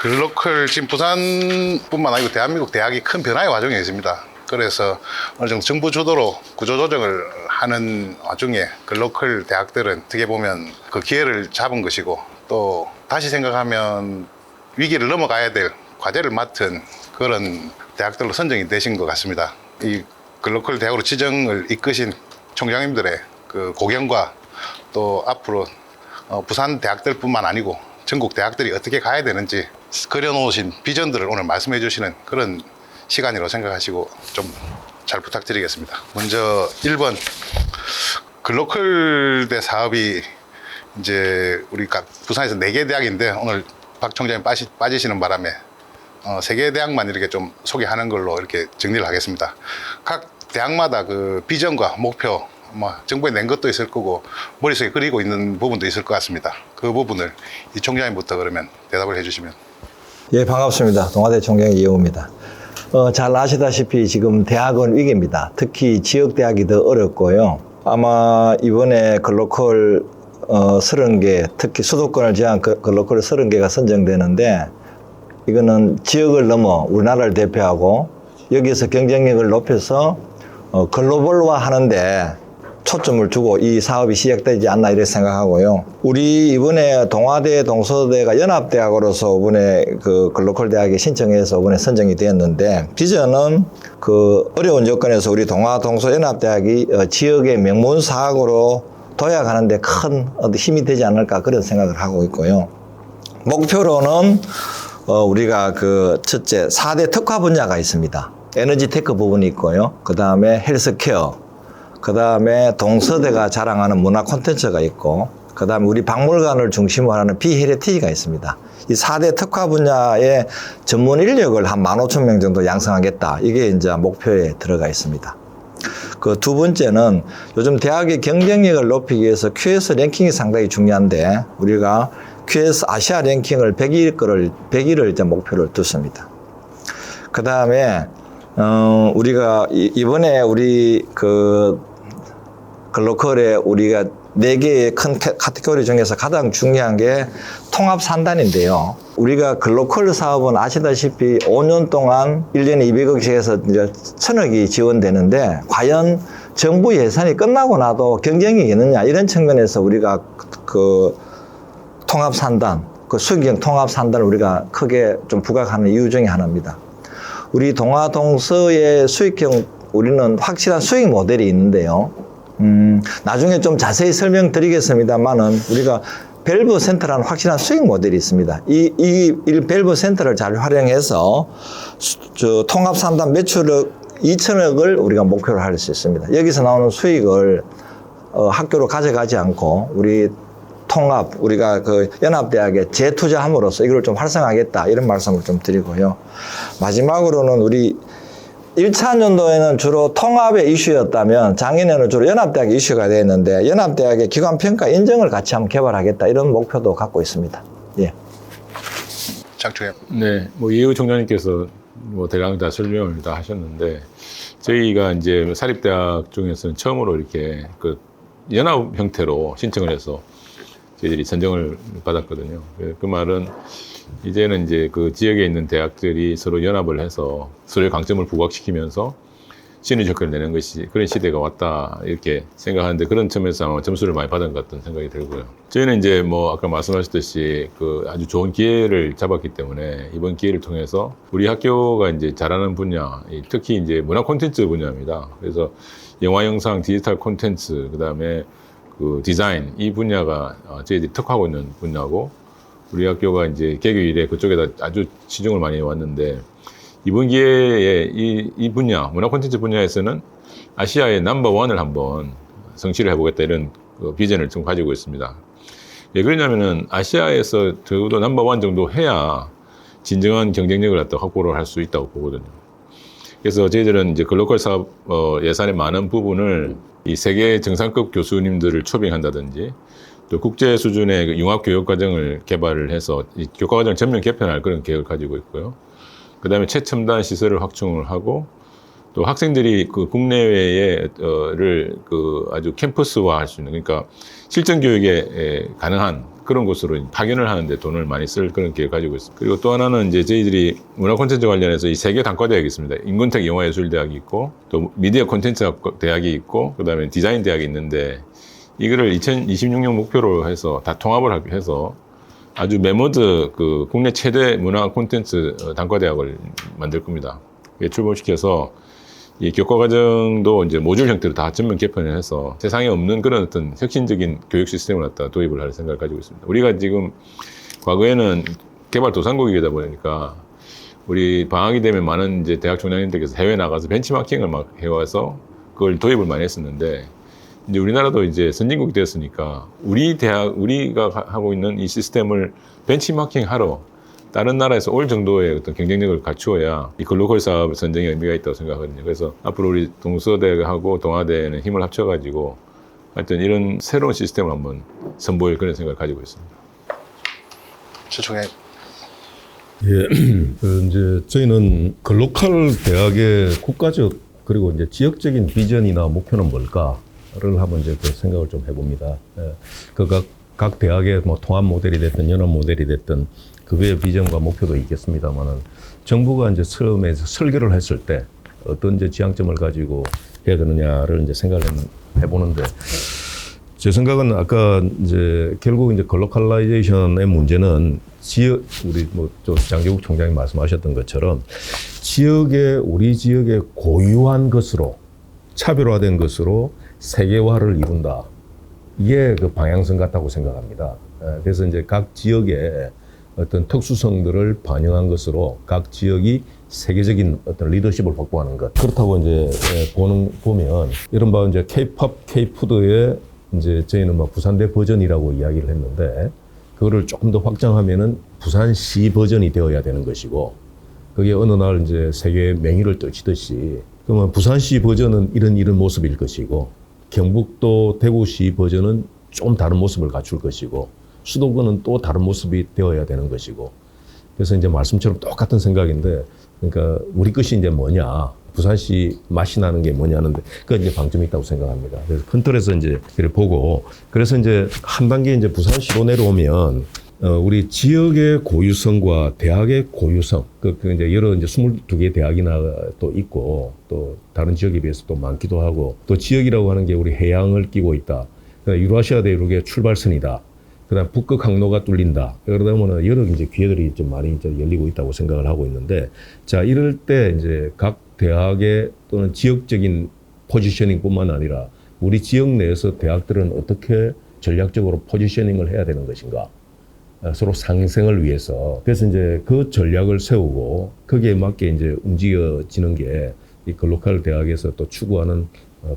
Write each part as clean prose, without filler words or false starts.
글로컬 지금 부산뿐만 아니고 대한민국 대학이 큰 변화의 과정에 있습니다. 그래서 어느 정도 정부 주도로 구조조정을 하는 와중에 글로컬 대학들은 어떻게 보면 그 기회를 잡은 것이고, 또 다시 생각하면 위기를 넘어가야 될 과제를 맡은 그런 대학들로 선정이 되신 것 같습니다. 이 글로컬 대학으로 지정을 이끄신 총장님들의 그 고견과 또 앞으로 부산 대학들뿐만 아니고 전국 대학들이 어떻게 가야 되는지 그려놓으신 비전들을 오늘 말씀해 주시는 그런 시간이라고 생각하시고 좀 잘 부탁드리겠습니다. 먼저 1번, 글로컬 대 사업이 이제 우리가 부산에서 4개 대학인데 오늘 박 총장님 빠지시는 바람에 3개 대학만 이렇게 좀 소개하는 걸로 이렇게 정리를 하겠습니다. 각 대학마다 그 비전과 목표, 정부에 낸 것도 있을 거고 머릿속에 그리고 있는 부분도 있을 것 같습니다. 그 부분을 이 총장님부터 그러면 대답을 해주시면. 예, 반갑습니다. 동아대 총장 이영우입니다. 잘 아시다시피 지금 대학은 위기입니다. 특히 지역대학이 더 어렵고요. 아마 이번에 글로컬 30개, 특히 수도권을 제한 글로컬 30개가 선정되는데, 이거는 지역을 넘어 우리나라를 대표하고 여기서 경쟁력을 높여서 글로벌화 하는데 초점을 두고 이 사업이 시작되지 않나 이렇게 생각하고요. 우리 이번에 동아대, 동서대가 연합대학으로서 이번에 그 글로컬 대학에 신청해서 이번에 선정이 되었는데, 비전은 그 어려운 조건에서 우리 동아, 동서 연합대학이 지역의 명문 사학으로 도약하는데 큰 힘이 되지 않을까 그런 생각을 하고 있고요. 목표로는 우리가 그 첫째 4대 특화 분야가 있습니다. 에너지 테크 부분이 있고요. 그 다음에 헬스케어, 그 다음에 동서대가 자랑하는 문화 콘텐츠가 있고, 그 다음에 우리 박물관을 중심으로 하는 비헤리티지가 있습니다. 이 4대 특화 분야의 전문 인력을 한 15,000명 정도 양성하겠다. 이게 이제 목표에 들어가 있습니다. 그 두 번째는 요즘 대학의 경쟁력을 높이기 위해서 QS 랭킹이 상당히 중요한데, 우리가 QS 아시아 랭킹을 100위를 이제 목표를 두습니다. 그 다음에 우리가 이번에 우리 그 글로컬에 우리가 4개의 큰 카테고리 중에서 가장 중요한 게 통합 산단인데요. 우리가 글로컬 사업은 아시다시피 5년 동안 1년에 200억씩 해서 이제 1,000억이 지원되는데, 과연 정부 예산이 끝나고 나도 경쟁력이 있느냐, 이런 측면에서 우리가 그 통합 산단, 그 수익형 통합 산단을 우리가 크게 좀 부각하는 이유 중에 하나입니다. 우리 동아 동서의 수익형, 우리는 확실한 수익 모델이 있는데요. 나중에 좀 자세히 설명드리겠습니다만은 우리가 밸브 센터라는 확실한 수익 모델이 있습니다. 이 밸브 센터를 잘 활용해서 통합 산단 매출액 2,000억을 우리가 목표로 할 수 있습니다. 여기서 나오는 수익을 학교로 가져가지 않고 우리 통합, 우리가 그 연합대학에 재투자함으로써 이걸 좀 활성화하겠다, 이런 말씀을 좀 드리고요. 마지막으로는 우리 1차 연도에는 주로 통합의 이슈였다면 작년에는 주로 연합대학의 이슈가 되었는데, 연합대학의 기관평가 인정을 같이 한번 개발하겠다, 이런 목표도 갖고 있습니다. 예. 장충현. 네, 이해우 총장님께서 대강 다 설명을 다 하셨는데, 저희가 이제 사립대학 중에서는 처음으로 이렇게 그 연합 형태로 신청을 해서 저희들이 선정을 받았거든요. 그 말은 이제는 이제 그 지역에 있는 대학들이 서로 연합을 해서 서로의 강점을 부각시키면서 시너지 효과를 내는 것이, 그런 시대가 왔다, 이렇게 생각하는데, 그런 점에서 아마 점수를 많이 받은 것 같은 생각이 들고요. 저희는 이제 아까 말씀하셨듯이 그 아주 좋은 기회를 잡았기 때문에 이번 기회를 통해서 우리 학교가 이제 잘하는 분야, 특히 이제 문화 콘텐츠 분야입니다. 그래서 영화, 영상, 디지털 콘텐츠, 그 다음에 그 디자인, 이 분야가 저희들이 특화하고 있는 분야고, 우리 학교가 이제 개교 이래 그쪽에다 아주 치중을 많이 해왔는데, 이번 기회에 이 분야, 문화 콘텐츠 분야에서는 아시아의 넘버원을 한번 성취를 해보겠다, 이런 그 비전을 좀 가지고 있습니다. 왜 그러냐면은 아시아에서 적어도 넘버원 정도 해야 진정한 경쟁력을 갖다 확보를 할 수 있다고 보거든요. 그래서 저희들은 이제 글로컬 사업 예산의 많은 부분을 이 세계 정상급 교수님들을 초빙한다든지, 또 국제 수준의 그 융합 교육 과정을 개발을 해서 이 교과 과정 전면 개편할 그런 계획을 가지고 있고요. 그 다음에 최첨단 시설을 확충을 하고, 또 학생들이 그 국내외에를 그 아주 캠퍼스화 할 수 있는, 그러니까 실전 교육에 가능한 그런 곳으로 파견을 하는데 돈을 많이 쓸 그런 계획을 가지고 있습니다. 그리고 또 하나는 이제 저희들이 문화 콘텐츠 관련해서 이 3개 단과대학이 있습니다. 인문택 영화예술대학이 있고, 또 미디어 콘텐츠 대학이 있고, 그 다음에 디자인 대학이 있는데, 이거를 2026년 목표로 해서 다 통합을 해서 아주 메모드 그 국내 최대 문화 콘텐츠 단과대학을 만들 겁니다. 출범시켜서 이 교과과정도 이제 모듈 형태로 다 전면 개편을 해서 세상에 없는 그런 어떤 혁신적인 교육 시스템을 갖다 도입을 할 생각을 가지고 있습니다. 우리가 지금 과거에는 개발도상국이다 보니까 우리 방학이 되면 많은 이제 대학 총장님들께서 해외 나가서 벤치마킹을 막 해와서 그걸 도입을 많이 했었는데, 이제 우리나라도 이제 선진국이 되었으니까 우리가 하고 있는 이 시스템을 벤치마킹 하러 다른 나라에서 올 정도의 어떤 경쟁력을 갖추어야 이 글로컬 사업 선정에 의미가 있다고 생각하거든요. 그래서 앞으로 우리 동서대하고 동아대는 힘을 합쳐가지고 하여튼 이런 새로운 시스템을 한번 선보일 그런 생각을 가지고 있습니다. 최총회. 예, 이제 저희는 글로컬 대학의 국가적 그리고 이제 지역적인 비전이나 목표는 뭘까를 한번 이제 그 생각을 좀 해봅니다. 예, 각 대학의 뭐 통합 모델이 됐든 연합 모델이 됐든 그거의 비전과 목표도 있겠습니다만은 정부가 이제 처음에 설계를 했을 때 어떤 이제 지향점을 가지고 해야 되느냐를 이제 생각을 해보는데, 제 생각은 아까 이제 결국 이제 글로컬라이제이션의 문제는 지역, 우리 뭐 또 장제국 총장이 말씀하셨던 것처럼 우리 지역의 고유한 것으로 차별화된 것으로 세계화를 이룬다. 이게 그 방향성 같다고 생각합니다. 그래서 이제 각 지역의 어떤 특수성들을 반영한 것으로 각 지역이 세계적인 어떤 리더십을 확보하는 것. 그렇다고 이제 보면 이른바 이제 K-팝, K-푸드의 이제 저희는 뭐 부산대 버전이라고 이야기를 했는데, 그거를 조금 더 확장하면은 부산시 버전이 되어야 되는 것이고, 그게 어느 날 이제 세계의 맹위를 떨치듯이, 그러면 부산시 버전은 이런 모습일 것이고, 경북도 대구시 버전은 좀 다른 모습을 갖출 것이고, 수도권은 또 다른 모습이 되어야 되는 것이고, 그래서 이제 말씀처럼 똑같은 생각인데, 그러니까 우리 것이 이제 뭐냐, 부산시 맛이 나는 게 뭐냐는데, 그 이제 방점이 있다고 생각합니다. 그래서 큰 틀에서 이제 보고, 그래서 이제 한 단계 이제 부산시로 내려오면, 우리 지역의 고유성과 대학의 고유성, 그 이제 여러 이제 22개 대학이나 또 있고, 또 다른 지역에 비해서 또 많기도 하고, 또 지역이라고 하는 게 우리 해양을 끼고 있다. 그러니까 유라시아 대륙의 출발선이다. 그다음 북극 항로가 뚫린다. 그러다 보면 여러 이제 기회들이 좀 많이 이제 열리고 있다고 생각을 하고 있는데, 자, 이럴 때 이제 각 대학의 또는 지역적인 포지셔닝뿐만 아니라 우리 지역 내에서 대학들은 어떻게 전략적으로 포지셔닝을 해야 되는 것인가? 서로 상생을 위해서. 그래서 이제 그 전략을 세우고 거기에 맞게 이제 움직여지는 게 이 글로컬 대학에서 또 추구하는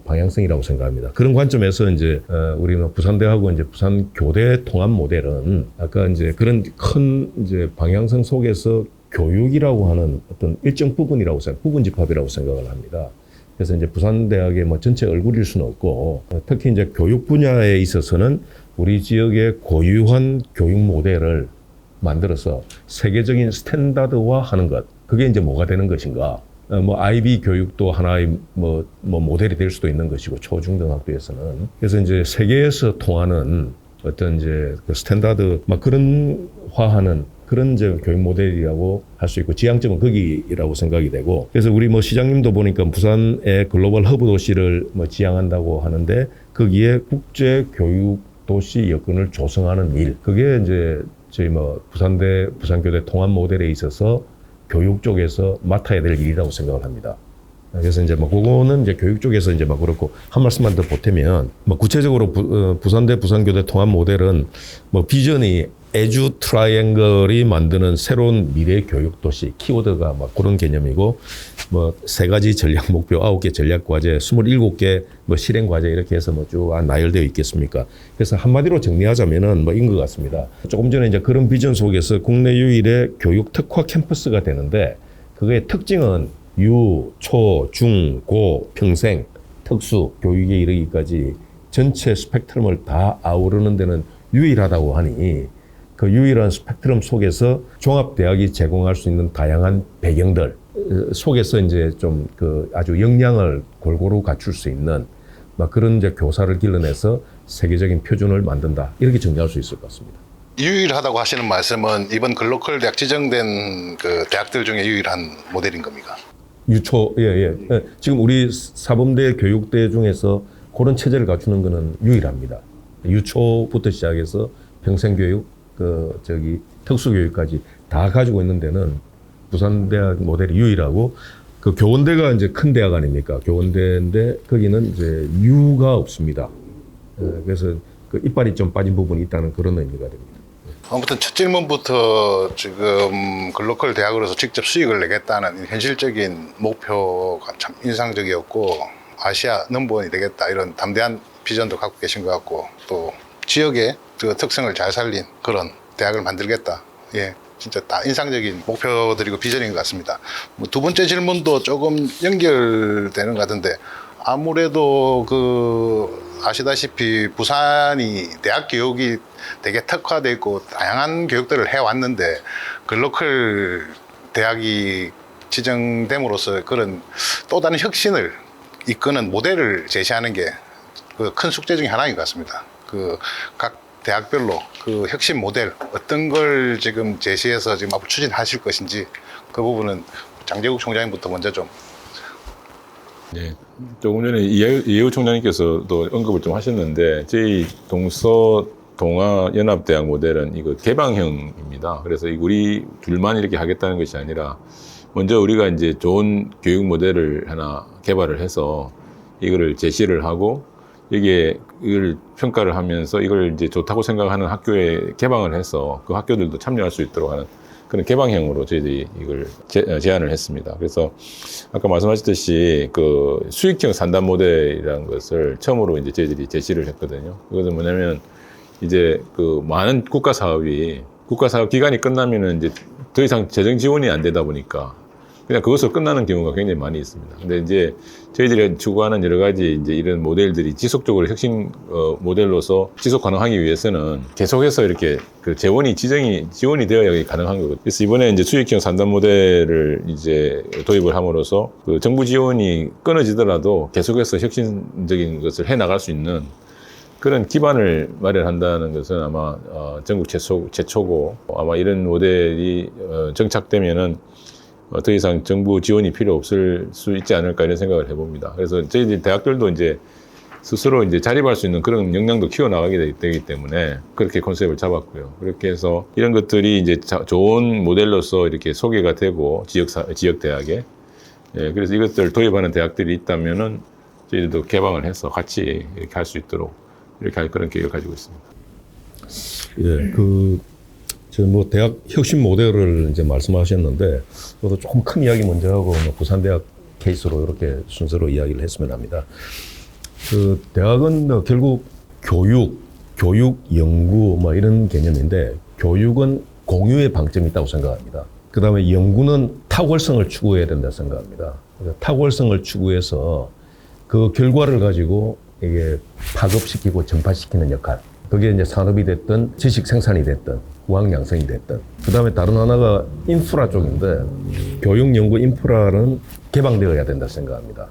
방향성이라고 생각합니다. 그런 관점에서 이제 우리 부산대하고 이제 부산교대 통합 모델은 아까 이제 그런 큰 이제 방향성 속에서 교육이라고 하는 어떤 일정 부분이라고 부분 집합이라고 생각을 합니다. 그래서 이제 부산대학의 뭐 전체 얼굴일 수는 없고, 특히 이제 교육 분야에 있어서는 우리 지역의 고유한 교육 모델을 만들어서 세계적인 스탠다드화 하는 것. 그게 이제 뭐가 되는 것인가? 뭐 IB 교육도 하나의 뭐 모델이 될 수도 있는 것이고, 초중등학교에서는. 그래서 이제 세계에서 통하는 어떤 이제 그 스탠다드 막 그런 화하는 그런 이제 교육 모델이라고 할 수 있고, 지향점은 거기라고 생각이 되고, 그래서 우리 뭐 시장님도 보니까 부산의 글로벌 허브 도시를 뭐 지향한다고 하는데, 거기에 국제 교육 도시 여건을 조성하는 일, 그게 이제 저희 뭐 부산교대 통합 모델에 있어서 교육 쪽에서 맡아야 될 일이라고 생각을 합니다. 그래서 이제 뭐 그거는 이제 교육 쪽에서 이제 막 그렇고, 한 말씀만 더 보태면 뭐 구체적으로 부산대 부산교대 통합 모델은 뭐 비전이 에듀 트라이앵글이 만드는 새로운 미래 교육 도시, 키워드가 막 그런 개념이고, 뭐 3가지 전략 목표, 9개 전략 과제, 27개 뭐 실행 과제 이렇게 해서 뭐 쭉 나열되어 있겠습니까? 그래서 한마디로 정리하자면은 뭐 인 것 같습니다. 조금 전에 이제 그런 비전 속에서 국내 유일의 교육 특화 캠퍼스가 되는데, 그거의 특징은 유, 초, 중, 고, 평생, 특수 교육에 이르기까지 전체 스펙트럼을 다 아우르는 데는 유일하다고 하니, 그 유일한 스펙트럼 속에서 종합대학이 제공할 수 있는 다양한 배경들, 속에서 이제 좀 그 아주 역량을 골고루 갖출 수 있는 막 그런 이제 교사를 길러내서 세계적인 표준을 만든다. 이렇게 정리할 수 있을 것 같습니다. 유일하다고 하시는 말씀은 이번 글로컬 대학 지정된 그 대학들 중에 유일한 모델인 겁니까? 유초, 예. 지금 우리 사범대 교육대 중에서 그런 체제를 갖추는 거는 유일합니다. 유초부터 시작해서 평생교육, 특수교육까지 다 가지고 있는 데는 부산대학 모델이 유일하고, 그 교원대가 이제 큰 대학 아닙니까? 교원대인데 거기는 이제 유가 없습니다. 그래서 그 이빨이 좀 빠진 부분이 있다는 그런 의미가 됩니다. 아무튼 첫 질문부터 지금 글로컬 대학으로서 직접 수익을 내겠다는 현실적인 목표가 참 인상적이었고, 아시아 넘버원이 되겠다 이런 담대한 비전도 갖고 계신 것 같고, 또 지역의 그 특성을 잘 살린 그런 대학을 만들겠다. 예, 진짜 다 인상적인 목표들이고 비전인 것 같습니다. 뭐 두 번째 질문도 조금 연결되는 것 같은데, 아무래도 아시다시피 부산이 대학 교육이 되게 특화되어 있고 다양한 교육들을 해왔는데, 글로컬 대학이 지정됨으로써 그런 또 다른 혁신을 이끄는 모델을 제시하는 게 그 큰 숙제 중에 하나인 것 같습니다. 각 대학별로 그 혁신 모델 어떤 걸 지금 제시해서 지금 앞으로 추진하실 것인지, 그 부분은 장재국 총장님부터 먼저 좀. 네, 조금 전에 이해우 총장님께서도 언급을 좀 하셨는데, 저희 동서동아연합대학 모델은 이거 개방형입니다. 그래서 우리 둘만 이렇게 하겠다는 것이 아니라, 먼저 우리가 이제 좋은 교육 모델을 하나 개발을 해서 이거를 제시를 하고, 이걸 평가를 하면서 이걸 이제 좋다고 생각하는 학교에 개방을 해서 그 학교들도 참여할 수 있도록 하는 그런 개방형으로 저희들이 이걸 제안을 했습니다. 그래서 아까 말씀하셨듯이 그 수익형 상담 모델이라는 것을 처음으로 이제 저희들이 제시를 했거든요. 그것은 뭐냐면, 이제 그 많은 국가 사업 기간이 끝나면은 이제 더 이상 재정 지원이 안 되다 보니까 그냥 그것으로 끝나는 경우가 굉장히 많이 있습니다. 근데 이제 저희들이 추구하는 여러 가지 이제 이런 모델들이 지속적으로 혁신 모델로서 지속 가능하기 위해서는 계속해서 이렇게 그 지원이 되어야 가능한 거거든요. 그래서 이번에 이제 수익형 상담 모델을 이제 도입을 함으로써 그 정부 지원이 끊어지더라도 계속해서 혁신적인 것을 해 나갈 수 있는 그런 기반을 마련한다는 것은 아마 전국 최초고, 아마 이런 모델이 정착되면은 더 이상 정부 지원이 필요 없을 수 있지 않을까 이런 생각을 해봅니다. 그래서 저희 대학들도 이제 스스로 이제 자립할 수 있는 그런 역량도 키워나가게 되기 때문에 그렇게 컨셉을 잡았고요. 그렇게 해서 이런 것들이 이제 좋은 모델로서 이렇게 소개가 되고 지역 대학에, 예, 그래서 이것들을 도입하는 대학들이 있다면은 저희들도 개방을 해서 같이 이렇게 할 수 있도록 이렇게 할 그런 계획을 가지고 있습니다. 예, 대학 혁신 모델을 이제 말씀하셨는데, 저도 조금 큰 이야기 먼저 하고, 부산대학 케이스로 이렇게 순서로 이야기를 했으면 합니다. 그 대학은 결국 교육, 연구, 이런 개념인데, 교육은 공유의 방점이 있다고 생각합니다. 그 다음에 연구는 탁월성을 추구해야 된다 생각합니다. 탁월성을 추구해서 그 결과를 가지고 이게 파급시키고 전파시키는 역할. 그게 이제 산업이 됐든 지식 생산이 됐든 후학 양성이 됐든. 그 다음에 다른 하나가 인프라 쪽인데, 교육 연구 인프라는 개방되어야 된다 생각합니다.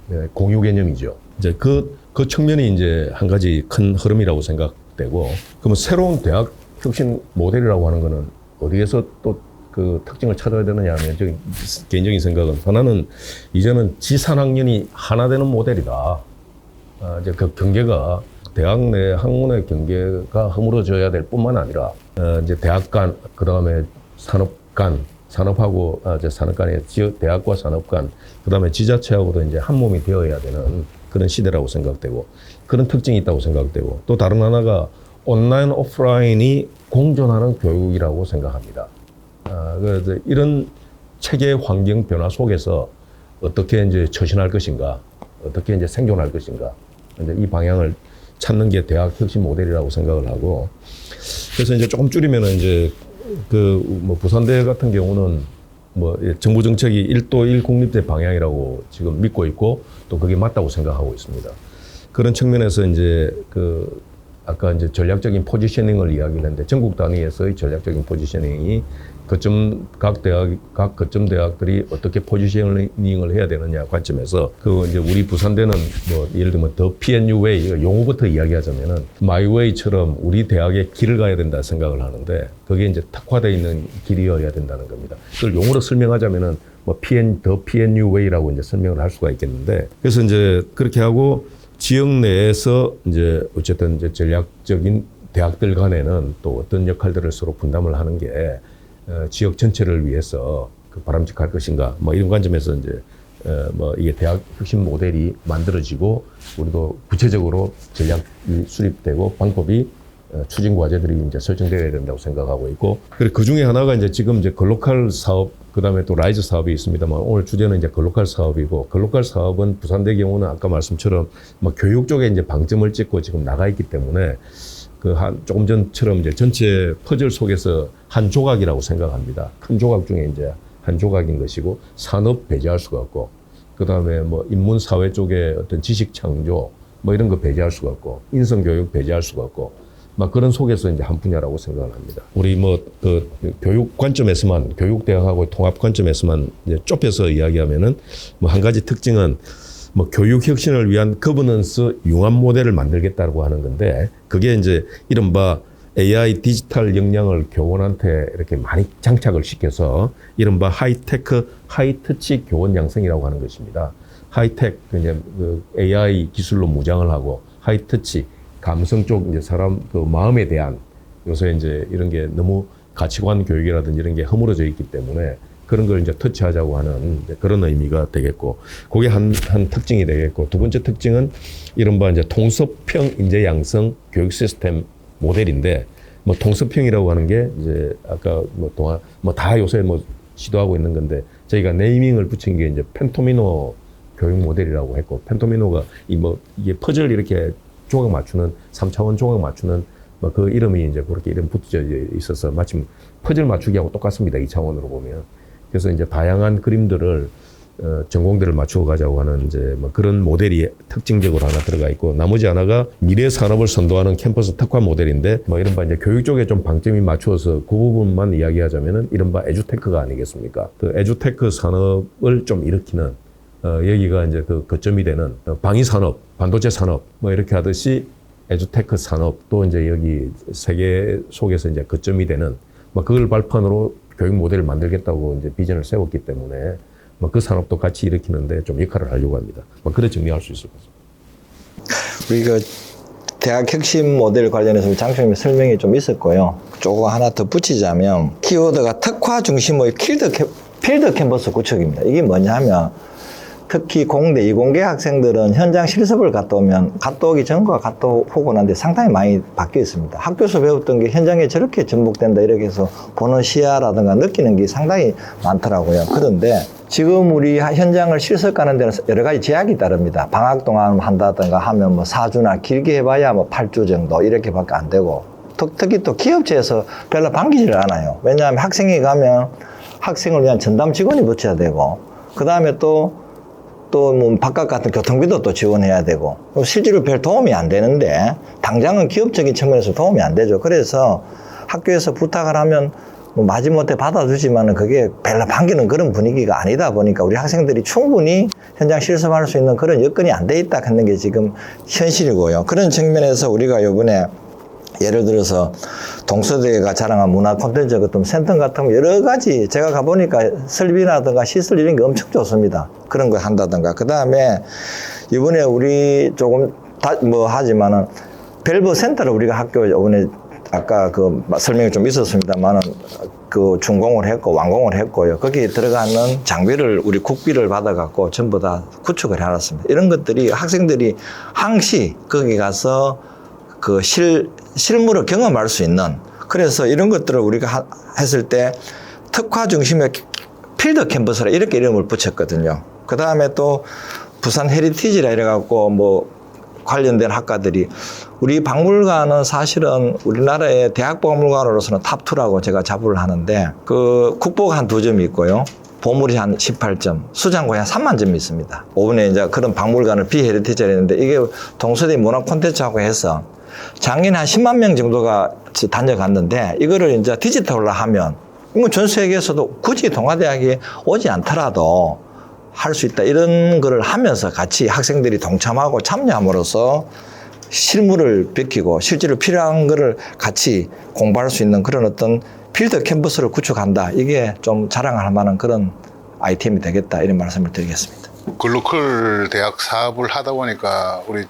네, 공유 개념이죠. 이제 그 측면이 이제 한 가지 큰 흐름이라고 생각되고, 그러면 새로운 대학 혁신 모델이라고 하는 거는 어디에서 또 그 특징을 찾아야 되느냐 하면, 개인적인 생각은 하나는 이제는 지산학년이 하나 되는 모델이다. 이제 그 경계가 대학 내 학문의 경계가 허물어져야 될 뿐만 아니라, 이제 대학 간, 그 다음에 산업 간, 산업하고, 산업간의 대학과 산업 간, 그 다음에 지자체하고도 이제 한 몸이 되어야 되는 그런 시대라고 생각되고, 그런 특징이 있다고 생각되고, 또 다른 하나가 온라인, 오프라인이 공존하는 교육이라고 생각합니다. 그래서 이런 체계 환경 변화 속에서 어떻게 이제 처신할 것인가, 어떻게 이제 생존할 것인가, 이제 이 방향을 찾는 게 대학 혁신 모델이라고 생각을 하고, 그래서 이제 조금 줄이면은 이제 부산대 같은 경우는 정부 정책이 1도 1 국립대 방향이라고 지금 믿고 있고, 또 그게 맞다고 생각하고 있습니다. 그런 측면에서 이제 아까 이제 전략적인 포지셔닝을 이야기를 했는데 전국 단위에서의 전략적인 포지셔닝이 각 거점 대학들이 어떻게 포지셔닝을 해야 되느냐 관점에서 그 이제 우리 부산대는 뭐 예를 들면 더 PNU 웨이 용어부터 이야기하자면은 마이 웨이처럼 우리 대학의 길을 가야 된다 생각을 하는데 그게 이제 특화되어 있는 길이어야 된다는 겁니다. 그걸 용어로 설명하자면은 뭐 더 PNU 웨이라고 이제 설명을 할 수가 있겠는데 그래서 이제 그렇게 하고 지역 내에서 이제 어쨌든 이제 전략적인 대학들 간에는 또 어떤 역할들을 서로 분담을 하는 게 지역 전체를 위해서 그 바람직할 것인가 뭐 이런 관점에서 이제 뭐 이게 대학 혁신 모델이 만들어지고 우리도 구체적으로 전략이 수립되고 방법이 추진 과제들이 이제 설정되어야 된다고 생각하고 있고 그리고 그 중에 하나가 이제 지금 이제 글로컬 사업 그다음에 또 라이즈 사업이 있습니다만 오늘 주제는 이제 글로컬 사업이고 글로컬 사업은 부산대 경우는 아까 말씀처럼 뭐 교육 쪽에 이제 방점을 찍고 지금 나가 있기 때문에 조금 전처럼 이제 전체 퍼즐 속에서 한 조각이라고 생각합니다. 큰 조각 중에 이제 한 조각인 것이고 산업 배제할 수가 없고 그다음에 뭐 인문 사회 쪽에 어떤 지식 창조 뭐 이런 거 배제할 수가 없고 인성 교육 배제할 수가 없고 막 그런 속에서 이제 한 분야라고 생각을 합니다. 우리 뭐 그 교육 관점에서만 교육 대학하고 통합 관점에서만 이제 좁혀서 이야기하면은 뭐 한 가지 특징은 뭐 교육 혁신을 위한 거버넌스 융합 모델을 만들겠다고 하는 건데 그게 이제 이른바 AI 디지털 역량을 교원한테 이렇게 많이 장착을 시켜서 이른바 하이테크 하이터치 교원 양성이라고 하는 것입니다. 하이텍 이제 그 AI 기술로 무장을 하고 하이터치 감성 쪽 이제 사람 그 마음에 대한 요새 이제 이런 게 너무 가치관 교육이라든지 이런 게 허물어져 있기 때문에 그런 걸 이제 터치하자고 하는 이제 그런 의미가 되겠고, 그게 한 특징이 되겠고, 두 번째 특징은 이른바 이제 통섭형 인재 양성 교육 시스템 모델인데, 뭐 통섭형이라고 하는 게 이제 아까 뭐 다 요새 뭐 시도하고 있는 건데, 저희가 네이밍을 붙인 게 이제 펜토미노 교육 모델이라고 했고, 펜토미노가 이게 퍼즐 이렇게 조각 맞추는 3차원 조각 맞추는 뭐 그 이름이 이제 그렇게 이름 붙여 있어서 마침 퍼즐 맞추기하고 똑같습니다. 2차원으로 보면. 그래서 이제 다양한 그림들을 전공들을 맞추어 가자고 하는 이제 뭐 그런 모델이 특징적으로 하나 들어가 있고, 나머지 하나가 미래 산업을 선도하는 캠퍼스 특화 모델인데, 뭐 이른바 이제 교육 쪽에 좀 방점이 맞추어서 그 부분만 이야기하자면은 이른바 에듀테크가 아니겠습니까? 그 에듀테크 산업을 좀 일으키는 여기가 이제 그 거점이 되는 방위 산업, 반도체 산업 뭐 이렇게 하듯이 에듀테크 산업도 이제 여기 세계 속에서 이제 거점이 되는 뭐 그걸 발판으로 교육 모델을 만들겠다고 이제 비전을 세웠기 때문에 뭐 그 산업도 같이 일으키는데 좀 역할을 하려고 합니다. 뭐 그래 정리할 수 있을 것 같습니다. 우리 그 대학 혁신 모델 관련해서 장총님 설명이 좀 있었고요. 조금 하나 더 붙이자면 키워드가 특화 중심의 필드 캠퍼스 구축입니다. 이게 뭐냐면 특히 공대, 이공계 학생들은 현장 실습을 갔다 오기 전과 갔다 오고 난데 상당히 많이 바뀌어 있습니다. 학교에서 배웠던 게 현장에 저렇게 전복된다 이렇게 해서 보는 시야라든가 느끼는 게 상당히 많더라고요. 그런데 지금 우리 현장을 실습 가는 데는 여러 가지 제약이 따릅니다. 방학 동안 한다든가 하면 뭐 4주나 길게 해봐야 뭐 8주 정도 이렇게밖에 안 되고, 특히 또 기업체에서 별로 반기지를 않아요. 왜냐하면 학생이 가면 학생을 위한 전담 직원이 붙여야 되고, 그 다음에 또 뭐 바깥 같은 교통비도 또 지원해야 되고, 실제로 별 도움이 안 되는데 당장은 기업적인 측면에서 도움이 안 되죠. 그래서 학교에서 부탁을 하면 뭐 마지못해 받아주지만은 그게 별로 반기는 그런 분위기가 아니다 보니까 우리 학생들이 충분히 현장 실습할 수 있는 그런 여건이 안 돼 있다 하는 게 지금 현실이고요. 그런 측면에서 우리가 이번에 예를 들어서 동서대가 자랑한 문화 콘텐츠 같은 센터 같은 거 여러 가지 제가 가보니까 설비라든가 시설 이런 게 엄청 좋습니다. 그런 거 한다든가. 그 다음에 이번에 우리 조금 하지만은 밸브 센터를 우리가 학교 이번에 아까 그 설명이 좀 있었습니다만은 그 준공을 했고 완공을 했고요. 거기에 들어가는 장비를 우리 국비를 받아갖고 전부 다 구축을 해놨습니다. 이런 것들이 학생들이 항시 거기 가서 그 실물을 경험할 수 있는, 그래서 이런 것들을 우리가 했을 때 특화 중심의 필드 캠퍼스라 이렇게 이름을 붙였거든요. 그 다음에 또 부산 헤리티지라 이래갖고 뭐 관련된 학과들이, 우리 박물관은 사실은 우리나라의 대학 박물관으로서는 탑2라고 제가 자부를 하는데, 그 국보가 한 2점이 있고요. 보물이 한 18점, 수장고에 한 3만 점이 있습니다. 오번에 이제 그런 박물관을 비헤리티지라 했는데, 이게 동서대 문화 콘텐츠하고 해서 작년에 한 10만 명 정도가 다녀갔는데 이거를 이제 디지털로 하면 이건 전 세계에서도 굳이 동아대학에 오지 않더라도 할 수 있다. 이런 거를 하면서 같이 학생들이 동참하고 참여함으로써 실무를 베끼고 실제로 필요한 거를 같이 공부할 수 있는 그런 어떤 필드 캠퍼스를 구축한다. 이게 좀 자랑할 만한 그런 아이템이 되겠다. 이런 말씀을 드리겠습니다. 글로컬 대학 사업을 하다 보니까 우리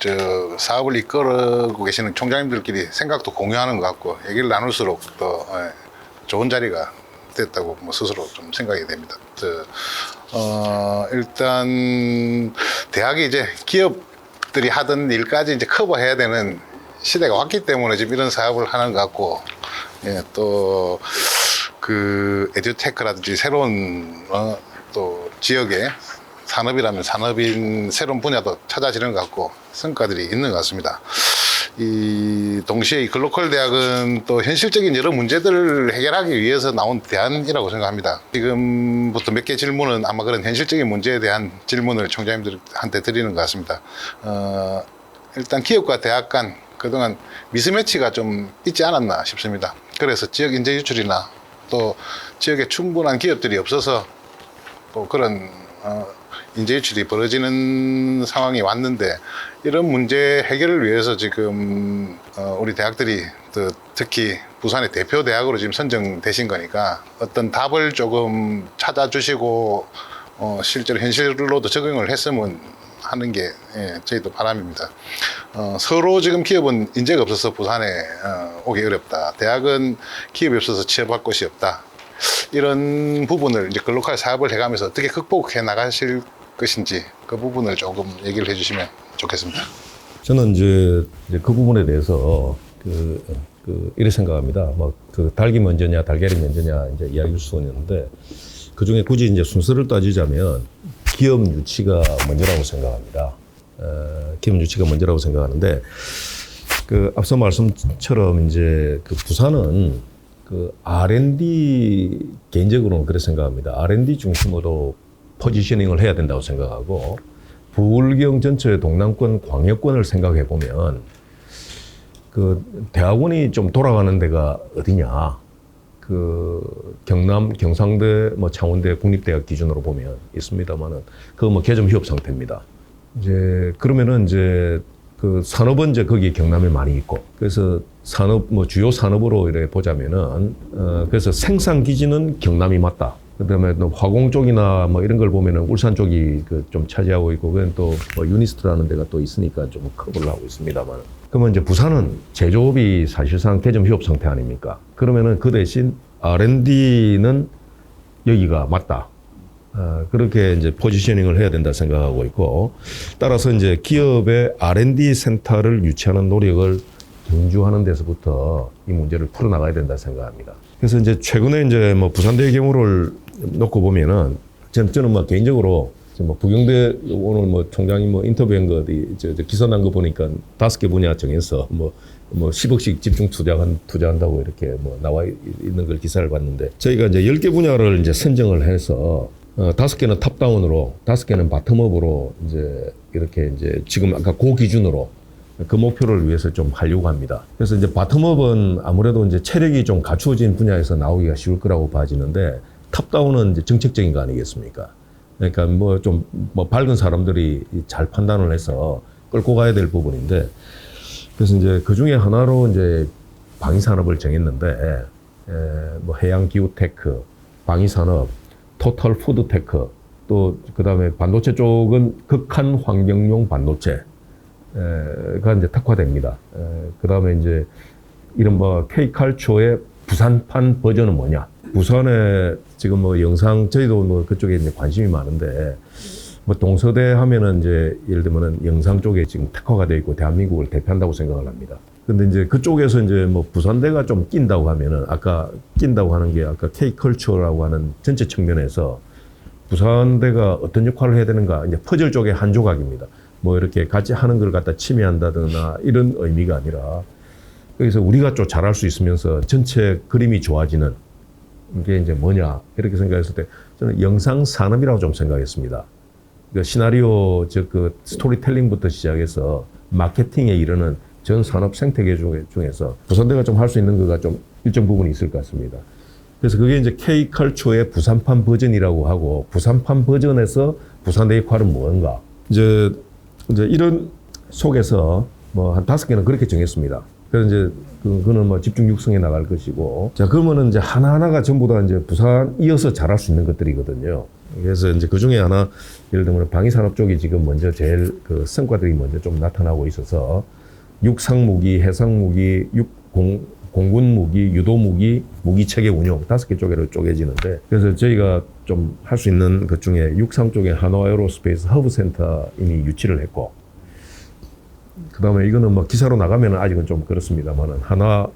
사업을 이끌고 계시는 총장님들끼리 생각도 공유하는 것 같고 얘기를 나눌수록 더 좋은 자리가 됐다고 스스로 좀 생각이 됩니다. 일단 대학이 이제 기업들이 하던 일까지 이제 커버해야 되는 시대가 왔기 때문에 지금 이런 사업을 하는 것 같고, 또 그 에듀테크라든지 새로운 또 지역의 산업이라면 산업인 새로운 분야도 찾아지는 것 같고 성과들이 있는 것 같습니다. 이 동시에 이 글로컬 대학은 또 현실적인 여러 문제들을 해결하기 위해서 나온 대안이라고 생각합니다. 지금부터 몇 개 질문은 아마 그런 현실적인 문제에 대한 질문을 총장님들한테 드리는 것 같습니다. 일단 기업과 대학 간 그동안 미스매치가 좀 있지 않았나 싶습니다. 그래서 지역 인재 유출이나 또 지역에 충분한 기업들이 없어서 또 그런 인재 유출이 벌어지는 상황이 왔는데 이런 문제 해결을 위해서 지금 우리 대학들이 특히 부산의 대표 대학으로 지금 선정되신 거니까 어떤 답을 조금 찾아주시고 실제로 현실로도 적용을 했으면 하는 게 저희도 바람입니다. 서로 지금 기업은 인재가 없어서 부산에 오기 어렵다. 대학은 기업이 없어서 취업할 곳이 없다. 이런 부분을 이제 글로컬 사업을 해가면서 어떻게 극복해 나가실 것인지 그 부분을 조금 얘기를 해주시면 좋겠습니다. 저는 이제 그 부분에 대해서 이렇게 생각합니다. 그 닭이 먼저냐 달걀이 먼저냐 이제 이야기할 수 있는데 그 중에 굳이 이제 순서를 따지자면 기업 유치가 먼저라고 생각합니다. 기업 유치가 먼저라고 생각하는데 그 앞서 말씀처럼 이제 그 부산은 그 R&D 개인적으로는 그렇게 생각합니다. R&D 중심으로 포지셔닝을 해야 된다고 생각하고 부울경 전체의 동남권 광역권을 생각해 보면 그 대학원이 좀 돌아가는 데가 어디냐? 그 경남, 경상대, 창원대 국립대학 기준으로 보면 있습니다만은 그 개점 휴업 상태입니다. 이제 그러면은 이제 그 산업은 이제 거기 경남에 많이 있고 그래서 산업 주요 산업으로 이렇게 보자면은 그래서 생산 기지는 경남이 맞다. 그다음에 또 화공 쪽이나 이런 걸 보면은 울산 쪽이 좀 차지하고 있고 그건 또 유니스트라는 데가 또 있으니까 좀 커버를 하고 있습니다만. 그러면 이제 부산은 제조업이 사실상 개점 휴업 상태 아닙니까? 그러면은 그 대신 R&D는 여기가 맞다. 그렇게 이제 포지셔닝을 해야 된다 생각하고 있고 따라서 이제 기업의 R&D 센터를 유치하는 노력을 경주하는 데서부터 이 문제를 풀어나가야 된다 생각합니다. 그래서 이제 최근에 이제 부산대의 경우를 놓고 보면은 저는 개인적으로 부경대 오늘 총장이 인터뷰한 거 기사 난 거 보니까 5개 분야 정해서 10억씩 집중 투자한다고 이렇게 나와 있는 걸 기사를 봤는데 저희가 이제 10개 분야를 이제 선정을 해서 5개는 탑다운으로 5개는 바텀업으로 이제 이렇게 이제 지금 아까 그 기준으로 그 목표를 위해서 좀 하려고 합니다. 그래서 이제 바텀업은 아무래도 이제 체력이 좀 갖추어진 분야에서 나오기가 쉬울 거라고 봐지는데 탑다운은 이제 정책적인 거 아니겠습니까? 그러니까 좀 밝은 사람들이 잘 판단을 해서 끌고 가야 될 부분인데 그래서 이제 그 중에 하나로 이제 방위산업을 정했는데 해양기후테크, 방위산업, 토탈 푸드테크 또 그다음에 반도체 쪽은 극한 환경용 반도체 가 이제 특화됩니다. 그다음에 이제 이른바 K컬처의 부산판 버전은 뭐냐? 부산에 지금 영상 저희도 그쪽에 이제 관심이 많은데 동서대 하면은 이제 예를 들면은 영상 쪽에 지금 특화가 되어 있고 대한민국을 대표한다고 생각을 합니다. 근데 이제 그쪽에서 이제 부산대가 좀 낀다고 하면은 아까 낀다고 하는 게 아까 K컬처라고 하는 전체 측면에서 부산대가 어떤 역할을 해야 되는가 이제 퍼즐 쪽의 한 조각입니다. 이렇게 같이 하는 걸 갖다 침해한다거나 이런 의미가 아니라 그래서 우리가 좀 잘할 수 있으면서 전체 그림이 좋아지는 게 이제 뭐냐 이렇게 생각했을 때 저는 영상 산업이라고 좀 생각했습니다. 그 시나리오 즉 그 스토리텔링부터 시작해서 마케팅에 이르는 전 산업 생태계 중에서 부산대가 좀 할 수 있는 거가 좀 일정 부분이 있을 것 같습니다. 그래서 그게 이제 K컬처의 부산판 버전이라고 하고, 부산판 버전에서 부산대 역할은 뭔가. 이제 이런 속에서 뭐 한 5개는 그렇게 정했습니다. 그래서 이제 그거는 뭐 집중 육성해 나갈 것이고, 자, 그러면은 이제 하나하나가 전부 다 이제 부산 이어서 잘할 수 있는 것들이거든요. 그래서 이제 그 중에 하나, 예를 들면 방위산업 쪽이 지금 먼저 제일 그 성과들이 먼저 좀 나타나고 있어서, 육상무기, 해상무기, 공군무기, 유도무기, 무기체계 운용 5개 쪽으로 쪼개지는데, 그래서 저희가 좀 할 수 있는 것 중에 육상 쪽에 한화 에어로스페이스 허브센터 이미 유치를 했고, 그 다음에 이거는 뭐 기사로 나가면 아직은 좀 그렇습니다만은, 한화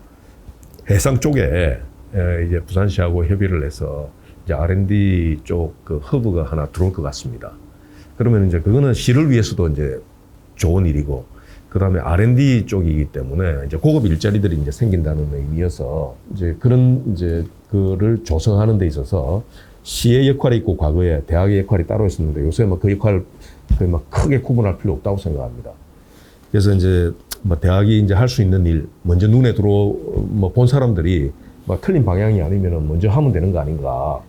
해상 쪽에 이제 부산시하고 협의를 해서 이제 R&D 쪽 그 허브가 하나 들어올 것 같습니다. 그러면 이제 그거는 시를 위해서도 이제 좋은 일이고, 그 다음에 R&D 쪽이기 때문에 이제 고급 일자리들이 이제 생긴다는 의미여서, 이제 그런 이제 그를 조성하는 데 있어서 시의 역할이 있고, 과거에 대학의 역할이 따로 있었는데, 요새 뭐 그 역할을 거의 막 크게 구분할 필요 없다고 생각합니다. 그래서 이제 뭐 대학이 이제 할 수 있는 일, 먼저 눈에 뭐 본 사람들이 뭐 틀린 방향이 아니면은 먼저 하면 되는 거 아닌가.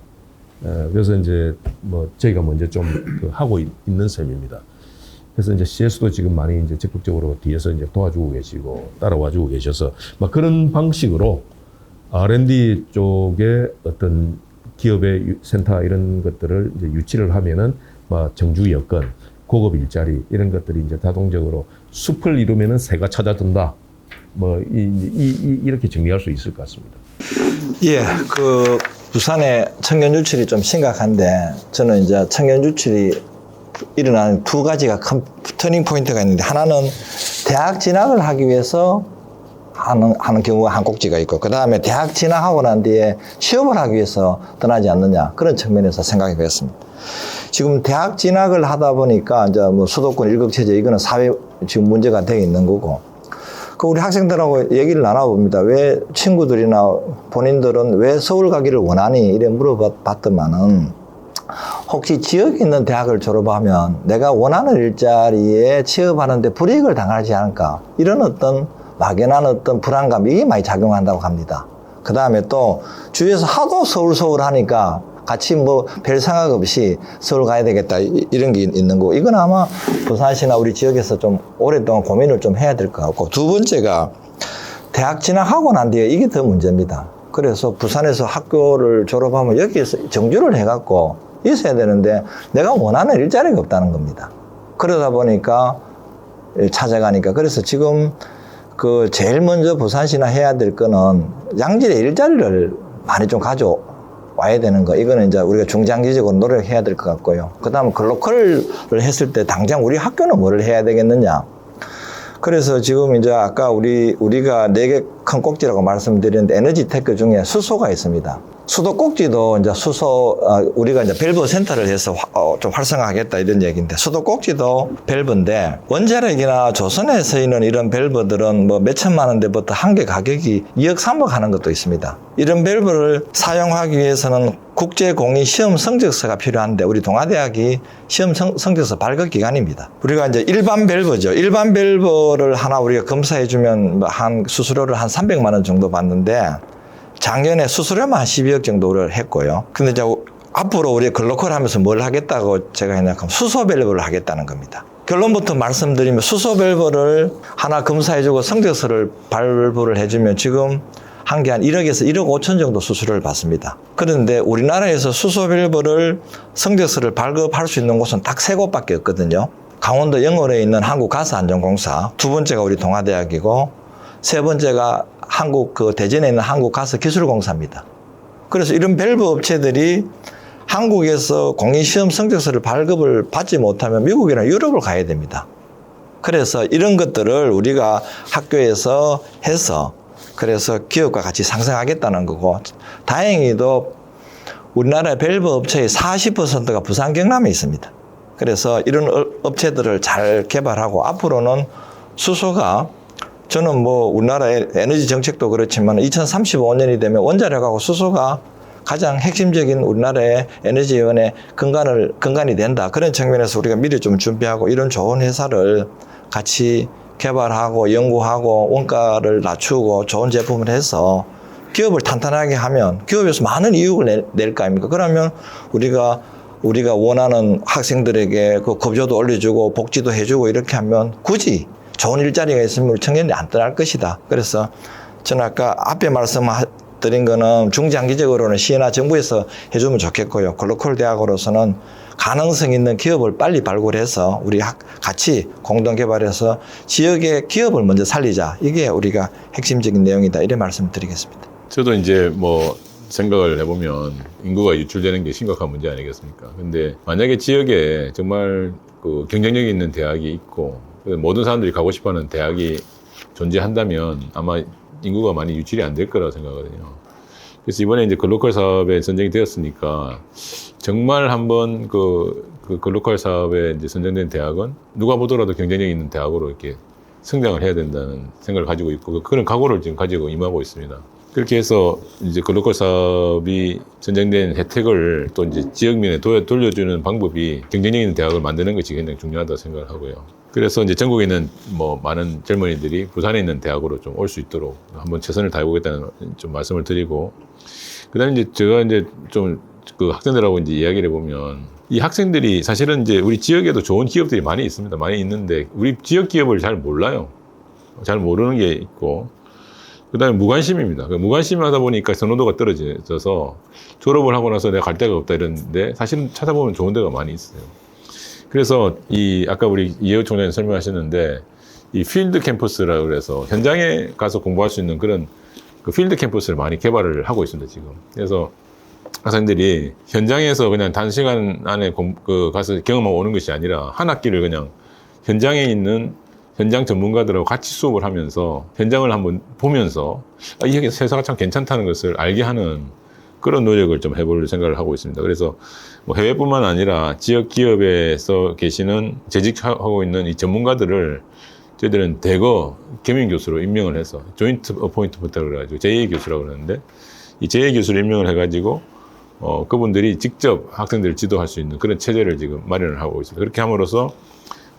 그래서 이제 뭐 저희가 먼저 좀 하고 있는 셈입니다. 그래서 이제 CS도 지금 많이 이제 적극적으로 뒤에서 이제 도와주고 계시고 따라와주고 계셔서 막 그런 방식으로 R&D 쪽에 어떤 기업의 센터 이런 것들을 이제 유치를 하면은 막 정주 여건, 고급 일자리 이런 것들이 이제 자동적으로 숲을 이루면은 새가 찾아든다. 뭐 이렇게 정리할 수 있을 것 같습니다. 예, 그 부산의 청년 유출이 좀 심각한데, 저는 이제 청년 유출이 일어나는 2가지가 큰 터닝 포인트가 있는데, 하나는 대학 진학을 하기 위해서 하는 경우가 한 꼭지가 있고, 그 다음에 대학 진학하고 난 뒤에 취업을 하기 위해서 떠나지 않느냐, 그런 측면에서 생각이 되었습니다. 지금 대학 진학을 하다 보니까 이제 뭐 수도권 일극체제, 이거는 사회 지금 문제가 되어 있는 거고, 그 우리 학생들하고 얘기를 나눠봅니다. 왜 친구들이나 본인들은 왜 서울 가기를 원하니? 이래 물어봤더만은, 혹시 지역에 있는 대학을 졸업하면 내가 원하는 일자리에 취업하는데 불이익을 당하지 않을까? 이런 어떤 막연한 어떤 불안감, 이게 많이 작용한다고 합니다. 그 다음에 또 주위에서 하도 서울 하니까 같이 뭐 별 생각 없이 서울 가야 되겠다, 이런 게 있는 거고, 이건 아마 부산시나 우리 지역에서 좀 오랫동안 고민을 좀 해야 될 것 같고, 2번째가 대학 진학하고 난 뒤에 이게 더 문제입니다. 그래서 부산에서 학교를 졸업하면 여기에서 정주를 해갖고 있어야 되는데 내가 원하는 일자리가 없다는 겁니다. 그러다 보니까 찾아가니까, 그래서 지금 그 제일 먼저 부산시나 해야 될 거는 양질의 일자리를 많이 좀 가져와야 되는 거. 이거는 이제 우리가 중장기적으로 노력해야 될 것 같고요. 그 다음에 글로컬을 했을 때 당장 우리 학교는 뭐를 해야 되겠느냐. 그래서 지금 이제 아까 우리가 4개 큰 꼭지라고 말씀드렸는데, 에너지 테크 중에 수소가 있습니다. 수도 꼭지도 이제 우리가 이제 밸브 센터를 해서 좀 활성화하겠다, 이런 얘기인데, 수도 꼭지도 밸브인데, 원자력이나 조선에 쓰이는 이런 밸브들은 뭐 몇천만 원대부터 한 개 가격이 2억 3억 하는 것도 있습니다. 이런 밸브를 사용하기 위해서는 국제공인 시험 성적서가 필요한데, 우리 동아대학이 시험 성적서 발급 기관입니다. 우리가 이제 일반 밸브죠. 일반 밸브를 하나 우리가 검사해주면 한 수수료를 한 300만 원 정도 받는데, 작년에 수수료만 12억 정도를 했고요. 근데 이제 앞으로 우리 글로컬 하면서 뭘 하겠다고 제가 했냐면 수소 밸브를 하겠다는 겁니다. 결론부터 말씀드리면, 수소 밸브를 하나 검사해주고 성적서를 발부를 해주면 지금 한 개 한 1억에서 1억 5천 정도 수수료를 받습니다. 그런데 우리나라에서 수소 밸브를 성적서를 발급할 수 있는 곳은 딱 3곳밖에 없거든요. 강원도 영월에 있는 한국가스안전공사, 2번째가 우리 동아대학이고, 3번째가 대전에 있는 한국가스기술공사입니다. 그래서 이런 밸브 업체들이 한국에서 공인시험 성적서를 발급을 받지 못하면 미국이나 유럽을 가야 됩니다. 그래서 이런 것들을 우리가 학교에서 해서, 그래서 기업과 같이 상생하겠다는 거고, 다행히도 우리나라 밸브 업체의 40%가 부산 경남에 있습니다. 그래서 이런 업체들을 잘 개발하고, 앞으로는 수소가, 저는 뭐 우리나라의 에너지 정책도 그렇지만 2035년이 되면 원자력하고 수소가 가장 핵심적인 우리나라의 에너지원의 근간이 된다. 그런 측면에서 우리가 미리 좀 준비하고 이런 좋은 회사를 같이 개발하고 연구하고 원가를 낮추고 좋은 제품을 해서 기업을 탄탄하게 하면 기업에서 많은 이익을 낼 거 아닙니까? 그러면 우리가 원하는 학생들에게 그 급여도 올려주고 복지도 해주고 이렇게 하면 굳이 좋은 일자리가 있으면 우리 청년들이 안 떠날 것이다. 그래서 저는 아까 앞에 말씀드린 거는 중장기적으로는 시나 정부에서 해주면 좋겠고요. 글로컬 대학으로서는 가능성 있는 기업을 빨리 발굴해서 우리 같이 공동 개발해서 지역의 기업을 먼저 살리자. 이게 우리가 핵심적인 내용이다. 이런 말씀을 드리겠습니다. 저도 이제 뭐 생각을 해보면 인구가 유출되는 게 심각한 문제 아니겠습니까? 근데 만약에 지역에 정말 그 경쟁력이 있는 대학이 있고 모든 사람들이 가고 싶어하는 대학이 존재한다면 아마 인구가 많이 유출이 안 될 거라고 생각하거든요. 그래서 이번에 이제 글로컬 사업에 선정이 되었으니까 정말 한번 그 글로컬 사업에 이제 선정된 대학은 누가 보더라도 경쟁력 있는 대학으로 이렇게 성장을 해야 된다는 생각을 가지고 있고 그런 각오를 지금 가지고 임하고 있습니다. 그렇게 해서 이제 글로컬 사업이 선정된 혜택을 또 이제 지역민에 돌려주는 방법이 경쟁력 있는 대학을 만드는 것이 굉장히 중요하다고 생각을 하고요. 그래서 이제 전국에 있는 뭐 많은 젊은이들이 부산에 있는 대학으로 좀 올 수 있도록 한번 최선을 다해보겠다는 좀 말씀을 드리고, 그다음에 이제 제가 이제 좀 그 학생들하고 이제 이야기를 해보면 이 학생들이 사실은 이제 우리 지역에도 좋은 기업들이 많이 있습니다. 많이 있는데 우리 지역 기업을 잘 몰라요. 잘 모르는 게 있고, 그다음에 무관심입니다. 무관심 하다 보니까 선호도가 떨어져서 졸업을 하고 나서 내가 갈 데가 없다 이러는데 사실은 찾아보면 좋은 데가 많이 있어요. 그래서 이 아까 우리 이혜우 총장님 설명하셨는데 이 필드 캠퍼스라고 그래서 현장에 가서 공부할 수 있는 그런 그 필드 캠퍼스를 많이 개발을 하고 있습니다, 지금. 그래서 학생들이 현장에서 그냥 단시간 안에 가서 경험하고 오는 것이 아니라 한 학기를 그냥 현장에 있는 현장 전문가들하고 같이 수업을 하면서 현장을 한번 보면서 이 회사가 참 괜찮다는 것을 알게 하는 그런 노력을 좀 해볼 생각을 하고 있습니다. 그래서 뭐 해외뿐만 아니라 지역 기업에서 계시는 재직하고 있는 이 전문가들을 저희들은 대거 겸임 교수로 임명을 해서 조인트 어포인트먼트라고 그래가지고 제2 교수라고 그러는데 이 제2 교수를 임명을 해가지고 그분들이 직접 학생들을 지도할 수 있는 그런 체제를 지금 마련을 하고 있습니다. 그렇게 함으로써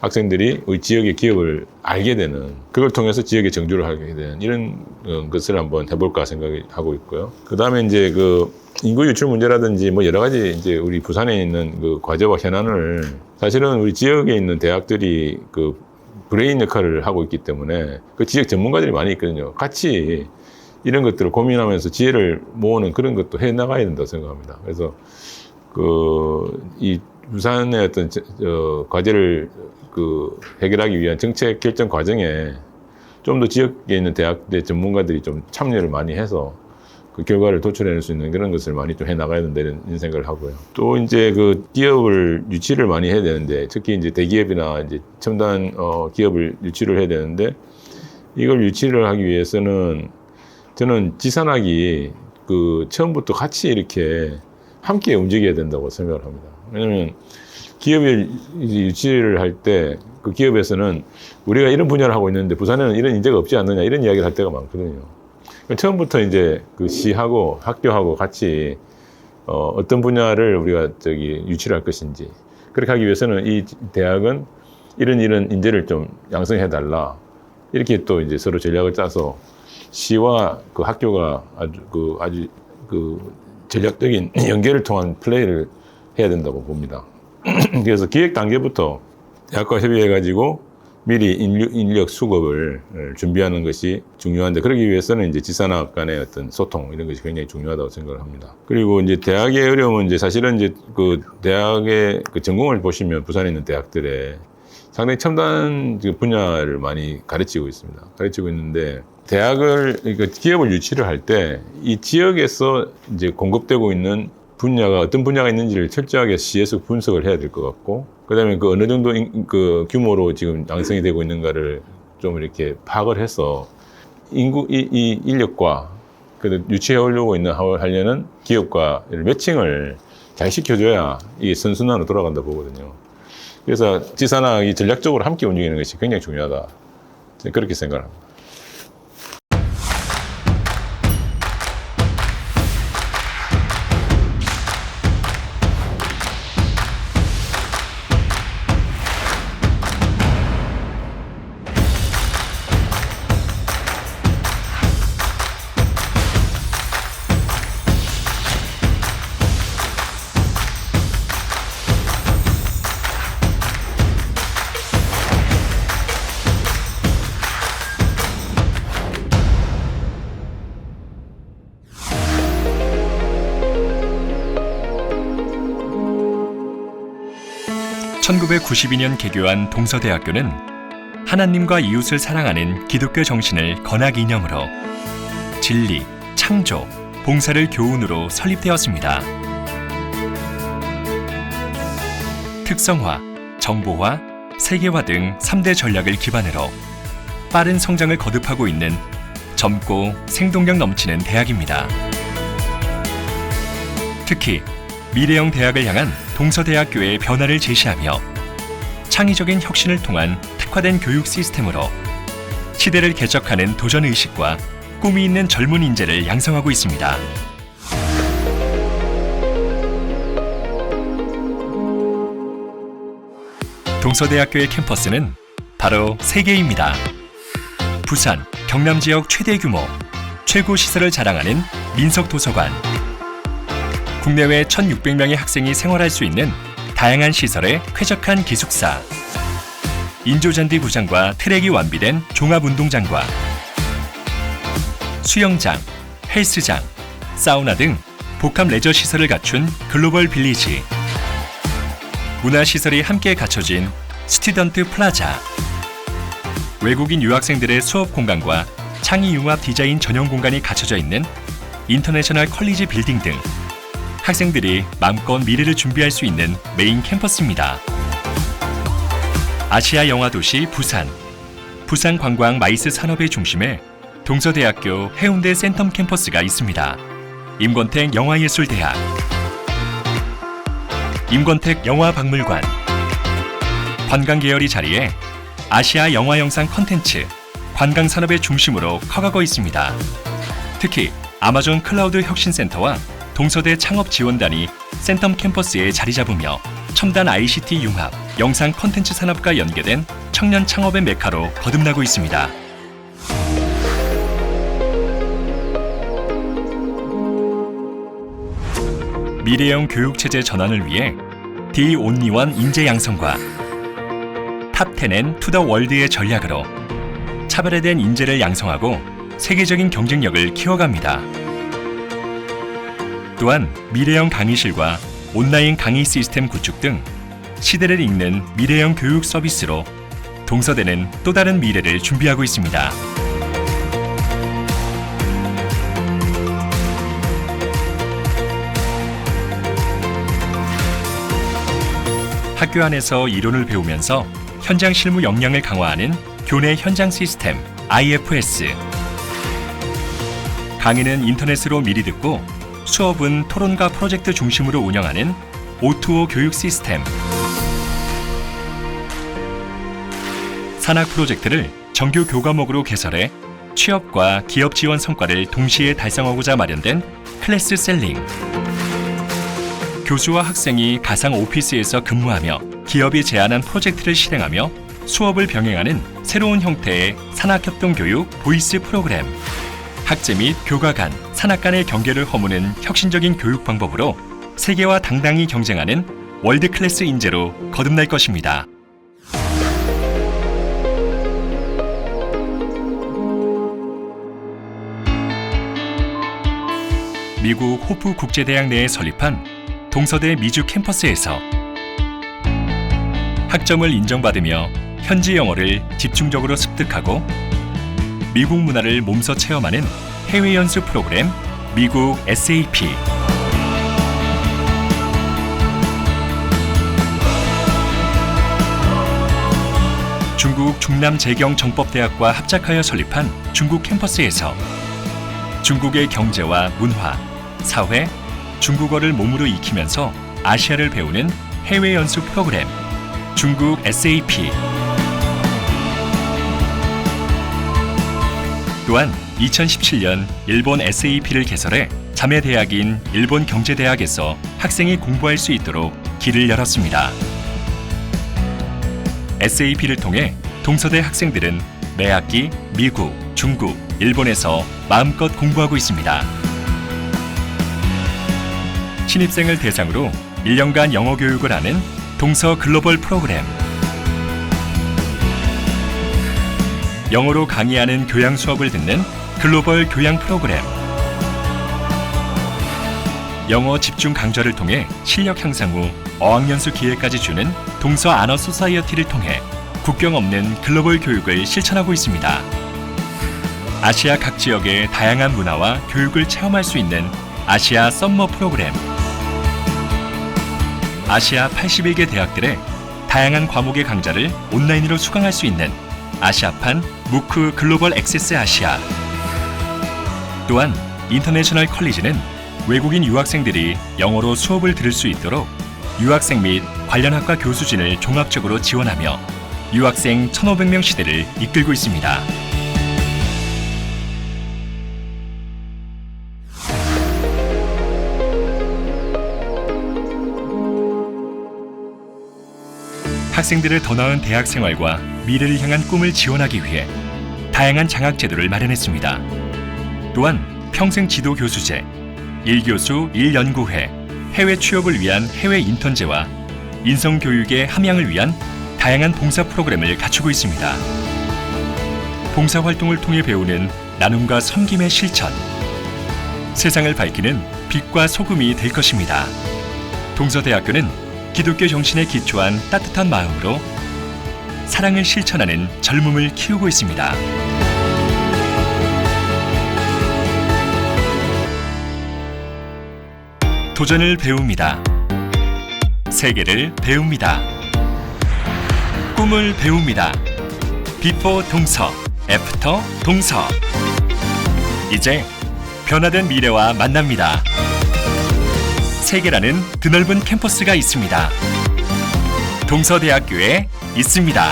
학생들이 우리 지역의 기업을 알게 되는, 그걸 통해서 지역의 정주를 하게 되는 이런 것을 한번 해볼까 생각하고 있고요. 그 다음에 이제 그 인구 유출 문제라든지 뭐 여러 가지 이제 우리 부산에 있는 그 과제와 현안을 사실은 우리 지역에 있는 대학들이 그 브레인 역할을 하고 있기 때문에 그 지역 전문가들이 많이 있거든요. 같이 이런 것들을 고민하면서 지혜를 모으는 그런 것도 해 나가야 된다고 생각합니다. 그래서 이 부산의 어떤 과제를 해결하기 위한 정책 결정 과정에 좀 더 지역에 있는 대학의 전문가들이 좀 참여를 많이 해서 그 결과를 도출해낼 수 있는 그런 것을 많이 좀 해 나가야 된다 이런 생각을 하고요. 또 이제 그 기업을 유치를 많이 해야 되는데 특히 이제 대기업이나 이제 첨단 기업을 유치를 해야 되는데 이걸 유치를 하기 위해서는 저는 지산학이 처음부터 같이 이렇게 함께 움직여야 된다고 생각을 합니다. 왜냐면 기업을 유치를 할 때 그 기업에서는 우리가 이런 분야를 하고 있는데 부산에는 이런 인재가 없지 않느냐 이런 이야기를 할 때가 많거든요. 처음부터 이제 그 시하고 학교하고 같이 어떤 분야를 우리가 유치를 할 것인지 그렇게 하기 위해서는 이 대학은 이런 인재를 좀 양성해 달라 이렇게 또 이제 서로 전략을 짜서 시와 그 학교가 아주 전략적인 연계를 통한 플레이를 해야 된다고 봅니다. 그래서 기획 단계부터 대학과 협의해가지고 미리 인력 수급을 준비하는 것이 중요한데 그러기 위해서는 이제 지산학 간의 어떤 소통 이런 것이 굉장히 중요하다고 생각을 합니다. 그리고 이제 대학의 어려움은 이제 사실은 이제 그 대학의 그 전공을 보시면 부산에 있는 대학들에 상당히 첨단 분야를 많이 가르치고 있습니다. 가르치고 있는데 그러니까 기업을 유치를 할 때 이 지역에서 이제 공급되고 있는 분야가 어떤 분야가 있는지를 철저하게 시에서 분석을 해야 될 것 같고, 그다음에 그 어느 정도 그 규모로 지금 양성이 되고 있는가를 좀 이렇게 파악을 해서 이 인력과 유치해 오려고 하려는 기업과 매칭을 잘 시켜줘야 이게 선순환으로 돌아간다 보거든요. 그래서 지산학이 전략적으로 함께 움직이는 것이 굉장히 중요하다. 그렇게 생각합니다. 1992년 개교한 동서대학교는 하나님과 이웃을 사랑하는 기독교 정신을 건학 이념으로 진리, 창조, 봉사를 교훈으로 설립되었습니다. 특성화, 정보화, 세계화 등 3대 전략을 기반으로 빠른 성장을 거듭하고 있는 젊고 생동력 넘치는 대학입니다. 특히 미래형 대학을 향한 동서대학교의 변화를 제시하며 창의적인 혁신을 통한 특화된 교육 시스템으로 시대를 개척하는 도전의식과 꿈이 있는 젊은 인재를 양성하고 있습니다. 동서대학교의 캠퍼스는 바로 3개입니다. 부산, 경남 지역 최대 규모, 최고 시설을 자랑하는 민석도서관, 국내외 1,600명의 학생이 생활할 수 있는 다양한 시설의 쾌적한 기숙사, 인조잔디 구장과 트랙이 완비된 종합운동장과 수영장, 헬스장, 사우나 등 복합 레저 시설을 갖춘 글로벌 빌리지, 문화시설이 함께 갖춰진 스튜던트 플라자, 외국인 유학생들의 수업 공간과 창의융합 디자인 전용 공간이 갖춰져 있는 인터내셔널 컬리지 빌딩 등 학생들이 마음껏 미래를 준비할 수 있는 메인 캠퍼스입니다. 아시아 영화 도시 부산, 부산 관광 마이스 산업의 중심에 동서대학교 해운대 센텀 캠퍼스가 있습니다. 임권택 영화예술대학, 임권택 영화박물관, 관광계열이 자리에 아시아 영화영상 컨텐츠, 관광산업의 중심으로 커가고 있습니다. 특히 아마존 클라우드 혁신센터와 동서대 창업지원단이 센텀 캠퍼스에 자리 잡으며 첨단 ICT 융합, 영상 컨텐츠 산업과 연계된 청년 창업의 메카로 거듭나고 있습니다. 미래형 교육체제 전환을 위해 D-ONLY-ONE 인재 양성과 탑10 투 더 월드의 전략으로 차별화된 인재를 양성하고 세계적인 경쟁력을 키워갑니다. 또한 미래형 강의실과 온라인 강의 시스템 구축 등 시대를 읽는 미래형 교육 서비스로 동서대는 또 다른 미래를 준비하고 있습니다. 학교 안에서 이론을 배우면서 현장 실무 역량을 강화하는 교내 현장 시스템 IFS. 강의는 인터넷으로 미리 듣고 수업은 토론과 프로젝트 중심으로 운영하는 O2O 교육 시스템. 산학 프로젝트를 정규 교과목으로 개설해 취업과 기업 지원 성과를 동시에 달성하고자 마련된 클래스 셀링. 교수와 학생이 가상 오피스에서 근무하며 기업이 제안한 프로젝트를 실행하며 수업을 병행하는 새로운 형태의 산학협동교육 보이스 프로그램. 학제 및 교과 간, 산학 간의 경계를 허무는 혁신적인 교육 방법으로 세계와 당당히 경쟁하는 월드클래스 인재로 거듭날 것입니다. 미국 호프 국제대학 내에 설립한 동서대 미주 캠퍼스에서 학점을 인정받으며 현지 영어를 집중적으로 습득하고 미국 문화를 몸소 체험하는 해외 연수 프로그램 미국 SAP. 중국 중남재경정법대학과 합작하여 설립한 중국 캠퍼스에서 중국의 경제와 문화, 사회, 중국어를 몸으로 익히면서 아시아를 배우는 해외 연수 프로그램 중국 SAP. 또한 2017년 일본 SAP를 개설해 자매 대학인 일본 경제대학에서 학생이 공부할 수 있도록 길을 열었습니다. SAP를 통해 동서대 학생들은 매학기 미국, 중국, 일본에서 마음껏 공부하고 있습니다. 신입생을 대상으로 1년간 영어 교육을 하는 동서 글로벌 프로그램. 영어로 강의하는 교양 수업을 듣는 글로벌 교양 프로그램. 영어 집중 강좌를 통해 실력 향상 후 어학연수 기회까지 주는 동서 아너 소사이어티를 통해 국경 없는 글로벌 교육을 실천하고 있습니다. 아시아 각 지역의 다양한 문화와 교육을 체험할 수 있는 아시아 썸머 프로그램. 아시아 81개 대학들의 다양한 과목의 강좌를 온라인으로 수강할 수 있는 아시아판 무크 글로벌 액세스 아시아. 또한 인터내셔널 컬리지는 외국인 유학생들이 영어로 수업을 들을 수 있도록 유학생 및 관련 학과 교수진을 종합적으로 지원하며 유학생 1,500명 시대를 이끌고 있습니다. 학생들의 더 나은 대학 생활과 미래를 향한 꿈을 지원하기 위해 다양한 장학 제도를 마련했습니다. 또한 평생 지도 교수제, 1교수 1연구회, 해외 취업을 위한 해외 인턴제와 인성 교육의 함양을 위한 다양한 봉사 프로그램을 갖추고 있습니다. 봉사 활동을 통해 배우는 나눔과 섬김의 실천. 세상을 밝히는 빛과 소금이 될 것입니다. 동서대학교는 기독교 정신에 기초한 따뜻한 마음으로 사랑을 실천하는 젊음을 키우고 있습니다. 도전을 배웁니다. 세계를 배웁니다. 꿈을 배웁니다. 비포 동서, 애프터 동서. 이제 변화된 미래와 만납니다. 세계라는 드넓은 캠퍼스가 있습니다. 동서대학교에 있습니다.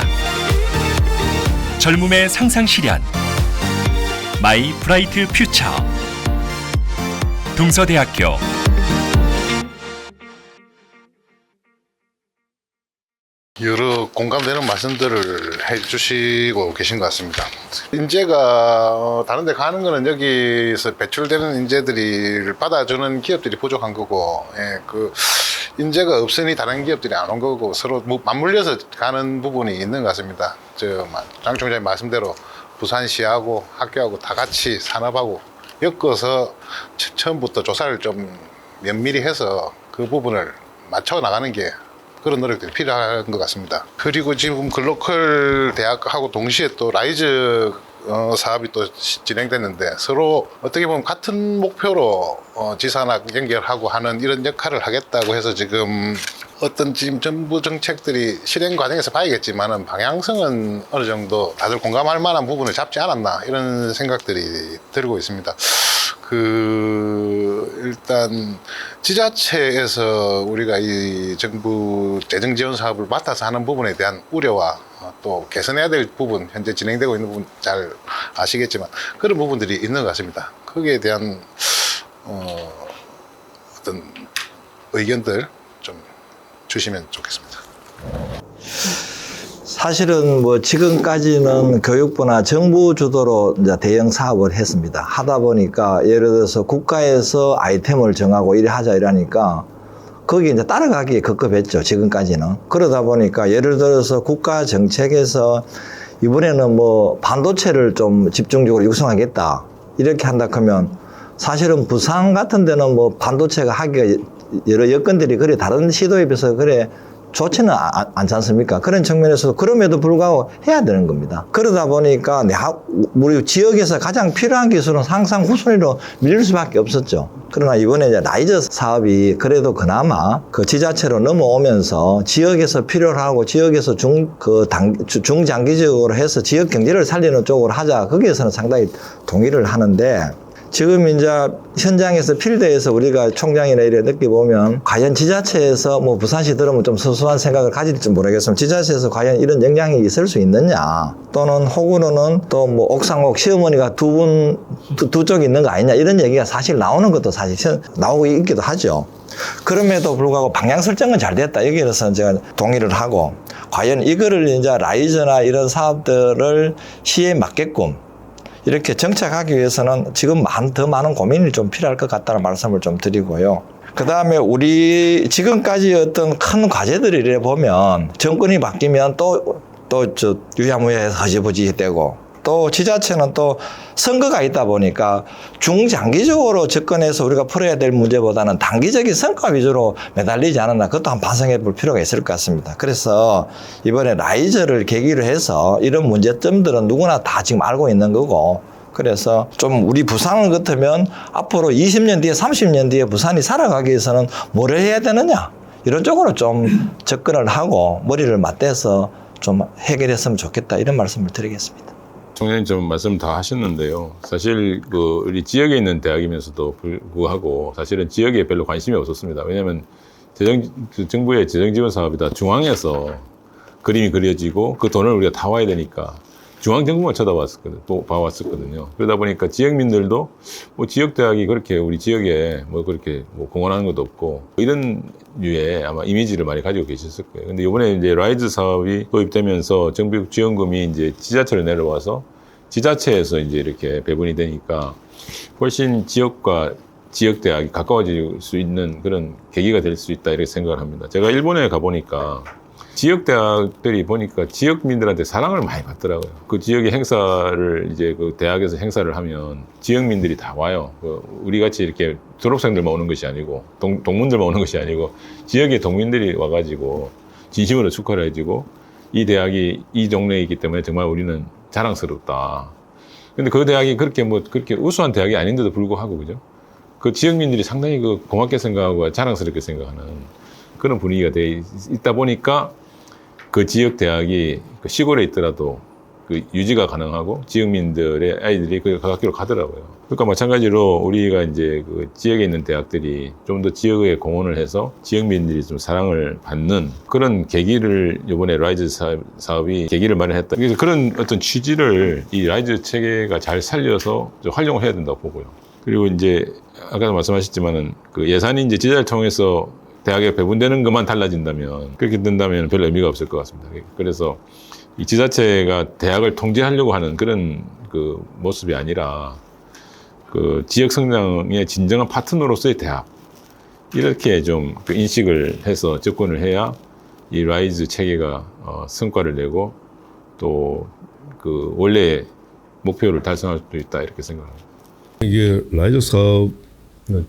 젊음의 상상 실현. 마이 브라이트 퓨처. 동서대학교. 여러 공감되는 말씀들을 해주시고 계신 것 같습니다. 인재가 다른 데 가는 거는 여기서 배출되는 인재들을 받아주는 기업들이 부족한 거고, 예, 그 인재가 없으니 다른 기업들이 안 온 거고 서로 맞물려서 가는 부분이 있는 것 같습니다. 장 총장님 말씀대로 부산시하고 학교하고 다 같이 산업하고 엮어서 처음부터 조사를 좀 면밀히 해서 그 부분을 맞춰 나가는 게 그런 노력들이 필요한 것 같습니다. 그리고 지금 글로컬 대학하고 동시에 또 라이즈 사업이 또 진행됐는데 서로 어떻게 보면 같은 목표로 지산학 연결하고 하는 이런 역할을 하겠다고 해서 지금 어떤 지금 정부 정책들이 실행 과정에서 봐야겠지만은 방향성은 어느 정도 다들 공감할 만한 부분을 잡지 않았나 이런 생각들이 들고 있습니다. 일단 지자체에서 우리가 이 정부 재정 지원 사업을 맡아서 하는 부분에 대한 우려와 또 개선해야 될 부분, 현재 진행되고 있는 부분 잘 아시겠지만 그런 부분들이 있는 것 같습니다. 거기에 대한 어떤 의견들 좀 주시면 좋겠습니다. 사실은 뭐 지금까지는 교육부나 정부 주도로 이제 대형 사업을 했습니다. 하다 보니까 예를 들어서 국가에서 아이템을 정하고 이래 하자 이러니까 거기에 이제 따라가기에 급급했죠. 지금까지는. 그러다 보니까 예를 들어서 국가 정책에서 이번에는 뭐 반도체를 좀 집중적으로 육성하겠다. 이렇게 한다 하면 사실은 부산 같은 데는 뭐 반도체가 하기가 여러 여건들이 그래 다른 시도에 비해서 그래 좋지는 않지 않습니까? 그런 측면에서도 그럼에도 불구하고 해야 되는 겁니다. 그러다 보니까 우리 지역에서 가장 필요한 기술은 항상 후순위로 밀릴 수밖에 없었죠. 그러나 이번에 이제 라이즈 사업이 그래도 그나마 그 지자체로 넘어오면서 지역에서 필요로 하고 지역에서 중장기적으로 해서 지역 경제를 살리는 쪽으로 하자. 거기에서는 상당히 동의를 하는데 지금 이제 현장에서 필드에서 우리가 총장이나 이래 느껴보면 과연 지자체에서 뭐 부산시 들으면 좀 소소한 생각을 가질지 모르겠지만 지자체에서 과연 이런 영향이 있을 수 있느냐 또는 혹으로는 또 뭐 옥상옥 시어머니가 두 쪽이 있는 거 아니냐 이런 얘기가 사실 나오는 것도 사실 나오고 있기도 하죠. 그럼에도 불구하고 방향 설정은 잘 됐다. 여기에 대해서는 제가 동의를 하고 과연 이거를 이제 라이즈나 이런 사업들을 시에 맞게끔 이렇게 정착하기 위해서는 지금 더 많은 고민이 좀 필요할 것 같다는 말씀을 좀 드리고요. 그 다음에 우리 지금까지 어떤 큰 과제들을 보면 정권이 바뀌면 또 유야무야해서 허지부지 되고 또 지자체는 또 선거가 있다 보니까 중장기적으로 접근해서 우리가 풀어야 될 문제보다는 단기적인 성과 위주로 매달리지 않았나, 그것도 한번 반성해 볼 필요가 있을 것 같습니다. 그래서 이번에 라이저를 계기로 해서 이런 문제점들은 누구나 다 지금 알고 있는 거고, 그래서 좀 우리 부산을 같으면 앞으로 20년 뒤에 30년 뒤에 부산이 살아가기 위해서는 뭐를 해야 되느냐, 이런 쪽으로 좀 접근을 하고 머리를 맞대서 좀 해결했으면 좋겠다, 이런 말씀을 드리겠습니다. 총장님 좀 말씀 다 하셨는데요. 사실 그 우리 지역에 있는 대학이면서도 불구하고 사실은 지역에 별로 관심이 없었습니다. 왜냐하면 정부의 재정 지원 사업이다 중앙에서 그림이 그려지고 그 돈을 우리가 다 와야 되니까 중앙 정부만 봐왔었거든요. 그러다 보니까 지역민들도 뭐 지역 대학이 그렇게 우리 지역에 뭐 그렇게 뭐 공헌하는 것도 없고 이런 류의 아마 이미지를 많이 가지고 계셨을 거예요. 근데 이번에 이제 라이즈 사업이 도입되면서 정부 지원금이 이제 지자체로 내려와서 지자체에서 이제 이렇게 배분이 되니까 훨씬 지역과 지역 대학이 가까워질 수 있는 그런 계기가 될 수 있다, 이렇게 생각을 합니다. 제가 일본에 가보니까 지역 대학들이 보니까 지역민들한테 사랑을 많이 받더라고요. 그 지역의 행사를 이제 그 대학에서 행사를 하면 지역민들이 다 와요. 우리 같이 이렇게 졸업생들만 오는 것이 아니고 동문들만 오는 것이 아니고 지역의 동민들이 와가지고 진심으로 축하를 해주고 이 대학이 이 동네에 있기 때문에 정말 우리는 자랑스럽다. 근데 그 대학이 그렇게 우수한 대학이 아닌데도 불구하고, 그죠? 그 지역민들이 상당히 고맙게 생각하고 자랑스럽게 생각하는 그런 분위기가 돼 있다 보니까 그 지역 대학이 시골에 있더라도 그 유지가 가능하고 지역민들의 아이들이 그 학교로 가더라고요. 그러니까 마찬가지로 우리가 이제 그 지역에 있는 대학들이 좀 더 지역에 공헌을 해서 지역민들이 좀 사랑을 받는 그런 계기를 이번에 라이즈 사업이 계기를 마련했다. 그래서 그런 어떤 취지를 이 라이즈 체계가 잘 살려서 좀 활용을 해야 된다고 보고요. 그리고 이제 아까도 말씀하셨지만은 그 예산이 이제 지자체를 통해서 대학에 배분되는 것만 달라진다면, 그렇게 된다면 별 의미가 없을 것 같습니다. 그래서 이 지자체가 대학을 통제하려고 하는 그런 그 모습이 아니라 그 지역 성장의 진정한 파트너로서의 대학, 이렇게 좀 그 인식을 해서 접근을 해야 이 라이즈 체계가 성과를 내고 또 그 원래 목표를 달성할 수 있다, 이렇게 생각합니다. 이게 라이저 사업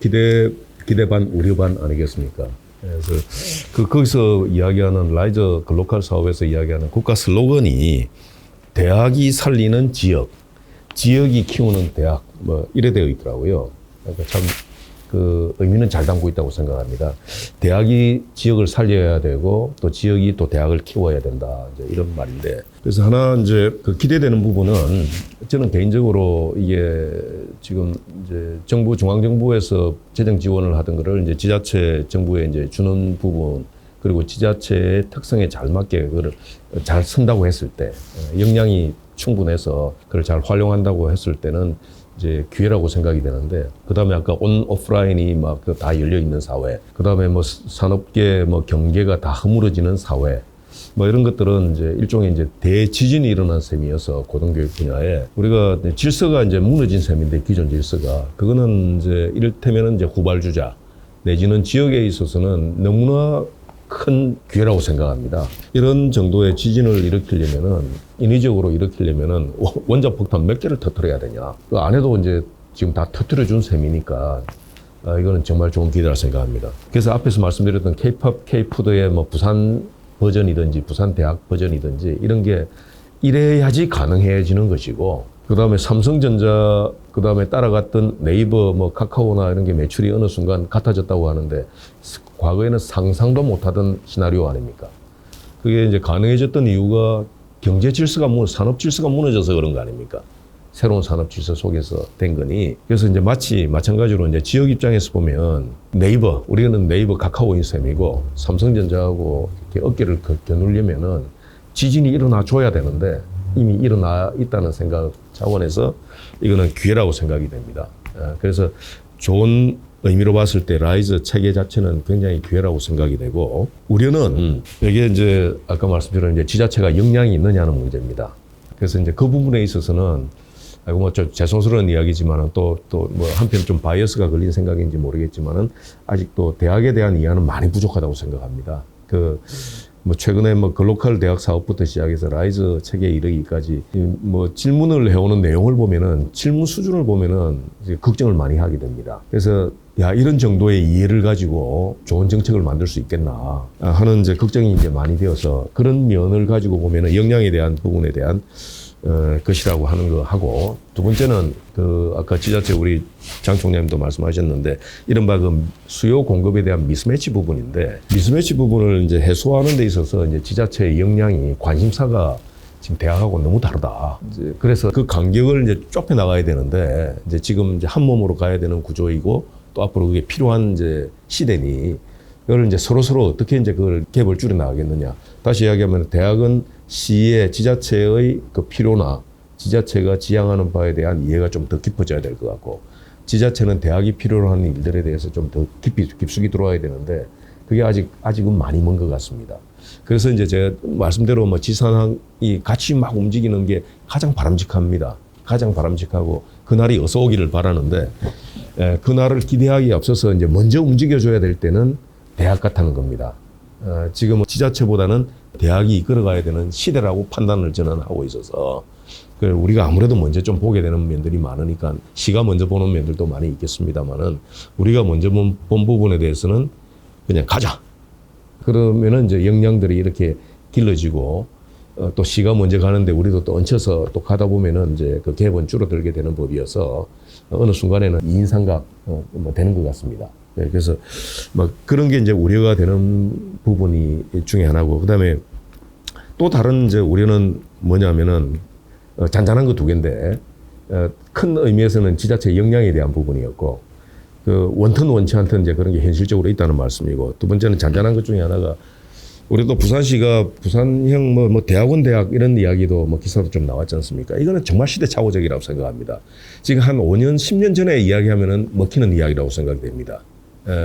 기대 반 우려 반 아니겠습니까? 그래서 거기서 이야기하는 라이저 글로컬 사업에서 이야기하는 국가 슬로건이 대학이 살리는 지역, 지역이 키우는 대학, 뭐 이래 되어 있더라고요. 그러니까 참 그 의미는 잘 담고 있다고 생각합니다. 대학이 지역을 살려야 되고 또 지역이 또 대학을 키워야 된다, 이제 이런 말인데, 그래서 하나 이제 그 기대되는 부분은 저는 개인적으로 이게 지금 이제 정부 중앙정부에서 재정 지원을 하던 거를 이제 지자체 정부에 이제 주는 부분, 그리고 지자체의 특성에 잘 맞게 그걸 잘 쓴다고 했을 때, 역량이 충분해서 그걸 잘 활용한다고 했을 때는 이제 기회라고 생각이 되는데, 그 다음에 아까 오프라인이 막 다 열려 있는 사회, 그 다음에 뭐 산업계, 뭐 경계가 다 허물어지는 사회, 뭐 이런 것들은 이제 일종의 이제 대지진이 일어난 셈이어서 고등교육 분야에 우리가 질서가 이제 무너진 셈인데, 기존 질서가, 그거는 이제 이를테면은 이제 후발주자 내지는 지역에 있어서는 너무나 큰 기회라고 생각합니다. 이런 정도의 지진을 일으키려면은, 인위적으로 일으키려면은 원자 폭탄 몇 개를 터뜨려야 되냐. 그 안에도 이제 지금 다 터뜨려 준 셈이니까 이거는 정말 좋은 기회라 생각합니다. 그래서 앞에서 말씀드렸던 K-POP, K-푸드의 뭐 부산 버전이든지 부산 대학 버전이든지 이런 게 이래야지 가능해지는 것이고, 그 다음에 삼성전자, 그 다음에 따라갔던 네이버, 뭐 카카오나 이런 게 매출이 어느 순간 같아졌다고 하는데, 과거에는 상상도 못하던 시나리오 아닙니까? 그게 이제 가능해졌던 이유가 경제 질서가 산업 질서가 무너져서 그런 거 아닙니까? 새로운 산업 질서 속에서 된 거니. 그래서 이제 마찬가지로 이제 지역 입장에서 보면 네이버, 우리는 네이버 카카오인 셈이고, 삼성전자하고 이렇게 어깨를 겨누려면은 지진이 일어나 줘야 되는데 이미 일어나 있다는 생각 차원에서 이거는 기회라고 생각이 됩니다. 그래서 좋은 의미로 봤을 때 라이즈 체계 자체는 굉장히 기회라고 생각이 되고, 우려는 이게 이제 아까 말씀드린 이제 지자체가 역량이 있느냐는 문제입니다. 그래서 이제 그 부분에 있어서는 뭐 좀 죄송스러운 이야기지만은 또 뭐 한편 좀 바이어스가 걸린 생각인지 모르겠지만은 아직도 대학에 대한 이해는 많이 부족하다고 생각합니다. 뭐 최근에 뭐 글로컬 대학 사업부터 시작해서 라이즈 체계에 이르기까지 뭐 질문을 해오는 내용을 보면은 질문 수준을 보면은 이제 걱정을 많이 하게 됩니다. 그래서 야, 이런 정도의 이해를 가지고 좋은 정책을 만들 수 있겠나 하는 이제 걱정이 이제 많이 되어서 그런 면을 가지고 보면은 역량에 대한 부분에 대한 것이라고 하는 거 하고, 두 번째는 그 아까 지자체 우리 장 총장님도 말씀하셨는데 이른바 그 수요 공급에 대한 미스매치 부분인데, 미스매치 부분을 이제 해소하는 데 있어서 이제 지자체의 역량이 관심사가 지금 대학하고 너무 다르다. 이제 그래서 그 간격을 이제 좁혀 나가야 되는데 이제 지금 이제 한 몸으로 가야 되는 구조이고 또 앞으로 그게 필요한 이제 시대니 그걸 이제 서로 어떻게 이제 그걸 갭을 줄여 나가겠느냐. 다시 이야기하면 대학은 시의 지자체의 그 필요나 지자체가 지향하는 바에 대한 이해가 좀 더 깊어져야 될 것 같고, 지자체는 대학이 필요로 하는 일들에 대해서 좀 더 깊숙이 들어와야 되는데 그게 아직은 많이 먼 것 같습니다. 그래서 이제 제가 말씀대로 뭐 지산학이 같이 막 움직이는 게 가장 바람직합니다. 가장 바람직하고 그날이 어서 오기를 바라는데, 그날을 기대하기에 앞서서 이제 먼저 움직여줘야 될 때는 대학 같다는 겁니다. 지금 지자체보다는 대학이 이끌어가야 되는 시대라고 판단을 저는 하고 있어서, 우리가 아무래도 먼저 좀 보게 되는 면들이 많으니까 시가 먼저 보는 면들도 많이 있겠습니다만은, 우리가 먼저 본 부분에 대해서는 그냥 가자. 그러면은 이제 역량들이 이렇게 길러지고, 또 시가 먼저 가는데 우리도 또 얹혀서 또 가다 보면은 이제 그 갭은 줄어들게 되는 법이어서 어느 순간에는 2인 삼각 뭐 되는 것 같습니다. 네, 그래서 뭐 그런 게 이제 우려가 되는 부분이 중에 하나고, 그다음에 또 다른 이제 우려는 뭐냐면은 잔잔한 거 두 개인데, 큰 의미에서는 지자체 역량에 대한 부분이었고, 그 원튼 원치 않든 이제 그런 게 현실적으로 있다는 말씀이고, 두 번째는 잔잔한 것 중에 하나가, 우리도 부산시가 부산형 뭐 대학원 대학 이런 이야기도 뭐 기사도 좀 나왔지 않습니까? 이거는 정말 시대착오적이라고 생각합니다. 지금 한 5년, 10년 전에 이야기하면은 먹히는 이야기라고 생각됩니다.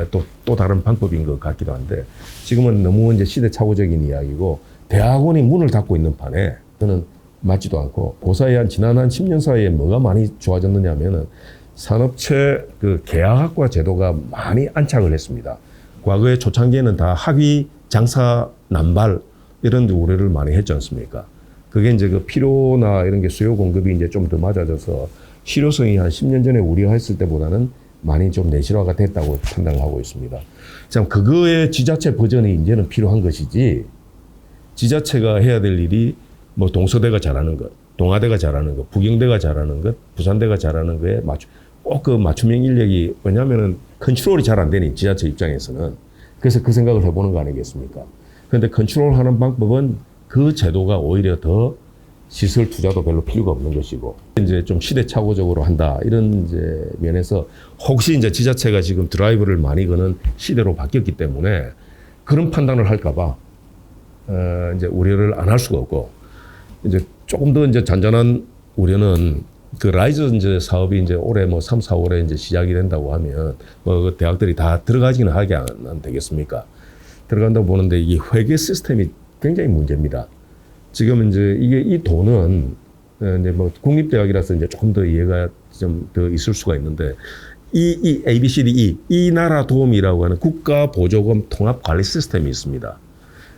또 다른 방법인 것 같기도 한데, 지금은 너무 이제 시대착오적인 이야기고, 대학원이 문을 닫고 있는 판에 저는 맞지도 않고, 그 사이에 지난 한 10년 사이에 뭐가 많이 좋아졌느냐 하면은 산업체 그 계약학과 제도가 많이 안착을 했습니다. 과거에 초창기에는 다 학위, 장사, 남발 이런 우려를 많이 했지 않습니까? 그게 이제 그 필요나 이런 게 수요 공급이 이제 좀 더 맞아져서 실효성이 한 10년 전에 우려했을 때보다는 많이 좀 내실화가 됐다고 판단을 하고 있습니다. 참 그거의 지자체 버전이 이제는 필요한 것이지, 지자체가 해야 될 일이 뭐 동서대가 잘하는 것, 동아대가 잘하는 것, 부경대가 잘하는 것, 부산대가 잘하는 거에 꼭 그 맞춤형 인력이, 왜냐하면은 컨트롤이 잘 안 되니 지자체 입장에서는. 그래서 그 생각을 해보는 거 아니겠습니까? 그런데 컨트롤하는 방법은 그 제도가 오히려 더 시설 투자도 별로 필요가 없는 것이고, 이제 좀 시대착오적으로 한다 이런 이제 면에서 혹시 이제 지자체가 지금 드라이브를 많이 거는 시대로 바뀌었기 때문에 그런 판단을 할까봐 이제 우려를 안 할 수가 없고, 이제 조금 더 이제 잔잔한 우려는 그 라이즈 이제 사업이 이제 올해 뭐 3, 4월에 이제 시작이 된다고 하면 그 대학들이 다 들어가지는 하게 안 되겠습니까? 들어간다고 보는데 이게 회계 시스템이 굉장히 문제입니다. 지금 이제 이 돈은 이제 뭐 국립대학이라서 이제 조금 더 이해가 좀 더 있을 수가 있는데, 이 ABCDE 이 나라 도움이라고 하는 국가 보조금 통합 관리 시스템이 있습니다.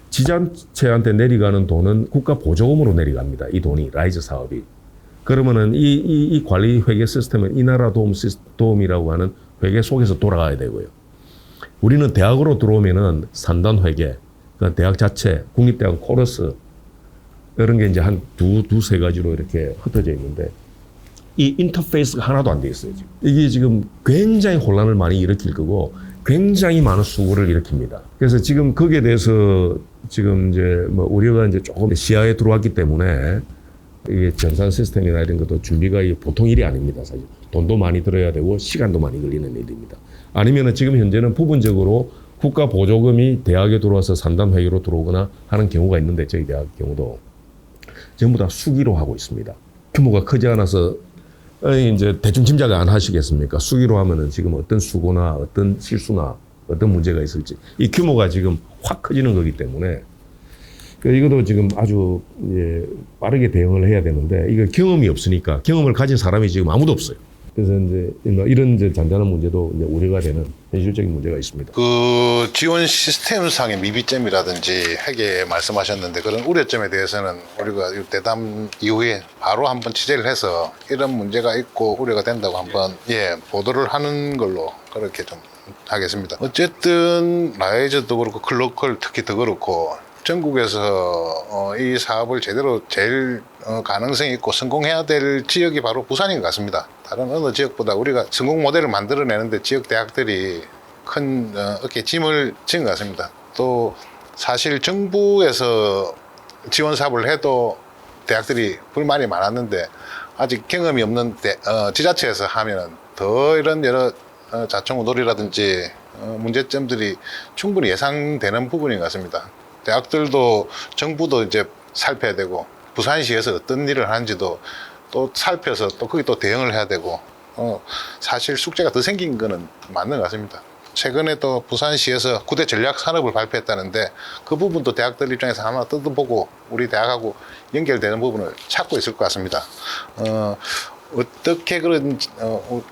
지자체한테 내려가는 돈은 국가 보조금으로 내려갑니다. 이 돈이 라이즈 사업이. 그러면은 이 관리 회계 시스템은 이 나라 도움이라고 하는 회계 속에서 돌아가야 되고요. 우리는 대학으로 들어오면은 산단 회계, 그러니까 대학 자체, 국립대학 코러스 이런 게 이제 한 두세 가지로 이렇게 흩어져 있는데, 이 인터페이스가 하나도 안 돼 있어요. 지금. 이게 지금 굉장히 혼란을 많이 일으킬 거고 굉장히 많은 수고를 일으킵니다. 그래서 지금 거기에 대해서 지금 이제 뭐 우려가 이제 조금 시야에 들어왔기 때문에, 이게 전산 시스템이나 이런 것도 준비가 보통 일이 아닙니다. 사실 돈도 많이 들어야 되고 시간도 많이 걸리는 일입니다. 아니면은 지금 현재는 부분적으로 국가 보조금이 대학에 들어와서 산단 회계로 들어오거나 하는 경우가 있는데, 저희 대학 경우도 전부 다 수기로 하고 있습니다. 규모가 크지 않아서 이제 대충 짐작 안 하시겠습니까? 수기로 하면은 지금 어떤 수고나 어떤 실수나 어떤 문제가 있을지, 이 규모가 지금 확 커지는 거기 때문에 이것도 지금 아주 빠르게 대응을 해야 되는데, 이거 경험이 없으니까, 경험을 가진 사람이 지금 아무도 없어요. 그래서 이제 이런 이제 잔잔한 문제도 이제 우려가 되는 현실적인 문제가 있습니다. 그 지원 시스템상의 미비점이라든지 핵에 말씀하셨는데 그런 우려점에 대해서는 우리가 이 대담 이후에 바로 한번 취재를 해서 이런 문제가 있고 우려가 된다고 한번 보도를 하는 걸로 그렇게 좀 하겠습니다. 어쨌든 라이즈도 그렇고 클로컬 특히 더 그렇고 전국에서 이 사업을 제대로 제일 가능성이 있고 성공해야 될 지역이 바로 부산인 것 같습니다. 다른 어느 지역보다 우리가 성공 모델을 만들어내는데 지역 대학들이 큰 어깨에 짐을 진 것 같습니다. 또 사실 정부에서 지원 사업을 해도 대학들이 불만이 많았는데 아직 경험이 없는 지자체에서 하면은 더 이런 여러 자충우 놀이라든지 문제점들이 충분히 예상되는 부분인 것 같습니다. 대학들도 정부도 이제 살펴야 되고 부산시에서 어떤 일을 하는지도 또 살펴서 또 거기 또 대응을 해야 되고 사실 숙제가 더 생긴 거는 맞는 것 같습니다. 최근에 또 부산시에서 9대 전략 산업을 발표했다는데 그 부분도 대학들 입장에서 아마 뜯어보고 우리 대학하고 연결되는 부분을 찾고 있을 것 같습니다. 어떻게 그런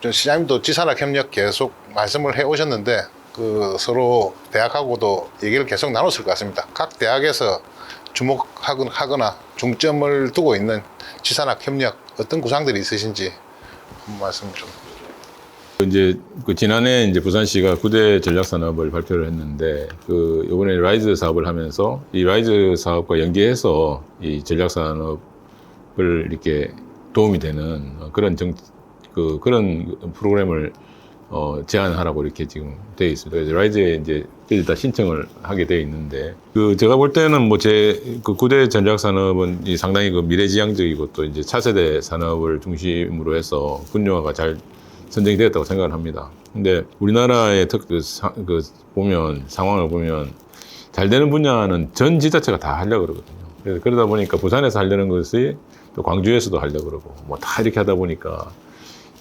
시장님도 지산학 협력 계속 말씀을 해 오셨는데 그 서로 대학하고도 얘기를 계속 나눴을 것 같습니다. 각 대학에서 주목하거나 중점을 두고 있는 지산학 협력 어떤 구상들이 있으신지 한 말씀 좀. 이제 그 지난해 이제 부산시가 9대 전략 산업을 발표를 했는데 그 이번에 라이즈 사업을 하면서 이 라이즈 사업과 연계해서 이 전략 산업을 이렇게 도움이 되는 그런 그런 프로그램을 제안하라고 이렇게 지금 되어 있습니다. 그래서 라이즈에 이제 일단 신청을 하게 되어 있는데, 제가 볼 때는 뭐 그 9대 전략 산업은 상당히 그 미래지향적이고 또 이제 차세대 산업을 중심으로 해서 분야가 잘 선정이 되었다고 생각을 합니다. 근데 우리나라의 상황을 보면 잘 되는 분야는 전 지자체가 다 하려고 그러거든요. 그래서 그러다 보니까 부산에서 하려는 것이 또 광주에서도 하려고 그러고 뭐 다 이렇게 하다 보니까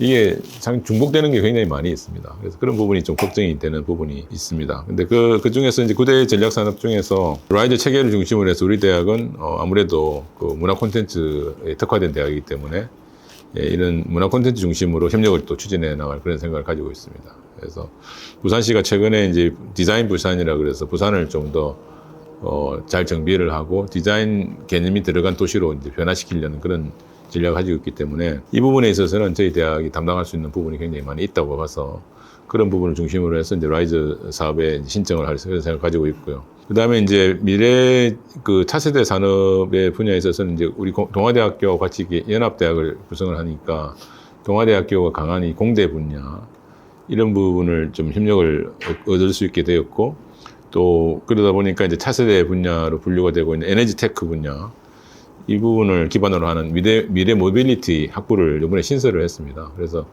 이게 참 중복되는 게 굉장히 많이 있습니다. 그래서 그런 부분이 좀 걱정이 되는 부분이 있습니다. 근데 그 중에서 이제 9대 전략 산업 중에서 라이즈 체계를 중심으로 해서 우리 대학은 아무래도 그 문화 콘텐츠에 특화된 대학이기 때문에 이런 문화 콘텐츠 중심으로 협력을 또 추진해 나갈 그런 생각을 가지고 있습니다. 그래서 부산시가 최근에 이제 디자인 부산이라 그래서 부산을 좀 더 잘 정비를 하고 디자인 개념이 들어간 도시로 이제 변화시키려는 그런 전략을 가지고 있기 때문에 이 부분에 있어서는 저희 대학이 담당할 수 있는 부분이 굉장히 많이 있다고 봐서 그런 부분을 중심으로 해서 이제 라이즈 사업에 신청을 할 그런 생각을 가지고 있고요. 그 다음에 이제 미래 그 차세대 산업의 분야에 있어서는 이제 우리 동아대학교와 같이 연합대학을 구성을 하니까 동아대학교가 강한 이 공대 분야 이런 부분을 좀 협력을 얻을 수 있게 되었고 또 그러다 보니까 이제 차세대 분야로 분류가 되고 있는 에너지 테크 분야 이 부분을 기반으로 하는 미래 모빌리티 학부를 이번에 신설을 했습니다. 그래서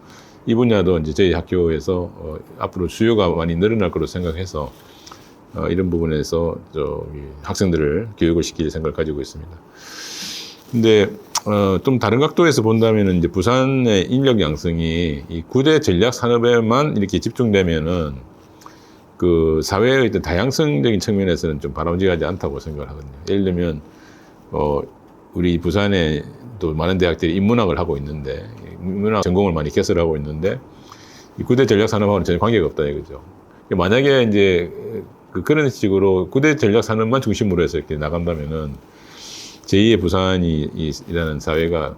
이 분야도 이제 저희 학교에서 앞으로 수요가 많이 늘어날 거로 생각해서 이런 부분에서 학생들을 교육을 시킬 생각을 가지고 있습니다. 근데 좀 다른 각도에서 본다면은 이제 부산의 인력 양성이 이 9대 전략 산업에만 이렇게 집중되면은 그 사회의 어떤 다양성적인 측면에서는 좀 바람직하지 않다고 생각을 하거든요. 예를 들면 우리 부산에 또 많은 대학들이 인문학을 하고 있는데 인문학 전공을 많이 개설하고 있는데 이 9대 전략 산업하고는 전혀 관계가 없다 이거죠. 만약에 이제 그런 식으로 9대 전략 산업만 중심으로 해서 이렇게 나간다면은 제2의 부산이라는 사회가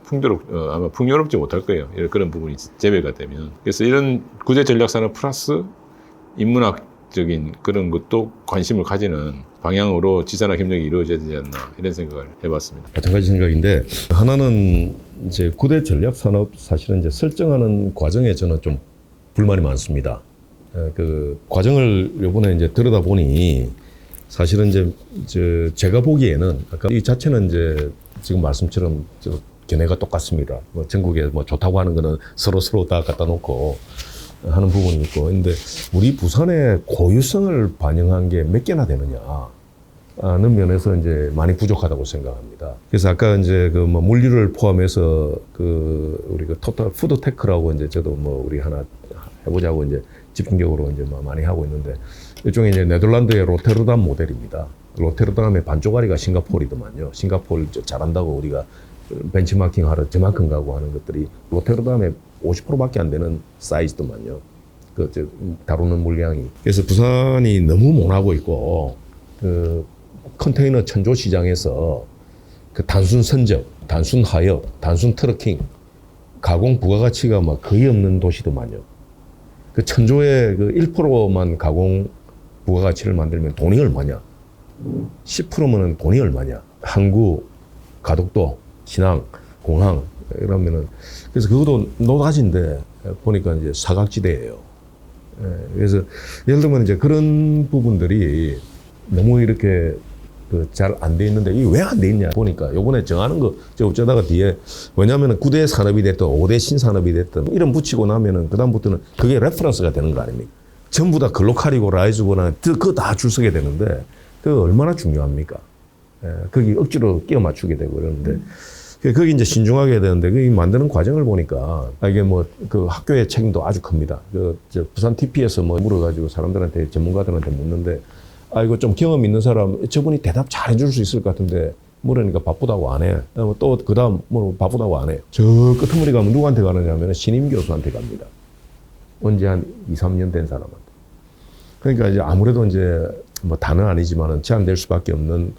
아마 풍요롭지 못할 거예요. 그런 부분이 재배가 되면. 그래서 이런 9대 전략 산업 플러스 인문학적인 그런 것도 관심을 가지는 방향으로 지산학 협력이 이루어져야 되지 않나 이런 생각을 해봤습니다. 마찬가지 생각인데 하나는 이제 9대 전략 산업 사실은 이제 설정하는 과정에 저는 좀 불만이 많습니다. 그 과정을 이번에 이제 들여다보니 사실은 이제 제가 보기에는 아까 이 자체는 이제 지금 말씀처럼 견해가 똑같습니다. 뭐 전국에 뭐 좋다고 하는 거는 서로 다 갖다 놓고 하는 부분이 있고, 근데 우리 부산의 고유성을 반영한 게 몇 개나 되느냐 하는 면에서 이제 많이 부족하다고 생각합니다. 그래서 아까 이제 그 뭐 물류를 포함해서 우리 토탈 푸드테크라고 이제 저도 뭐 우리 하나 해보자고 이제 집중적으로 이제 많이 하고 있는데, 일종의 이제 네덜란드의 로테르담 모델입니다. 로테르담의 반쪽아리가 싱가포르이더만요. 싱가포르 잘한다고 우리가 벤치마킹 하러 저만큼 가고 하는 것들이 로테르담에 50%밖에 안 되는 사이즈더만요. 다루는 물량이. 그래서 부산이 너무 못하고 있고, 그 컨테이너 천조 시장에서 그 단순 선적, 단순 하역, 단순 트러킹, 가공 부가가치가 막 거의 없는 도시더만요. 그 천조의 그 1%만 가공 부가가치를 만들면 돈이 얼마냐? 10%면은 돈이 얼마냐? 항구, 가덕도, 신항, 공항 이러면은 그래서 그것도 노다지인데 보니까 이제 사각지대예요. 그래서 예를 들면 이제 그런 부분들이 너무 이렇게 잘 안 돼 있는데 이게 왜 안 돼 있냐 보니까 요번에 정하는 거 저 어쩌다가 뒤에 왜냐면은 9대 산업이 됐든 5대 신산업이 됐든 이름 붙이고 나면은 그다음부터는 그게 레퍼런스가 되는 거 아닙니까? 전부 다 글로컬이고 라이즈고나 그거 다 줄 서게 되는데 그거 얼마나 중요합니까? 거기 억지로 끼워 맞추게 되고 그러는데 거기 이제 신중하게 해야 되는데 그 만드는 과정을 보니까 이게 뭐 그 학교의 책임도 아주 큽니다. 저 부산 TP에서 뭐 물어가지고 사람들한테 전문가들한테 묻는데 이거 좀 경험 있는 사람 저분이 대답 잘 해줄 수 있을 것 같은데 물으니까 바쁘다고 안 해. 또 그다음 뭐 바쁘다고 안 해. 저 끄트머리 가면 누구한테 가느냐면 신임 교수한테 갑니다. 언제 한 2, 3년 된 사람한테. 그러니까 이제 아무래도 이제 뭐 다는 아니지만은 제한될 수밖에 없는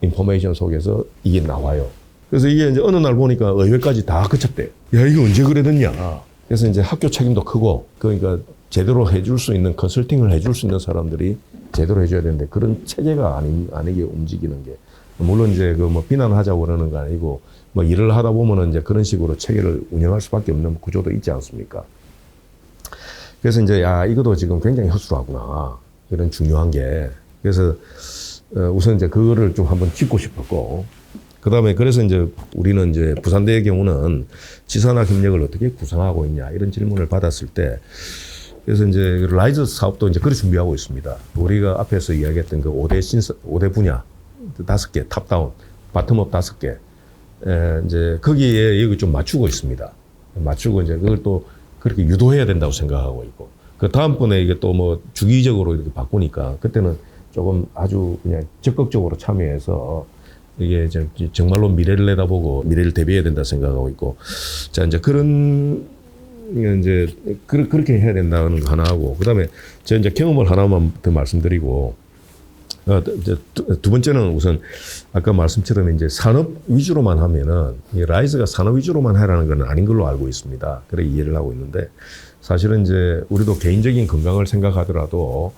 인포메이션 속에서 이게 나와요. 그래서 이게 이제 어느 날 보니까 의회까지 다 거쳤대. 야, 이거 언제 그래됐냐. 그래서 이제 학교 책임도 크고, 그러니까 제대로 해줄 수 있는, 컨설팅을 해줄 수 있는 사람들이 제대로 해줘야 되는데, 그런 체계가 아니게 움직이는 게. 물론 이제 그 뭐 비난하자고 그러는 거 아니고, 뭐 일을 하다 보면은 이제 그런 식으로 체계를 운영할 수밖에 없는 구조도 있지 않습니까? 그래서 이제, 이것도 지금 굉장히 허술하구나. 이런 중요한 게. 그래서, 우선 이제 그거를 좀 한번 짚고 싶었고, 그 다음에 그래서 이제 우리는 이제 부산대의 경우는 지산학 협력을 어떻게 구상하고 있냐 이런 질문을 받았을 때 그래서 이제 라이즈 사업도 이제 그렇게 준비하고 있습니다. 우리가 앞에서 이야기했던 그 5대 분야 5개 탑다운 바텀업 5개 이제 거기에 여기 좀 맞추고 있습니다. 맞추고 이제 그걸 또 그렇게 유도해야 된다고 생각하고 있고 그 다음번에 이게 또 뭐 주기적으로 이렇게 바꾸니까 그때는 조금 아주 그냥 적극적으로 참여해서 이게 정말로 미래를 내다보고 미래를 대비해야 된다 생각하고 있고 자 이제 그런 이제 그렇게 해야 된다는 거 하나 하고 그다음에 제가 이제 경험을 하나만 더 말씀드리고 이제 두 번째는 우선 아까 말씀처럼 이제 산업 위주로만 하면은 이 라이즈가 산업 위주로만 하라는 건 아닌 걸로 알고 있습니다. 그래 이해를 하고 있는데 사실은 이제 우리도 개인적인 건강을 생각하더라도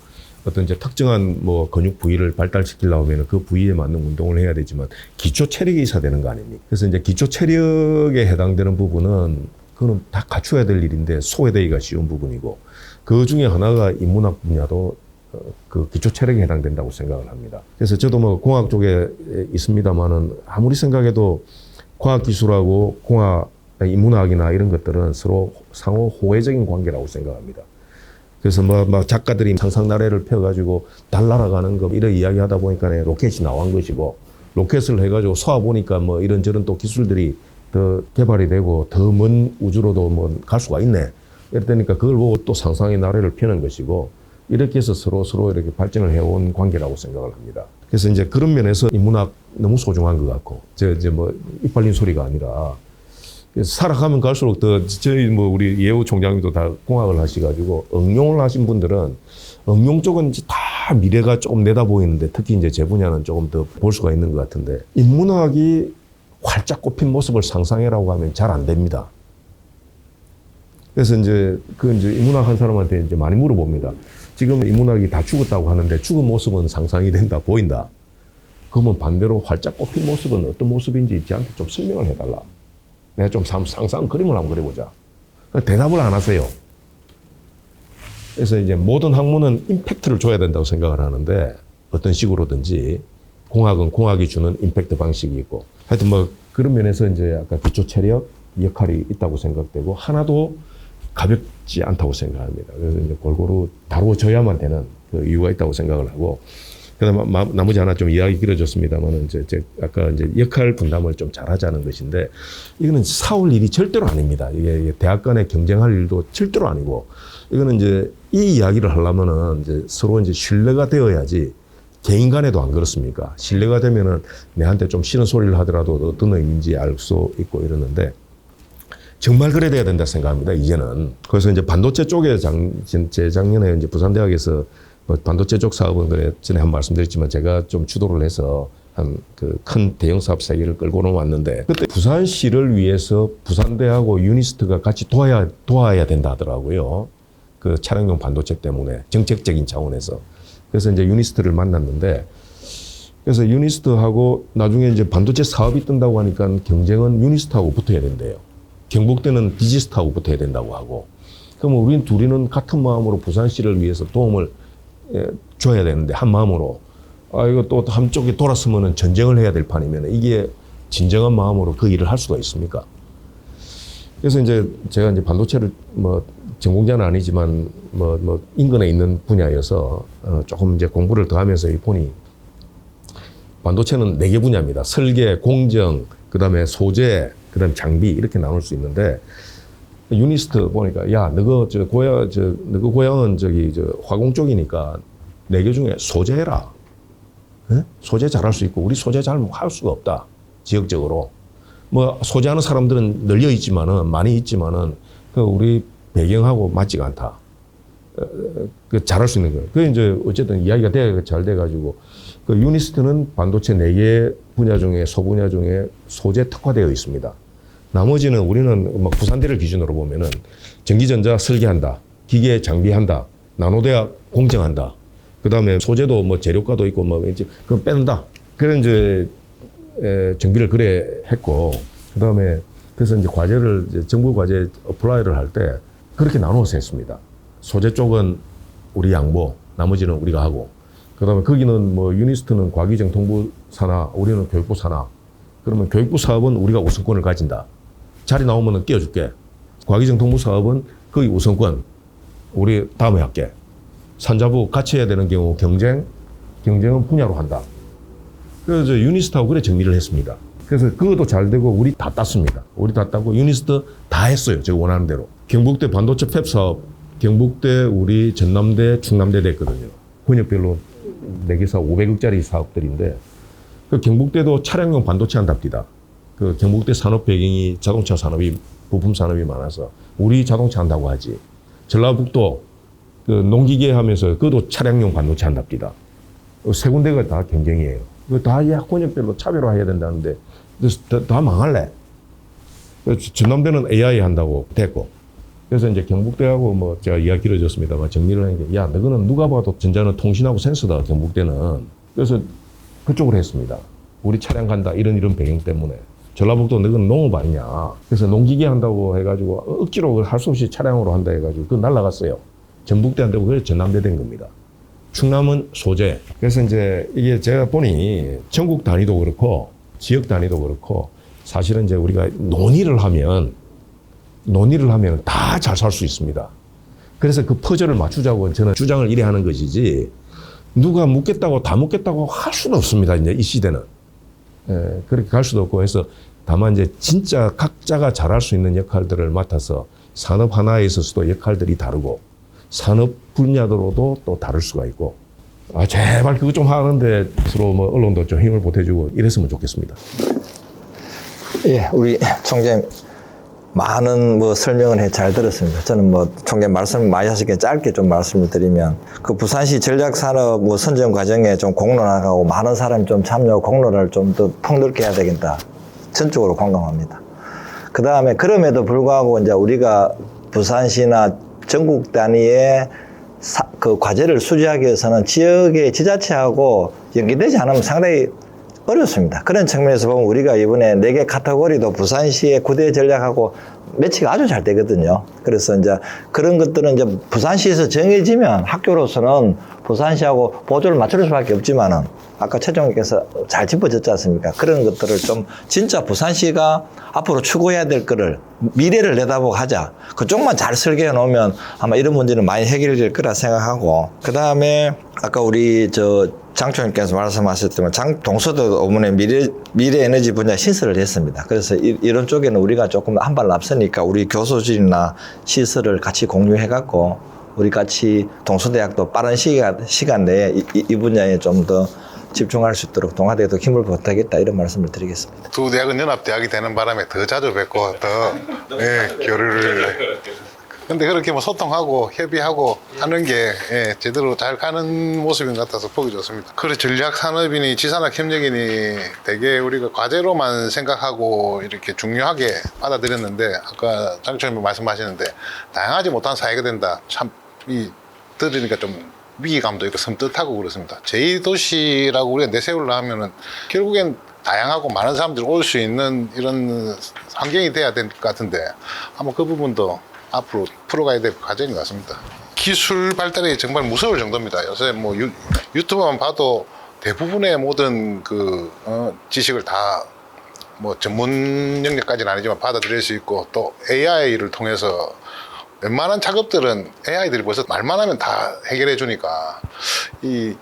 어떤 이제 특정한 뭐 근육 부위를 발달시키려고 하면 그 부위에 맞는 운동을 해야 되지만 기초 체력이 있어야 되는 거 아닙니까? 그래서 이제 기초 체력에 해당되는 부분은 그거는 다 갖춰야 될 일인데 소외되기가 쉬운 부분이고 그 중에 하나가 인문학 분야도 그 기초 체력에 해당된다고 생각을 합니다. 그래서 저도 뭐 공학 쪽에 있습니다만은 아무리 생각해도 과학기술하고 인문학이나 이런 것들은 서로 상호 호혜적인 관계라고 생각합니다. 그래서 막 작가들이 상상나래를 펴가지고 달 날아가는 거 이런 이야기 하다 보니까 로켓이 나온 것이고 로켓을 해가지고 쏘아보니까 뭐 이런저런 또 기술들이 더 개발이 되고 더 먼 우주로도 뭐 갈 수가 있네. 이랬다니까 그걸 보고 또 상상의 나래를 펴는 것이고 이렇게 해서 서로 이렇게 발전을 해온 관계라고 생각을 합니다. 그래서 이제 그런 면에서 인문학 너무 소중한 것 같고 이제 뭐 이빨린 소리가 아니라 살아가면 갈수록 더 저희 뭐 우리 예우 총장님도 다 공학을 하시가지고 응용을 하신 분들은 응용 쪽은 이제 다 미래가 조금 내다 보이는데 특히 이제 제 분야는 조금 더 볼 수가 있는 것 같은데 인문학이 활짝 꼽힌 모습을 상상해라고 하면 잘 안 됩니다. 그래서 이제 인문학 한 사람한테 이제 많이 물어봅니다. 지금 인문학이 다 죽었다고 하는데 죽은 모습은 상상이 된다, 보인다. 그러면 반대로 활짝 꼽힌 모습은 어떤 모습인지 저한테 좀 설명을 해달라. 내가 좀 상상 그림을 한번 그려보자. 대답을 안 하세요. 그래서 이제 모든 학문은 임팩트를 줘야 된다고 생각을 하는데 어떤 식으로든지 공학은 공학이 주는 임팩트 방식이 있고 하여튼 뭐 그런 면에서 이제 아까 기초 체력 역할이 있다고 생각되고 하나도 가볍지 않다고 생각합니다. 그래서 이제 골고루 다루어져야만 되는 그 이유가 있다고 생각을 하고 그다음에 나머지 하나 좀 이야기 길어졌습니다만은 이제 아까 이제 역할 분담을 좀 잘하자는 것인데 이거는 사올 일이 절대로 아닙니다. 이게 대학 간에 경쟁할 일도 절대로 아니고 이거는 이제 이 이야기를 하려면은 이제 서로 이제 신뢰가 되어야지 개인 간에도 안 그렇습니까? 신뢰가 되면은 내한테 좀 싫은 소리를 하더라도 어떤 의미인지 알 수 있고 이러는데 정말 그래야 돼야 된다 생각합니다, 이제는. 그래서 이제 반도체 쪽에 재작년에 이제 부산대학에서 뭐 반도체 쪽 사업은 그래 전에 한 말씀드렸지만 제가 좀 주도를 해서 한 그 큰 대형 사업 3개를 끌고는 왔는데 그때 부산시를 위해서 부산대하고 유니스트가 같이 도와야 된다 하더라고요. 그 차량용 반도체 때문에 정책적인 차원에서. 그래서 이제 유니스트를 만났는데 그래서 유니스트하고 나중에 이제 반도체 사업이 뜬다고 하니까 경쟁은 유니스트하고 붙어야 된대요. 경북대는 디지스트하고 붙어야 된다고 하고. 그러면 우린 둘이는 같은 마음으로 부산시를 위해서 도움을 줘야 되는데 한 마음으로 이거 또 한쪽이 돌았으면 전쟁을 해야 될 판이면 이게 진정한 마음으로 그 일을 할 수가 있습니까? 그래서 이제 제가 이제 반도체를 뭐 전공자는 아니지만 뭐 인근에 있는 분야여서 조금 이제 공부를 더 하면서 보니 반도체는 4개 분야입니다. 설계, 공정, 그다음에 소재, 그다음에 장비 이렇게 나눌 수 있는데 유니스트 보니까 야, 너거 고향은 저기 화공 쪽이니까 4개 중에 소재 해라. 네? 소재 잘할 수 있고 우리 소재 잘 할 수가 없다. 지역적으로. 뭐 소재하는 사람들은 널려 있지만은 많이 있지만은 그 우리 배경하고 맞지가 않다. 그 잘할 수 있는 거예요. 그 이제 어쨌든 이야기가 잘 돼가지고 그 유니스트는 반도체 4개 분야 중에 소분야 중에 소재 특화되어 있습니다. 나머지는 우리는 막 부산대를 기준으로 보면은 전기전자 설계한다, 기계 장비한다, 나노대학 공정한다. 그 다음에 소재도 뭐 재료가도 있고 뭐 이제 그건 뺀다. 그런 이제 정비를 그래 했고 그 다음에 그래서 이제 과제를 이제 정부 과제 어플라이를 할 때 그렇게 나누어서 했습니다. 소재 쪽은 우리 양보, 나머지는 우리가 하고. 그 다음에 거기는 뭐 유니스트는 과기정통부 산하, 우리는 교육부 산하. 그러면 교육부 사업은 우리가 우선권을 가진다. 자리 나오면은 끼워줄게. 과기정통부 사업은 거기 우선권, 우리 다음에 할게. 산자부 같이 해야 되는 경우 경쟁은 분야로 한다. 그래서 유니스트하고 그래 정리를 했습니다. 그래서 그것도 잘 되고 우리 다 땄습니다. 우리 다 땄고 유니스트 다 했어요. 제가 원하는 대로. 경북대 반도체 팹 사업, 경북대 우리 전남대, 충남대 됐거든요. 권역별로 4개 사업 500억짜리 사업들인데 그 경북대도 차량용 반도체 한답니다. 그 경북대 산업 배경이 자동차 산업이 부품 산업이 많아서 우리 자동차 한다고 하지. 전라북도 그 농기계 하면서 그것도 차량용 반도체 한답니다. 3군데가 다 경쟁이에요. 그 다 권역별로 차별화해야 된다는데 그래서 다 망할래. 전남대는 AI 한다고 됐고. 그래서 이제 경북대하고 뭐 제가 이야기 길어졌습니다만 정리를 하는 게 야, 너는 누가 봐도 전자는 통신하고 센서다, 경북대는. 그래서 그쪽으로 했습니다. 우리 차량 간다, 이런 배경 때문에. 전라북도 너는 농업 아니냐. 그래서 농기계 한다고 해가지고 억지로 할 수 없이 차량으로 한다 해가지고 그거 날라갔어요. 전북대 안 되고 그래서 전남대 된 겁니다. 충남은 소재. 그래서 이제 이게 제가 보니 전국 단위도 그렇고 지역 단위도 그렇고 사실은 이제 우리가 논의를 하면 다 잘 살 수 있습니다. 그래서 그 퍼즐을 맞추자고 저는 주장을 이래 하는 것이지 누가 묻겠다고 다 묻겠다고 할 수는 없습니다. 이제 이 시대는. 그렇게 갈 수도 없고 해서 다만 이제 진짜 각자가 잘할 수 있는 역할들을 맡아서 산업 하나에 있어서도 역할들이 다르고 산업 분야로도 또 다를 수가 있고 제발 그거 좀 하는데 서로 뭐 언론도 좀 힘을 보태주고 이랬으면 좋겠습니다. 예, 우리 총장님 많은 뭐 설명을 잘 들었습니다. 저는 뭐 총장님 말씀 많이 하시기에 짧게 좀 말씀을 드리면 그 부산시 전략산업 뭐 선정 과정에 좀 공론화하고 많은 사람이 좀 참여 공론화를 좀 더 폭넓게 해야 되겠다. 전적으로 공감합니다. 그 다음에 그럼에도 불구하고 이제 우리가 부산시나 전국 단위의 그 과제를 수주하기 위해서는 지역의 지자체하고 연계되지 않으면 상당히 어렵습니다. 그런 측면에서 보면 우리가 이번에 4개 카테고리도 부산시의 9대 전략하고 매치가 아주 잘 되거든요. 그래서 이제 그런 것들은 이제 부산시에서 정해지면 학교로서는 부산시하고 보조를 맞출 수밖에 없지만은 아까 최종님께서 잘 짚어줬지 않습니까? 그런 것들을 좀 진짜 부산시가 앞으로 추구해야 될 거를 미래를 내다보고 하자. 그쪽만 잘 설계해 놓으면 아마 이런 문제는 많이 해결될 거라 생각하고 그 다음에 아까 우리 장 총님께서 말씀하셨지만 동서도 어머니 미래 에너지 분야 시설을 했습니다. 그래서 이런 쪽에는 우리가 조금 한 발 앞서니까 우리 교수진이나 시설을 같이 공유해 갖고 우리 같이 동서대학도 빠른 시간 내에 이 분야에 좀 더 집중할 수 있도록 동아대에도 힘을 보태겠다 이런 말씀을 드리겠습니다. 두 대학은 연합대학이 되는 바람에 더 자주 뵙고 더 교류를. 근데 그렇게 뭐 소통하고 협의하고 하는 게 제대로 잘 가는 모습인 것 같아서 보기 좋습니다. 그래 전략산업이니 지산학협력이니 되게 우리가 과제로만 생각하고 이렇게 중요하게 받아들였는데 아까 장총님 말씀하시는데 다양하지 못한 사회가 된다. 참 들으니까 좀 위기감도 있고 섬뜩하고 그렇습니다. 제2도시라고 우리가 내세우려 하면은 결국엔 다양하고 많은 사람들이 올 수 있는 이런 환경이 돼야 될 것 같은데 아마 그 부분도 앞으로 풀어가야 될 과정인 것 같습니다. 기술 발달이 정말 무서울 정도입니다. 요새 뭐 유튜브만 봐도 대부분의 모든 지식을 다 뭐 전문 영역까지는 아니지만 받아들일 수 있고 또 AI를 통해서 웬만한 작업들은 AI들이 벌써 말만 하면 다 해결해 주니까 이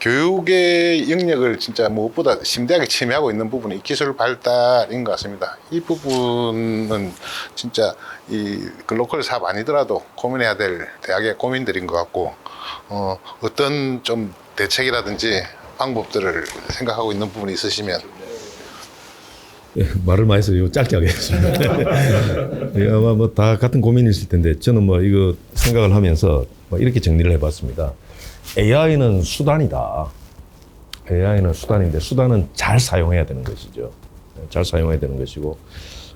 교육의 영역을 진짜 무엇보다 심대하게 침해하고 있는 부분이 이 기술 발달인 것 같습니다. 이 부분은 진짜 이 글로컬 사업 아니더라도 고민해야 될 대학의 고민들인 것 같고 어떤 좀 대책이라든지 방법들을 생각하고 있는 부분이 있으시면. 예, 말을 많이 해서 짧게 하겠습니다. 예, 아마 뭐 다 같은 고민이 있을 텐데 저는 뭐 이거 생각을 하면서 뭐 이렇게 정리를 해봤습니다. AI는 수단이다. AI는 수단인데 수단은 잘 사용해야 되는 것이죠. 잘 사용해야 되는 것이고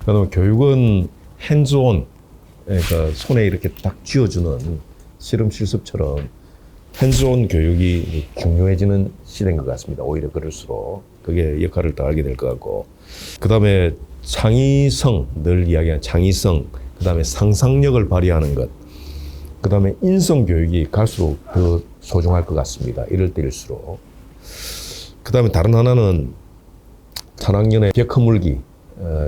그다음에 교육은 핸즈온, 그러니까 손에 이렇게 딱 쥐어주는 실험 실습처럼 핸즈온 교육이 중요해지는 시대인 것 같습니다. 오히려 그럴수록 그게 역할을 더 하게 될 것 같고 그다음에 창의성, 늘 이야기하는 창의성, 그다음에 상상력을 발휘하는 것, 그다음에 인성 교육이 갈수록 더 소중할 것 같습니다. 이럴 때일수록. 그다음에 다른 하나는 한학년의 벽 허물기,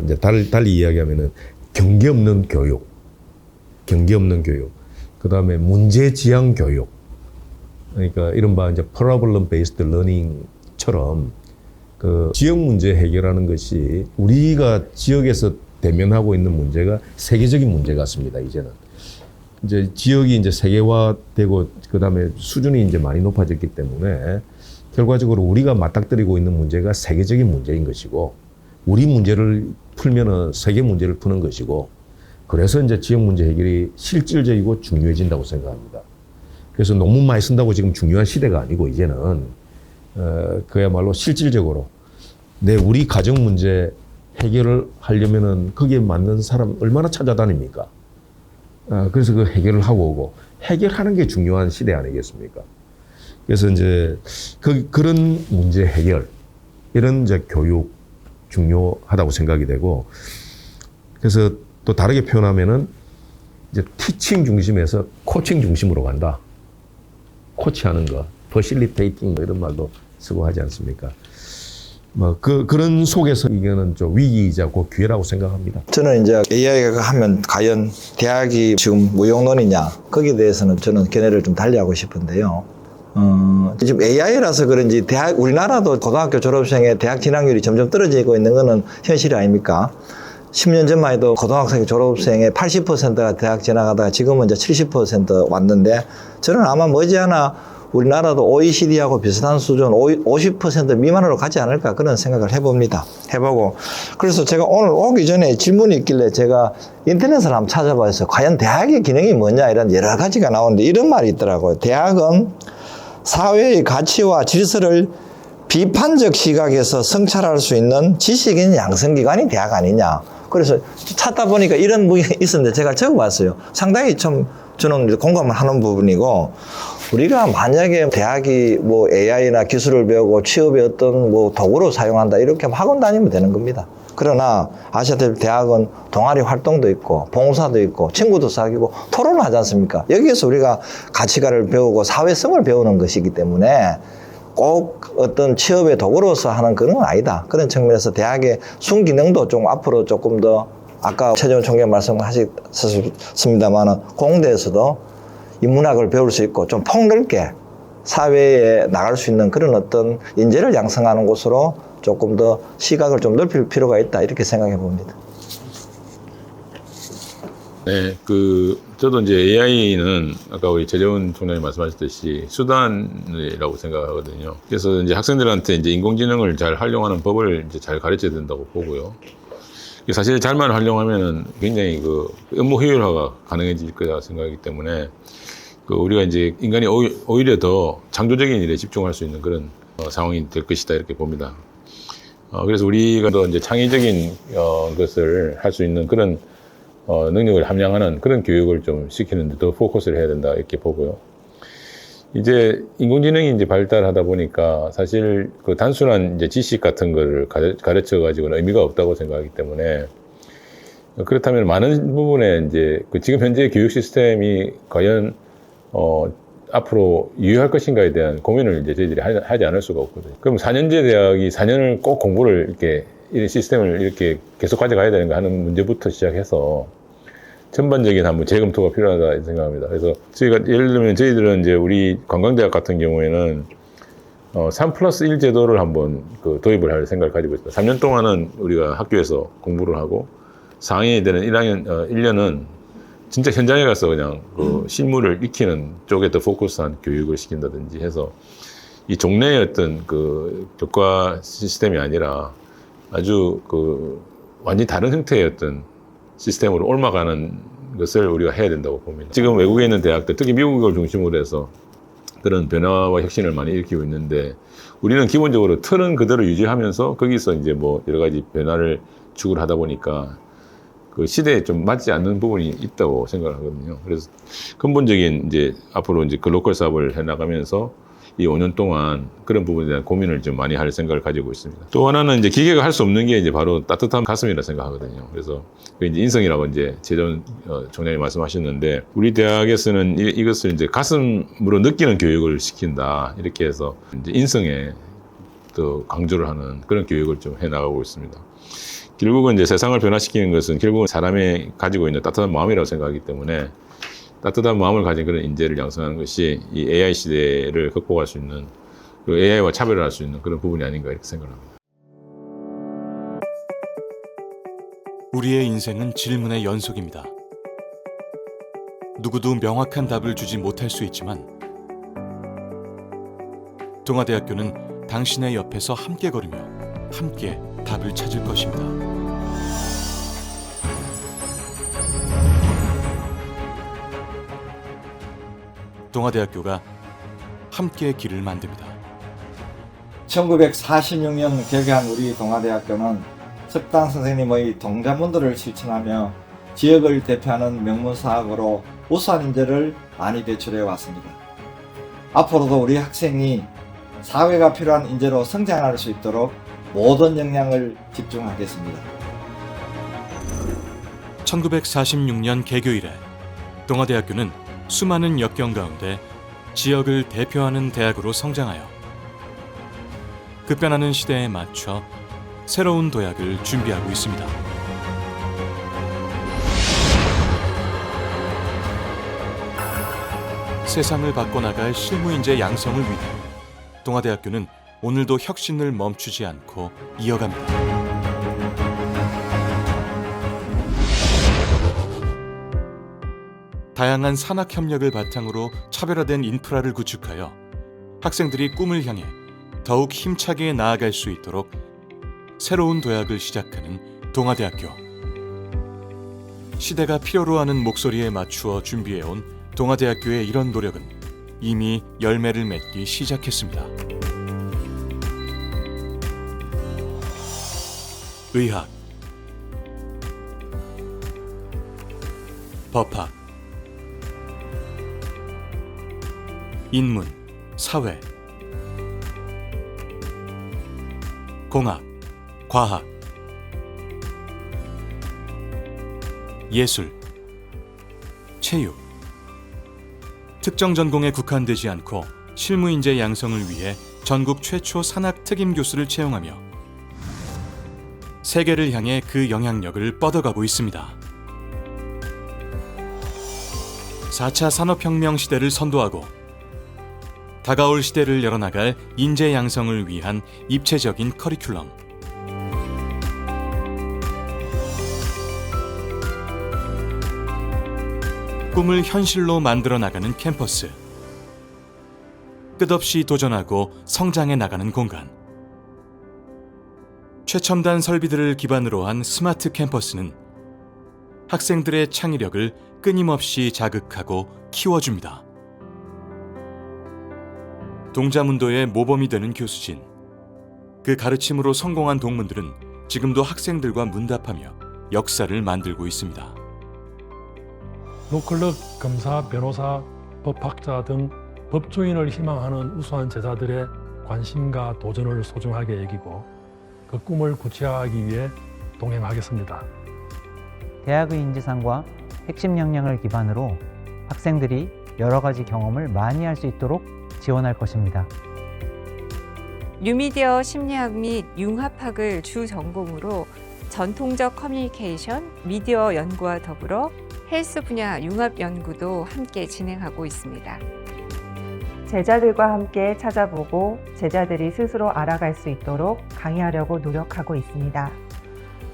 이제 달리 이야기하면은 경계 없는 교육, 그다음에 문제 지향 교육. 그러니까 이른바 이제 problem based learning처럼 그 지역 문제 해결하는 것이 우리가 지역에서 대면하고 있는 문제가 세계적인 문제 같습니다. 이제는 이제 지역이 이제 세계화되고 그다음에 수준이 이제 많이 높아졌기 때문에 결과적으로 우리가 맞닥뜨리고 있는 문제가 세계적인 문제인 것이고 우리 문제를 풀면은 세계 문제를 푸는 것이고 그래서 이제 지역 문제 해결이 실질적이고 중요해진다고 생각합니다. 그래서 논문 많이 쓴다고 지금 중요한 시대가 아니고 이제는 그야말로 실질적으로 우리 가정 문제 해결을 하려면은 거기에 맞는 사람 얼마나 찾아다닙니까? 그래서 그 해결을 하고 오고 해결하는 게 중요한 시대 아니겠습니까? 그래서 이제 그런 문제 해결 이런 이제 교육 중요하다고 생각이 되고 그래서 또 다르게 표현하면은 이제 티칭 중심에서 코칭 중심으로 간다. 코치하는 거, 퍼실리테이팅 뭐 이런 말도 쓰고 하지 않습니까? 뭐 그런 속에서 이거는 좀 위기이자 고 기회라고 생각합니다. 저는 이제 AI가 하면 과연 대학이 지금 무용론이냐 거기에 대해서는 저는 견해를 좀 달리하고 싶은데요. 지금 AI라서 그런지 우리나라도 고등학교 졸업생의 대학 진학률이 점점 떨어지고 있는 것은 현실이 아닙니까? 10년 전만 해도 고등학생 졸업생의 80%가 대학 진학하다가 지금은 이제 70% 왔는데 저는 아마 머지않아 우리나라도 OECD하고 비슷한 수준 50% 미만으로 가지 않을까 그런 생각을 해보고 그래서 제가 오늘 오기 전에 질문이 있길래 제가 인터넷을 한번 찾아봐서 과연 대학의 기능이 뭐냐 이런 여러 가지가 나오는데 이런 말이 있더라고요. 대학은 사회의 가치와 질서를 비판적 시각에서 성찰할 수 있는 지식인 양성기관이 대학 아니냐. 그래서 찾다 보니까 이런 부분이 있었는데 제가 적어봤어요. 상당히 좀 저는 공감을 하는 부분이고 우리가 만약에 대학이 뭐 AI나 기술을 배우고 취업의 어떤 뭐 도구로 사용한다 이렇게 학원 다니면 되는 겁니다. 그러나 아시다시피 대학은 동아리 활동도 있고 봉사도 있고 친구도 사귀고 토론을 하지 않습니까? 여기에서 우리가 가치관을 배우고 사회성을 배우는 것이기 때문에 꼭 어떤 취업의 도구로서 하는 그런 건 아니다. 그런 측면에서 대학의 순기능도 좀 앞으로 조금 더 아까 최재원 총장 말씀하셨습니다만 공대에서도 인문학을 배울 수 있고 좀 폭넓게 사회에 나갈 수 있는 그런 어떤 인재를 양성하는 곳으로 조금 더 시각을 좀 넓힐 필요가 있다 이렇게 생각해 봅니다. 네, 저도 이제 AI는 아까 우리 최재훈 총장님 말씀하셨듯이 수단이라고 생각하거든요. 그래서 이제 학생들한테 이제 인공지능을 잘 활용하는 법을 이제 잘 가르쳐야 된다고 보고요. 사실 잘만 활용하면은 굉장히 그 업무 효율화가 가능해질 거라 생각하기 때문에 그 우리가 이제 인간이 오히려 더 창조적인 일에 집중할 수 있는 그런 상황이 될 것이다 이렇게 봅니다. 그래서 우리가 더 이제 창의적인 것을 할 수 있는 그런 능력을 함양하는 그런 교육을 좀 시키는 데 더 포커스를 해야 된다 이렇게 보고요. 이제 인공지능이 이제 발달하다 보니까 사실 그 단순한 이제 지식 같은 거를 가르쳐 가지고는 의미가 없다고 생각하기 때문에 그렇다면 많은 부분에 이제 그 지금 현재 교육 시스템이 과연 앞으로 유효할 것인가에 대한 고민을 이제 저희들이 하지 않을 수가 없거든요. 그럼 4년제 대학이 4년을 꼭 공부를 이렇게 이 시스템을 이렇게 계속 가져가야 되는가 하는 문제부터 시작해서 전반적인 한번 재검토가 필요하다 생각합니다. 그래서 저희가 예를 들면 저희들은 이제 우리 관광대학 같은 경우에는 3+1 제도를 한번 그 도입을 할 생각을 가지고 있습니다. 3년 동안은 우리가 학교에서 공부를 하고 4학년이 되는 1년은 진짜 현장에 가서 그냥 그 실무를 익히는 쪽에 더 포커스한 교육을 시킨다든지 해서 이 종래의 어떤 그 교과 시스템이 아니라 아주 그 완전히 다른 형태의 어떤 시스템으로 옮아가는 것을 우리가 해야 된다고 봅니다. 지금 외국에 있는 대학들, 특히 미국을 중심으로 해서 그런 변화와 혁신을 많이 일으키고 있는데 우리는 기본적으로 틀은 그대로 유지하면서 거기서 이제 뭐 여러 가지 변화를 추구를 하다 보니까 그 시대에 좀 맞지 않는 부분이 있다고 생각을 하거든요. 그래서 근본적인 이제 앞으로 이제 글로컬 사업을 해 나가면서 이 5년 동안 그런 부분에 대한 고민을 좀 많이 할 생각을 가지고 있습니다. 또 하나는 이제 기계가 할 수 없는 게 이제 바로 따뜻한 가슴이라 생각하거든요. 그래서 그 이제 인성이라고 이제 최전 총장님 말씀하셨는데 우리 대학에서는 이것을 이제 가슴으로 느끼는 교육을 시킨다 이렇게 해서 이제 인성에 더 강조를 하는 그런 교육을 좀 해 나가고 있습니다. 결국은 이제 세상을 변화시키는 것은 결국은 사람이 가지고 있는 따뜻한 마음이라고 생각하기 때문에 따뜻한 마음을 가진 그런 인재를 양성하는 것이 이 AI 시대를 극복할 수 있는, 그리고 AI와 차별을 할 수 있는 그런 부분이 아닌가 이렇게 생각합니다. 우리의 인생은 질문의 연속입니다. 누구도 명확한 답을 주지 못할 수 있지만 동아대학교는 당신의 옆에서 함께 걸으며 함께 답을 찾을 것입니다. 동아대학교가 함께 길을 만듭니다. 1946년 개교한 우리 동아대학교는 석당 선생님의 동자문도를 실천하며 지역을 대표하는 명문사학으로 우수한 인재를 많이 배출해 왔습니다. 앞으로도 우리 학생이 사회가 필요한 인재로 성장할 수 있도록 모든 역량을 집중하겠습니다. 1946년 개교 이래 동아대학교는 수많은 역경 가운데 지역을 대표하는 대학으로 성장하여 급변하는 시대에 맞춰 새로운 도약을 준비하고 있습니다. 세상을 바꿔나갈 실무인재 양성을 위해 동아대학교는 오늘도 혁신을 멈추지 않고 이어갑니다. 다양한 산학 협력을 바탕으로 차별화된 인프라를 구축하여 학생들이 꿈을 향해 더욱 힘차게 나아갈 수 있도록 새로운 도약을 시작하는 동아대학교. 시대가 필요로 하는 목소리에 맞추어 준비해온 동아대학교의 이런 노력은 이미 열매를 맺기 시작했습니다. 의학, 법학, 인문, 사회, 공학, 과학, 예술, 체육. 특정 전공에 국한되지 않고 실무인재 양성을 위해 전국 최초 산학 특임 교수를 채용하며 세계를 향해 그 영향력을 뻗어가고 있습니다. 4차 산업혁명 시대를 선도하고 다가올 시대를 열어나갈 인재 양성을 위한 입체적인 커리큘럼. 꿈을 현실로 만들어 나가는 캠퍼스. 끝없이 도전하고 성장해 나가는 공간. 최첨단 설비들을 기반으로 한 스마트 캠퍼스는 학생들의 창의력을 끊임없이 자극하고 키워줍니다. 동자문도의 모범이 되는 교수진. 그 가르침으로 성공한 동문들은 지금도 학생들과 문답하며 역사를 만들고 있습니다. 로클럽 검사, 변호사, 법학자 등 법조인을 희망하는 우수한 제자들의 관심과 도전을 소중하게 여기고 그 꿈을 구체화하기 위해 동행하겠습니다. 대학의 인지상과 핵심 역량을 기반으로 학생들이 여러 가지 경험을 많이 할 수 있도록 지원할 것입니다. 뉴미디어 심리학 및 융합학을 주 전공으로 전통적 커뮤니케이션, 미디어 연구와 더불어 헬스 분야 융합 연구도 함께 진행하고 있습니다. 제자들과 함께 찾아보고 제자들이 스스로 알아갈 수 있도록 강의하려고 노력하고 있습니다.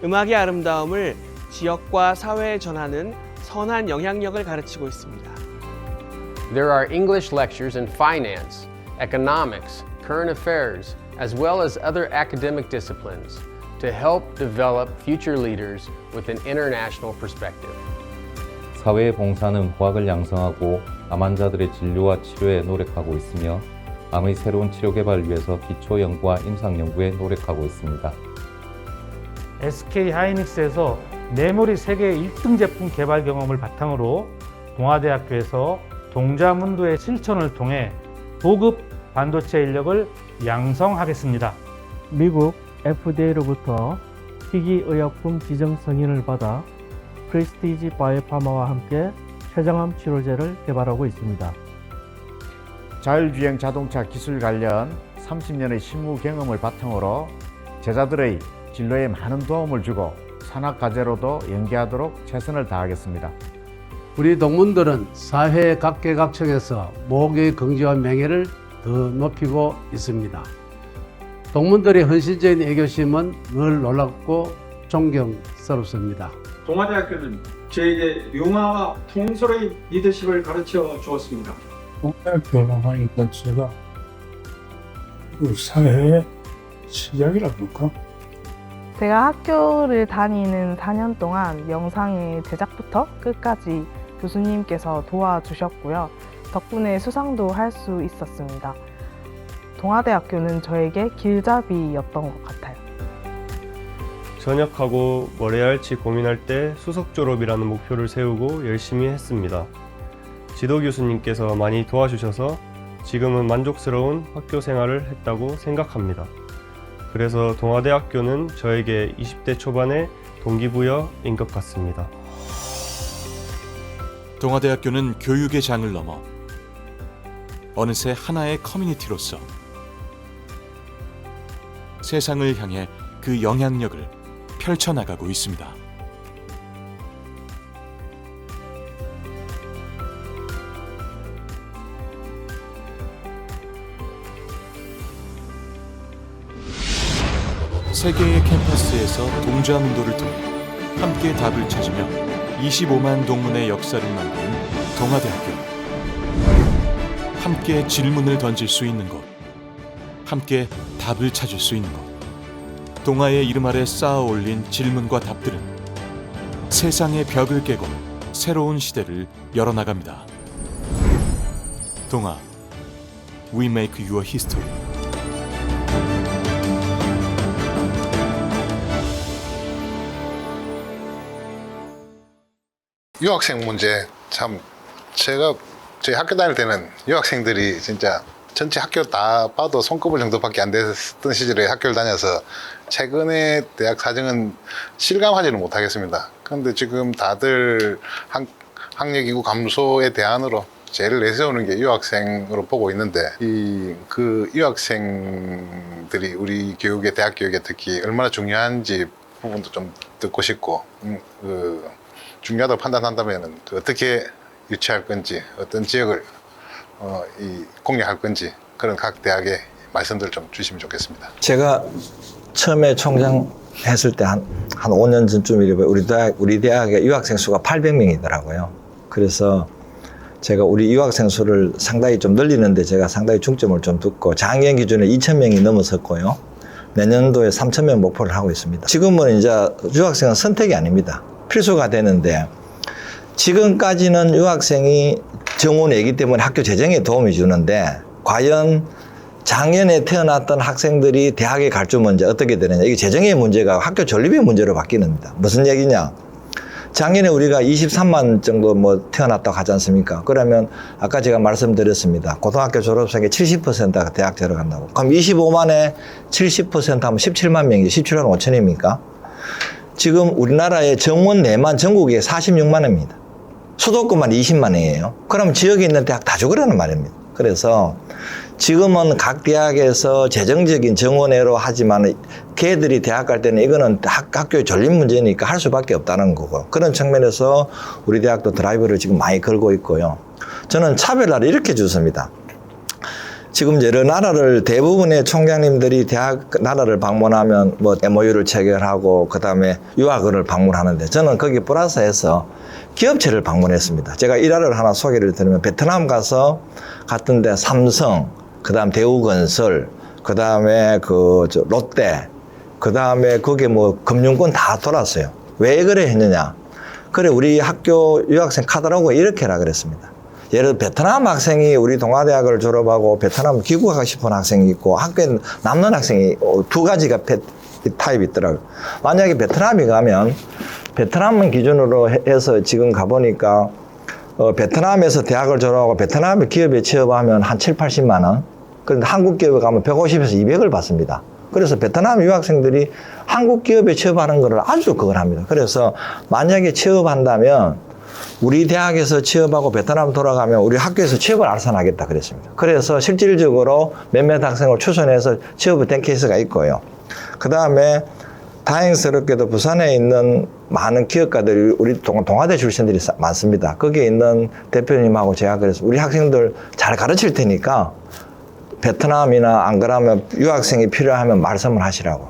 음악의 아름다움을 지역과 사회에 전하는 선한 영향력을 가르치고 있습니다. There are English lectures in finance, economics, current affairs, as well as other academic disciplines to help develop future leaders with an international perspective. 사회에 봉사하는 후학을 양성하고 암 환자들의 진료와 치료에 노력하고 있으며 암의 새로운 치료 개발을 위해서 기초 연구와 임상 연구에 노력하고 있습니다. SK 하이닉스에서 메모리 세계 1등 제품 개발 경험을 바탕으로 동아대학교에서 동자문도의 실천을 통해 고급 반도체 인력을 양성하겠습니다. 미국 FDA로부터 희귀의약품 지정 승인을 받아 프레스티지 바이오파마와 함께 췌장암 치료제를 개발하고 있습니다. 자율주행 자동차 기술 관련 30년의 실무 경험을 바탕으로 제자들의 진로에 많은 도움을 주고 산학과제로도 연계하도록 최선을 다하겠습니다. 우리 동문들은 사회 각계각층에서 모국의 긍지와 명예를 더 높이고 있습니다. 동문들의 헌신적인 애교심은 늘 놀랍고 존경스럽습니다. 동아대학교는 저에게 융화와 통솔의 리더십을 가르쳐 주었습니다. 동아대학교를 하니까 제가 그 사회의 시작이라고 할까? 제가 학교를 다니는 4년 동안 영상의 제작부터 끝까지 교수님께서 도와주셨고요. 덕분에 수상도 할 수 있었습니다. 동아대학교는 저에게 길잡이였던 것 같아요. 전역하고 뭘 해야 할지 고민할 때 수석 졸업이라는 목표를 세우고 열심히 했습니다. 지도 교수님께서 많이 도와주셔서 지금은 만족스러운 학교 생활을 했다고 생각합니다. 그래서 동아대학교는 저에게 20대 초반의 동기부여인 것 같습니다. 동아대학교는 교육의 장을 넘어 어느새 하나의 커뮤니티로서 세상을 향해 그 영향력을 펼쳐나가고 있습니다. 세 개의 캠퍼스에서 동자문도를 통해 함께 답을 찾으며 25만 동문의 역사를 만드는 동아대학교. 함께 질문을 던질 수 있는 곳, 함께 답을 찾을 수 있는 곳. 동아의 이름 아래 쌓아 올린 질문과 답들은 세상의 벽을 깨고 새로운 시대를 열어나갑니다. 동아, We make your history. 유학생 문제 참 제가 저희 학교 다닐 때는 유학생들이 진짜 전체 학교 다 봐도 손꼽을 정도밖에 안 됐던 시절에 학교를 다녀서 최근에 대학 사정은 실감하지는 못하겠습니다. 그런데 지금 다들 학력 인구 감소의 대안으로 제일 내세우는 게 유학생으로 보고 있는데 그 유학생들이 우리 교육에 대학 교육에 특히 얼마나 중요한지 부분도 좀 듣고 싶고 중요하다고 판단한다면 어떻게 유치할 건지 어떤 지역을 공략할 건지 그런 각 대학의 말씀들 좀 주시면 좋겠습니다. 제가 처음에 총장했을 때 한 5년 전쯤 우리 대학의 유학생 수가 800명이더라고요. 그래서 제가 우리 유학생 수를 상당히 좀 늘리는데 제가 상당히 중점을 좀 두고 작년 기준에 2,000명이 넘어섰고요. 내년도에 3,000명 목표를 하고 있습니다. 지금은 이제 유학생은 선택이 아닙니다. 필수가 되는데 지금까지는 유학생이 정원이기 때문에 학교 재정에 도움이 주는데 과연 작년에 태어났던 학생들이 대학에 갈 줄 문제 어떻게 되느냐. 이게 재정의 문제가 학교 전립의 문제로 바뀌는다. 무슨 얘기냐. 작년에 우리가 23만 정도 뭐 태어났다고 하지 않습니까? 그러면 아까 제가 말씀드렸습니다. 고등학교 졸업생의 70%가 대학 들어간다고. 그럼 25만에 70% 하면 17만 명이죠. 17만 5천입니까? 지금 우리나라의 정원 내만 전국에 46만입니다. 수도권만 20만이에요. 그럼 지역에 있는 대학 다 죽으라는 말입니다. 그래서 지금은 각 대학에서 재정적인 정원회로 하지만 걔들이 대학 갈 때는 이거는 학교의 전립 문제니까 할 수밖에 없다는 거고, 그런 측면에서 우리 대학도 드라이브를 지금 많이 걸고 있고요. 저는 차별화를 이렇게 주습니다. 지금 여러 나라를 대부분의 총장님들이 대학 나라를 방문하면 뭐 MOU를 체결하고 그다음에 유학을 방문하는데 저는 거기 플러스해서 기업체를 방문했습니다. 제가 일화를 하나 소개를 드리면 베트남 가서 갔던데 삼성, 그다음 대우건설, 그다음에 롯데, 그다음에 거기에 뭐 금융권 다 돌았어요. 왜 그래 했느냐? 그래 우리 학교 유학생 카드라고 이렇게라 그랬습니다. 예를 들어 베트남 학생이 우리 동아대학을 졸업하고 베트남 귀국하고 싶은 학생이 있고 학교에 남는 학생이 두 가지가 타입이 있더라고요. 만약에 베트남이 가면 베트남 기준으로 해서 지금 가보니까 베트남에서 대학을 졸업하고 베트남의 기업에 취업하면 한 7, 80만 원. 그런데 한국 기업에 가면 150에서 200을 받습니다. 그래서 베트남 유학생들이 한국 기업에 취업하는 거를 아주 그걸 합니다. 그래서 만약에 취업한다면 우리 대학에서 취업하고 베트남 돌아가면 우리 학교에서 취업을 알선하겠다 그랬습니다. 그래서 실질적으로 몇몇 학생을 추천해서 취업이 된 케이스가 있고요. 그 다음에 다행스럽게도 부산에 있는 많은 기업가들이 우리 동아대 출신들이 많습니다. 거기에 있는 대표님하고 제가 그래서 우리 학생들 잘 가르칠 테니까 베트남이나 안 그러면 유학생이 필요하면 말씀을 하시라고.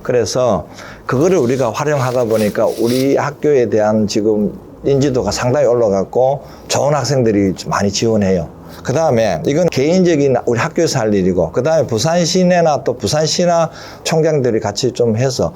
그래서 그거를 우리가 활용하다 보니까 우리 학교에 대한 지금 인지도가 상당히 올라갔고 좋은 학생들이 많이 지원해요. 그 다음에 이건 개인적인 우리 학교에서 할 일이고, 그 다음에 부산 시내나 또 부산 시나 총장들이 같이 좀 해서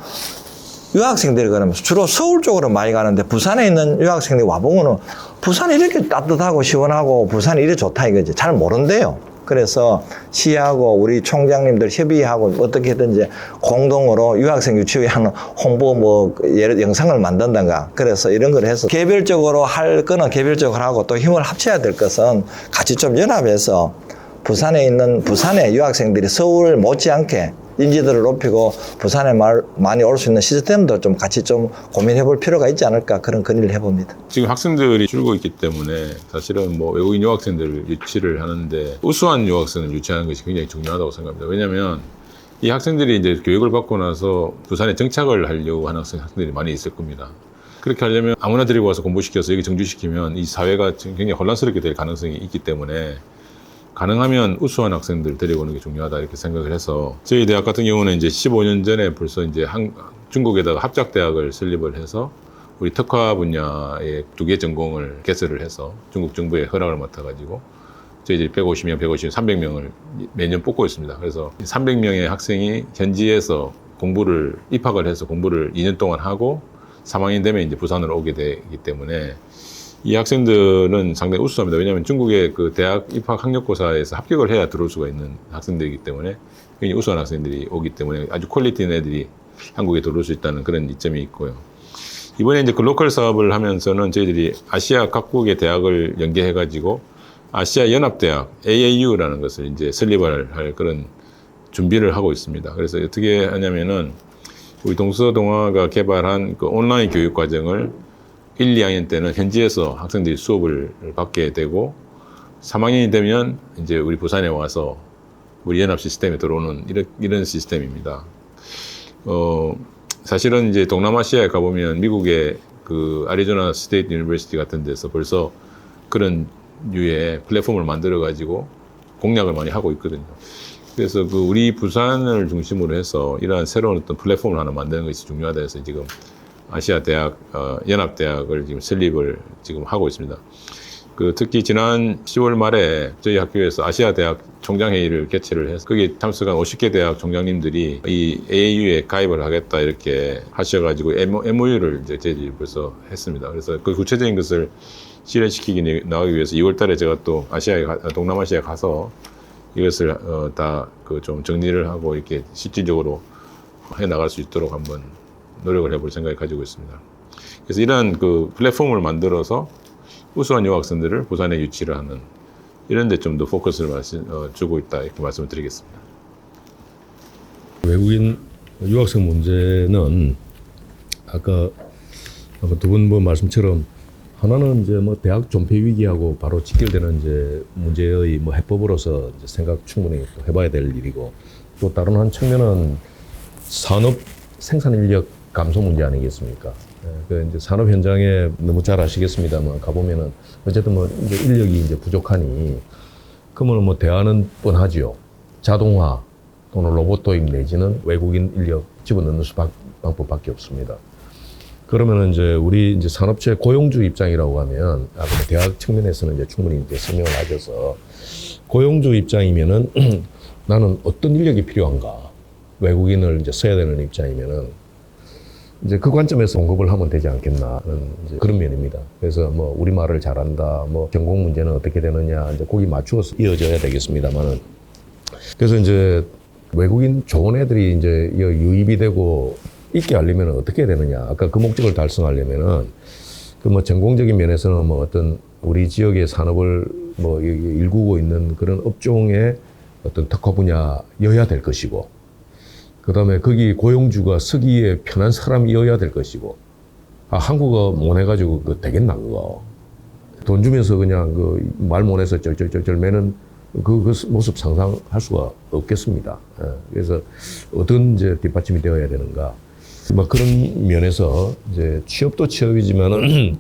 유학생들이 그러면 주로 서울 쪽으로 많이 가는데 부산에 있는 유학생들이 와보면은 부산이 이렇게 따뜻하고 시원하고 부산이 이렇게 좋다 이거지. 잘 모른대요. 그래서 시하고 우리 총장님들 협의하고 어떻게든지 공동으로 유학생 유치에 하는 홍보 뭐 예를 영상을 만든다든가, 그래서 이런 걸 해서 개별적으로 할 거는 개별적으로 하고 또 힘을 합쳐야 될 것은 같이 좀 연합해서 부산에 있는 부산의 유학생들이 서울 못지않게 인지도를 높이고 부산에 많이 올 수 있는 시스템도 좀 같이 좀 고민해 볼 필요가 있지 않을까, 그런 건의를 해봅니다. 지금 학생들이 줄고 있기 때문에 사실은 뭐 외국인 유학생들을 유치를 하는데 우수한 유학생을 유치하는 것이 굉장히 중요하다고 생각합니다. 왜냐하면 이 학생들이 이제 교육을 받고 나서 부산에 정착을 하려고 하는 학생들이 많이 있을 겁니다. 그렇게 하려면 아무나 데리고 와서 공부시켜서 여기 정주시키면 이 사회가 굉장히 혼란스럽게 될 가능성이 있기 때문에 가능하면 우수한 학생들 데리고 오는 게 중요하다 이렇게 생각을 해서 저희 대학 같은 경우는 이제 15년 전에 벌써 이제 중국에다가 합작대학을 설립을 해서 우리 특화 분야의 2개 전공을 개설을 해서 중국 정부의 허락을 맡아가지고 저희들이 150명, 300명을 매년 뽑고 있습니다. 그래서 300명의 학생이 현지에서 입학을 해서 공부를 2년 동안 하고 3학년 되면 이제 부산으로 오게 되기 때문에 이 학생들은 상당히 우수합니다. 왜냐하면 중국의 그 대학 입학 학력고사에서 합격을 해야 들어올 수가 있는 학생들이기 때문에 굉장히 우수한 학생들이 오기 때문에 아주 퀄리티 있는 애들이 한국에 들어올 수 있다는 그런 이점이 있고요. 이번에 이제 글로컬 사업을 하면서는 저희들이 아시아 각국의 대학을 연계해가지고 아시아 연합대학 AAU라는 것을 이제 설립을 할 그런 준비를 하고 있습니다. 그래서 어떻게 하냐면은 우리 동서동아가 개발한 그 온라인 교육 과정을 1, 2학년 때는 현지에서 학생들이 수업을 받게 되고 3학년이 되면 이제 우리 부산에 와서 우리 연합 시스템에 들어오는 이런 시스템입니다. 사실은 이제 동남아시아에 가보면 미국의 그 애리조나 스테이트 유니버시티 같은 데서 벌써 그런 류의 플랫폼을 만들어 가지고 공략을 많이 하고 있거든요. 그래서 그 우리 부산을 중심으로 해서 이러한 새로운 어떤 플랫폼을 하나 만드는 것이 중요하다 해서 지금 아시아 대학 연합 대학을 지금 설립을 지금 하고 있습니다. 특히 지난 10월 말에 저희 학교에서 아시아 대학 총장회의를 개최를 해서 거기에 참석한 50개 대학 총장님들이 이 AAU에 가입을 하겠다 이렇게 하셔가지고 MOU를 이제 제지 벌써 했습니다. 그래서 그 구체적인 것을 실현시키기 나가기 위해서 2월달에 제가 또 동남아시아에 가서 이것을 다 좀 정리를 하고 이렇게 실질적으로 해 나갈 수 있도록 한번 노력을 해볼 생각을 가지고 있습니다. 그래서 이러한 플랫폼을 만들어서 우수한 유학생들을 부산에 유치를 하는 이런 데 좀 더 포커스를 주고 있다 이렇게 말씀을 드리겠습니다. 외국인 유학생 문제는 아까 두 분 말씀처럼 하나는 이제 대학 존폐 위기하고 바로 직결되는 이제 문제의 해법으로서 이제 생각 충분히 또 해봐야 될 일이고, 또 다른 한 측면은 산업 생산 인력 감소 문제 아니겠습니까? 이제 산업 현장에 너무 잘 아시겠습니다만 가보면은 어쨌든 이제 인력이 이제 부족하니 그러면 대안은 뻔하지요. 자동화 또는 로봇 도입 내지는 외국인 인력 집어넣는 방법밖에 없습니다. 그러면은 이제 우리 이제 산업체 고용주 입장이라고 하면 대학 측면에서는 이제 충분히 이제 설명을 하셔서 고용주 입장이면은 나는 어떤 인력이 필요한가, 외국인을 이제 써야 되는 입장이면은 이제 그 관점에서 공급을 하면 되지 않겠나는 이제 그런 면입니다. 그래서 우리말을 잘한다, 전공 문제는 어떻게 되느냐, 이제 거기 맞추어서 이어져야 되겠습니다만은. 그래서 이제 외국인 좋은 애들이 이제 유입이 되고 있게 하려면 어떻게 해야 되느냐. 아까 그 목적을 달성하려면은 전공적인 면에서는 어떤 우리 지역의 산업을 일구고 있는 그런 업종의 어떤 특화 분야여야 될 것이고, 그 다음에 거기 고용주가 서기에 편한 사람이어야 될 것이고, 한국어 못해가지고 되겠나, 그거. 돈 주면서 그냥 말 못해서 쩔쩔쩔쩔 매는 그 모습 상상할 수가 없겠습니다. 그래서 어떤 이제 뒷받침이 되어야 되는가. 그런 면에서 이제 취업도 취업이지만은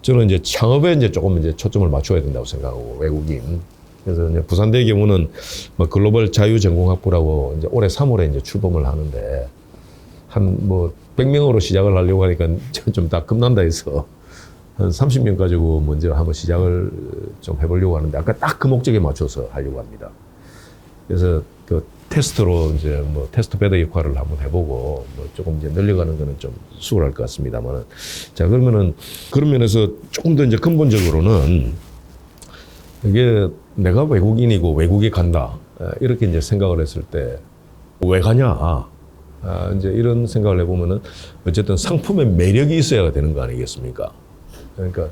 저는 이제 창업에 이제 조금 이제 초점을 맞춰야 된다고 생각하고, 외국인. 그래서 이제 부산대의 경우는 글로벌 자유전공학부라고 이제 올해 3월에 이제 출범을 하는데, 한 100명으로 시작을 하려고 하니까 좀 다 겁난다 해서 한 30명 가지고 먼저 한번 시작을 좀 해보려고 하는데, 아까 딱 그 목적에 맞춰서 하려고 합니다. 그래서 테스트로 이제 테스트 베더 역할을 한번 해보고 조금 이제 늘려가는 거는 좀 수월할 것 같습니다만은. 자, 그러면은 그런 면에서 조금 더 이제 근본적으로는 이게 내가 외국인이고 외국에 간다, 이렇게 이제 생각을 했을 때 왜 가냐, 이제 이런 생각을 해보면은 어쨌든 상품의 매력이 있어야 되는 거 아니겠습니까? 그러니까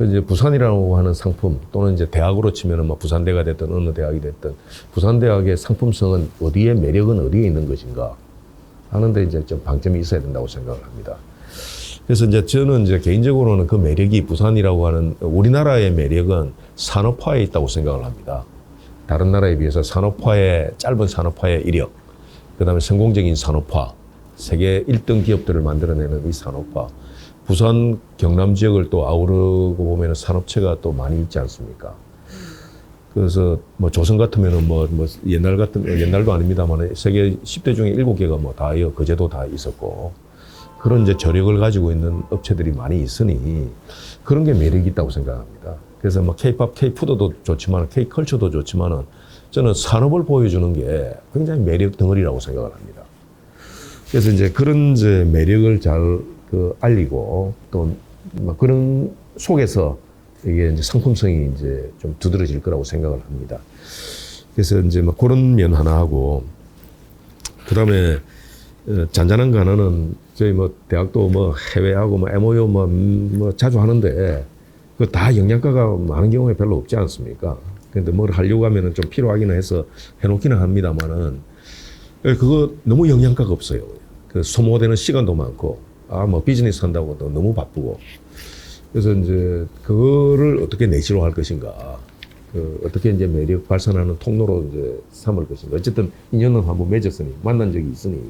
이제 부산이라고 하는 상품, 또는 이제 대학으로 치면은 부산대가 됐든 어느 대학이 됐든 부산대학의 상품성은 어디에, 매력은 어디에 있는 것인가 하는데 이제 좀 방점이 있어야 된다고 생각을 합니다. 그래서 이제 저는 이제 개인적으로는 그 매력이, 부산이라고 하는 우리나라의 매력은 산업화에 있다고 생각을 합니다. 다른 나라에 비해서 짧은 산업화의 이력, 그 다음에 성공적인 산업화, 세계 1등 기업들을 만들어내는 이 산업화, 부산 경남 지역을 또 아우르고 보면 산업체가 또 많이 있지 않습니까? 그래서 조선 같으면은 옛날도 아닙니다만 세계 10대 중에 7개가 다 거제도 다 있었고, 그런 이제 저력을 가지고 있는 업체들이 많이 있으니 그런 게 매력이 있다고 생각합니다. 그래서 K-팝, K-푸드도 좋지만 K-컬처도 좋지만은 저는 산업을 보여주는 게 굉장히 매력 덩어리라고 생각을 합니다. 그래서 이제 그런 이제 매력을 잘 알리고, 또 그런 속에서 이게 이제 상품성이 이제 좀 두드러질 거라고 생각을 합니다. 그래서 이제 그런 면 하나 하고, 그 다음에 잔잔한 간언은 저희 대학도 해외하고 MOU 자주 하는데 그 다 영양가가 많은 경우에 별로 없지 않습니까? 근데 뭘 하려고 하면은 좀 필요하기는 해서 해놓기는 합니다만은 그거 너무 영양가가 없어요. 소모되는 시간도 많고, 비즈니스 한다고 또 너무 바쁘고. 그래서 이제 그거를 어떻게 내시로 할 것인가, 어떻게 이제 매력 발산하는 통로로 이제 삼을 것인가. 어쨌든 인연은 한번 맺었으니, 만난 적이 있으니,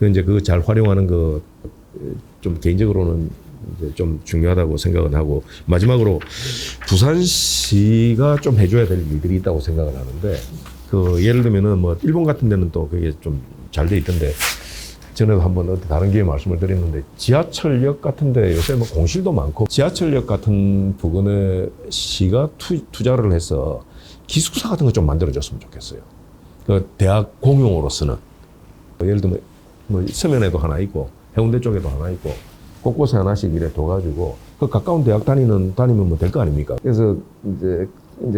이제 그거 잘 활용하는 거 좀 개인적으로는 이제 좀 중요하다고 생각은 하고, 마지막으로 부산시가 좀 해줘야 될 일들이 있다고 생각을 하는데, 예를 들면은 일본 같은 데는 또 그게 좀 잘 돼 있던데, 전에도 한번 어디 다른 기회에 말씀을 드렸는데 지하철역 같은데 요새 뭐 공실도 많고 지하철역 같은 부근에 시가 투자를 해서 기숙사 같은 거 좀 만들어줬으면 좋겠어요. 그 대학 공용으로 쓰는 예를 들면 뭐 서면에도 하나 있고 해운대 쪽에도 하나 있고 곳곳에 하나씩 이래 둬가지고 그 가까운 대학 다니면 뭐 될 거 아닙니까? 그래서 이제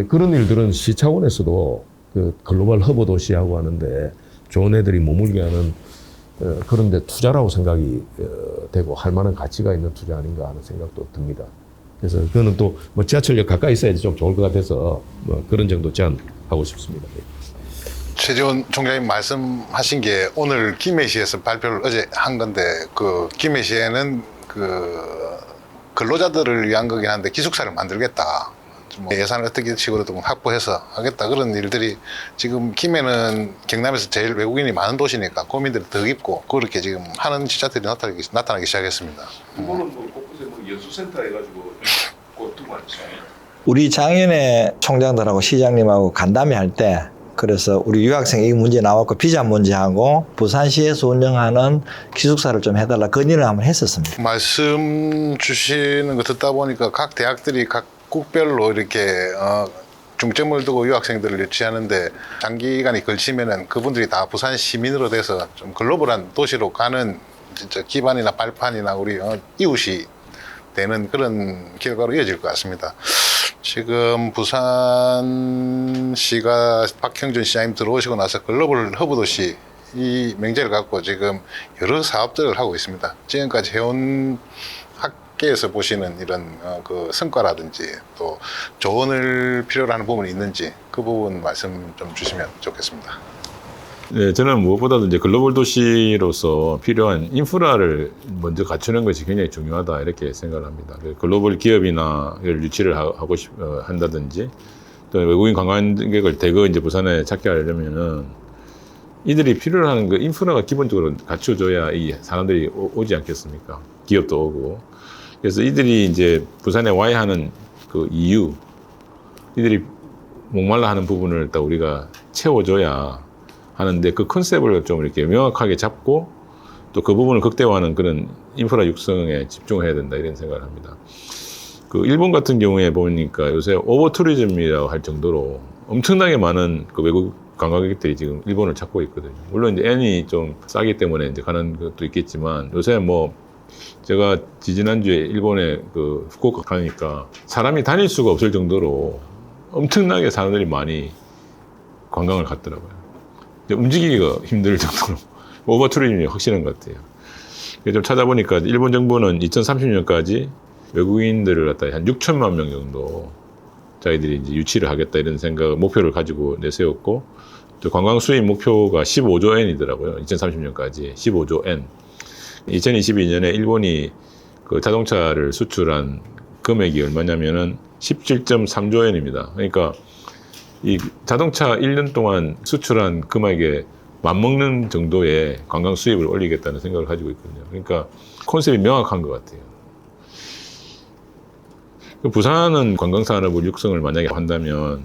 그런 일들은 시 차원에서도 그 글로벌 허브 도시하고 하는데 좋은 애들이 머물게 하는 그런 데 투자라고 생각이 되고 할 만한 가치가 있는 투자 아닌가 하는 생각도 듭니다. 그래서 그거는 또 뭐 지하철역 가까이 있어야지 좀 좋을 것 같아서 뭐 그런 정도 제안하고 싶습니다. 최재원 총장님 말씀하신 게 오늘 김해시에서 발표를 어제 한 건데 그 김해시에는 그 근로자들을 위한 거긴 한데 기숙사를 만들겠다. 뭐 예산을 어떻게 식으로든 확보해서 하겠다 그런 일들이 지금 김해는 경남에서 제일 외국인이 많은 도시니까 고민들이 더 깊고 그렇게 지금 하는 지자들이 나타나기 시작했습니다. 그거는 뭐 곳곳에 뭐 연수센터 해가지고 꼭 두고 앉죠. 우리 장현의 총장들하고 시장님하고 간담회 할 때 그래서 우리 유학생 이 문제 나왔고 비자 문제하고 부산시에서 운영하는 기숙사를 좀 해달라 건의를 한번 했었습니다. 말씀 주시는 거 듣다 보니까 각 대학들이 각 국별로 이렇게 중점을 두고 유학생들을 유치하는데 장기간이 걸치면은 그분들이 다 부산 시민으로 돼서 좀 글로벌한 도시로 가는 진짜 기반이나 발판이나 우리 이웃이 되는 그런 결과로 이어질 것 같습니다. 지금 부산시가 박형준 시장님 들어오시고 나서 글로벌 허브 도시 이 명제를 갖고 지금 여러 사업들을 하고 있습니다. 지금까지 해온 학계에서 보시는 이런 그 성과라든지 또 조언을 필요로 하는 부분이 있는지 그 부분 말씀 좀 주시면 좋겠습니다. 네, 저는 무엇보다도 이제 글로벌 도시로서 필요한 인프라를 먼저 갖추는 것이 굉장히 중요하다 이렇게 생각을 합니다. 글로벌 기업이나 유치를 한다든지 또 외국인 관광객을 대거 이제 부산에 찾게 하려면은 이들이 필요로 하는 그 인프라가 기본적으로 갖춰져야 이 사람들이 오지 않겠습니까? 기업도 오고. 그래서 이들이 이제 부산에 와야 하는 그 이유, 이들이 목말라 하는 부분을 딱 우리가 채워줘야 하는데 그 컨셉을 좀 이렇게 명확하게 잡고 또 그 부분을 극대화하는 그런 인프라 육성에 집중을 해야 된다 이런 생각을 합니다. 그 일본 같은 경우에 보니까 요새 오버 투리즘이라고 할 정도로 엄청나게 많은 그 외국 관광객들이 지금 일본을 찾고 있거든요. 물론 이제 N이 좀 싸기 때문에 이제 가는 것도 있겠지만 요새 뭐 제가 지지난주에 일본에 그 후쿠오카 가니까 사람이 다닐 수가 없을 정도로 엄청나게 사람들이 많이 관광을 갔더라고요. 움직이기가 힘들 정도로 오버 투리즘이 확실한 것 같아요. 좀 찾아보니까 일본 정부는 2030년까지 외국인들을 갖다 한 6천만 명 정도 자기들이 이제 유치를 하겠다 이런 목표를 가지고 내세웠고 또 관광 수입 목표가 15조 엔이더라고요. 2030년까지 15조 엔. 2022년에 일본이 그 자동차를 수출한 금액이 얼마냐면은 17.3조 엔입니다. 그러니까 이 자동차 1년 동안 수출한 금액에 맞먹는 정도의 관광 수입을 올리겠다는 생각을 가지고 있거든요. 그러니까 컨셉이 명확한 것 같아요. 부산은 관광산업을 육성을 만약에 한다면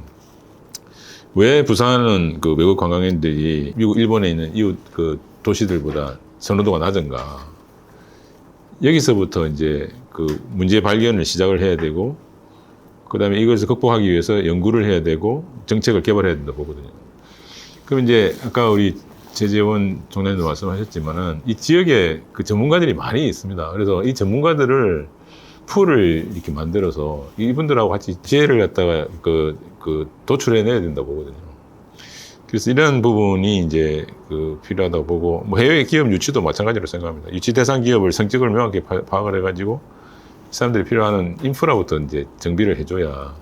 왜 부산은 그 외국 관광객들이 미국, 일본에 있는 이웃 그 도시들보다 선호도가 낮은가? 여기서부터 이제 그 문제 발견을 시작을 해야 되고 그 다음에 이것을 극복하기 위해서 연구를 해야 되고 정책을 개발해야 된다 보거든요. 그럼 이제 아까 우리 최재원 총장님도 말씀하셨지만은 이 지역에 그 전문가들이 많이 있습니다. 그래서 이 전문가들을 풀을 이렇게 만들어서 이분들하고 같이 지혜를 갖다가 그 도출해내야 된다 보거든요. 그래서 이런 부분이 이제 그 필요하다고 보고 뭐 해외 기업 유치도 마찬가지로 생각합니다. 유치 대상 기업을 성격을 명확히 파악을 해가지고 사람들이 필요한 인프라부터 이제 정비를 해줘야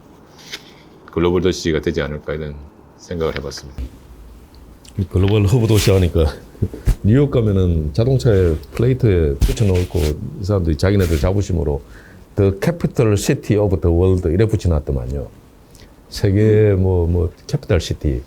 글로벌 도시가 되지 않을까 이런 생각을 해봤습니다. 글로벌 허브 도시 하니까 뉴욕 가면은 자동차에 플레이트에 붙여놓고 이 사람들이 자기네들 자부심으로 The Capital City of the World 이래 붙여놨더만요. 세계 뭐 캐피탈 시티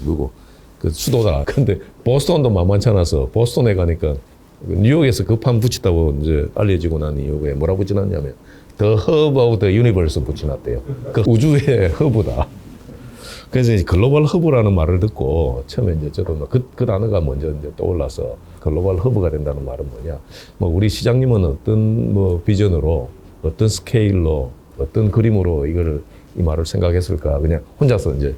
누구 그 수도다. 근데 보스턴도 만만치 않아서 보스턴에 가니까 뉴욕에서 급한 붙였다고 이제 알려지고 난 이후에 뭐라 붙여놨냐면 The Hub of the Universe 붙여놨대요. 그 우주의 허브다. 그래서 이제 글로벌 허브라는 말을 듣고 처음에 이제 저도 그 단어가 먼저 이제 떠올라서 글로벌 허브가 된다는 말은 뭐냐. 뭐 우리 시장님은 어떤 뭐 비전으로 어떤 스케일로 어떤 그림으로 이 말을 생각했을까. 그냥 혼자서 이제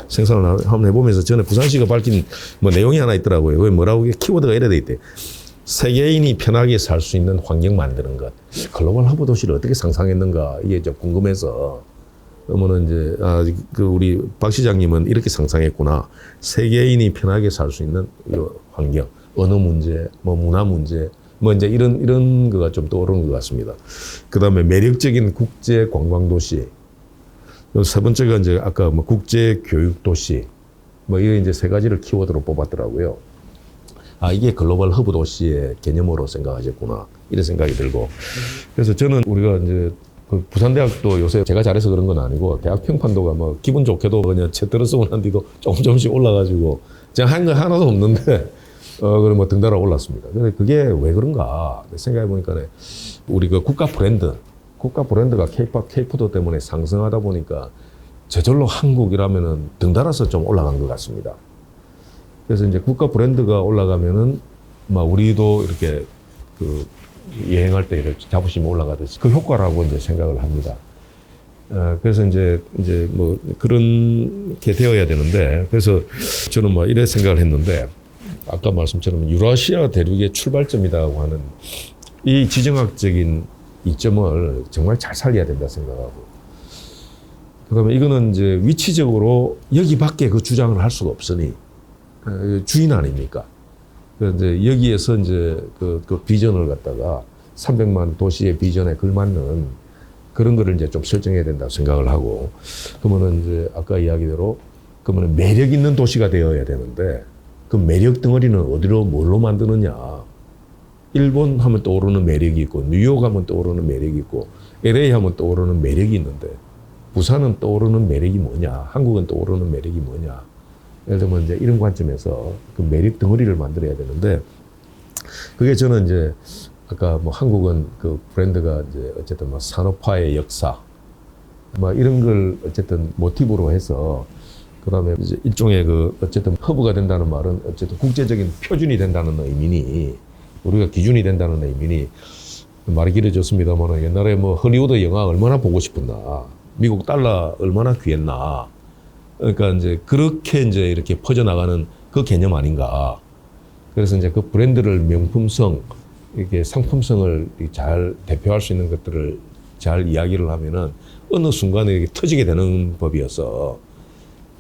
생산을 한번 해보면서 전에 부산시가 밝힌 뭐 내용이 하나 있더라고요. 그게 뭐라고 키워드가 이래 돼 있대. 세계인이 편하게 살 수 있는 환경 만드는 것. 글로벌 허브 도시를 어떻게 상상했는가 이게 좀 궁금해서 그러면은 이제 우리 박 시장님은 이렇게 상상했구나. 세계인이 편하게 살 수 있는 이 환경, 언어 문제, 뭐 문화 문제, 뭐 이제 이런 거가 좀 떠오르는 것 같습니다. 그다음에 매력적인 국제 관광 도시. 세 번째가 이제 아까 뭐 국제 교육 도시. 뭐 이런 이제 세 가지를 키워드로 뽑았더라고요. 아, 이게 글로벌 허브 도시의 개념으로 생각하셨구나. 이런 생각이 들고. 그래서 저는 우리가 이제 그 부산대학도 요새 제가 잘해서 그런 건 아니고 대학 평판도가 뭐 기분 좋게도 그냥 채 떨어지고 난 뒤도 조금씩 올라가지고 제가 한 거 하나도 없는데 그럼 뭐 등달아 올랐습니다. 근데 그게 왜 그런가 생각해 보니까 우리 그 국가 브랜드가 K-팝, K-푸드 때문에 상승하다 보니까 저절로 한국이라면은 등달아서 좀 올라간 것 같습니다. 그래서 이제 국가 브랜드가 올라가면은 막 우리도 이렇게 그 여행할 때 이렇게 자부심이 올라가듯이 그 효과라고 이제 생각을 합니다. 그래서 이제 뭐 그런 게 되어야 되는데 그래서 저는 뭐 이래 생각을 했는데 아까 말씀처럼 유라시아 대륙의 출발점이라고 하는 이 지정학적인 이점을 정말 잘 살려야 된다 생각하고 그다음에 이거는 이제 위치적으로 여기밖에 그 주장을 할 수가 없으니 주인 아닙니까? 이제 여기에서 이제 그 비전을 갖다가 300만 도시의 비전에 걸맞는 그런 거를 이제 좀 설정해야 된다고 생각을 하고 그러면은 이제 아까 이야기대로 그러면 매력 있는 도시가 되어야 되는데 그 매력 덩어리는 뭘로 만드느냐? 일본 하면 떠오르는 매력이 있고 뉴욕 하면 떠오르는 매력이 있고 LA 하면 떠오르는 매력이 있는데 부산은 떠오르는 매력이 뭐냐? 한국은 떠오르는 매력이 뭐냐? 예를 들면 이제 이런 관점에서 그 매력 덩어리를 만들어야 되는데 그게 저는 이제 아까 뭐 한국은 그 브랜드가 이제 어쨌든 뭐 산업화의 역사 뭐 이런 걸 어쨌든 모티브로 해서 그다음에 이제 일종의 그 어쨌든 허브가 된다는 말은 어쨌든 국제적인 표준이 된다는 의미니 우리가 기준이 된다는 의미니 말이 길어졌습니다만 옛날에 뭐 헐리우드 영화 얼마나 보고 싶었나 미국 달러 얼마나 귀했나 그러니까 이제 그렇게 이제 이렇게 퍼져나가는 그 개념 아닌가. 그래서 이제 그 브랜드를 명품성, 이렇게 상품성을 잘 대표할 수 있는 것들을 잘 이야기를 하면은 어느 순간에 이렇게 터지게 되는 법이어서.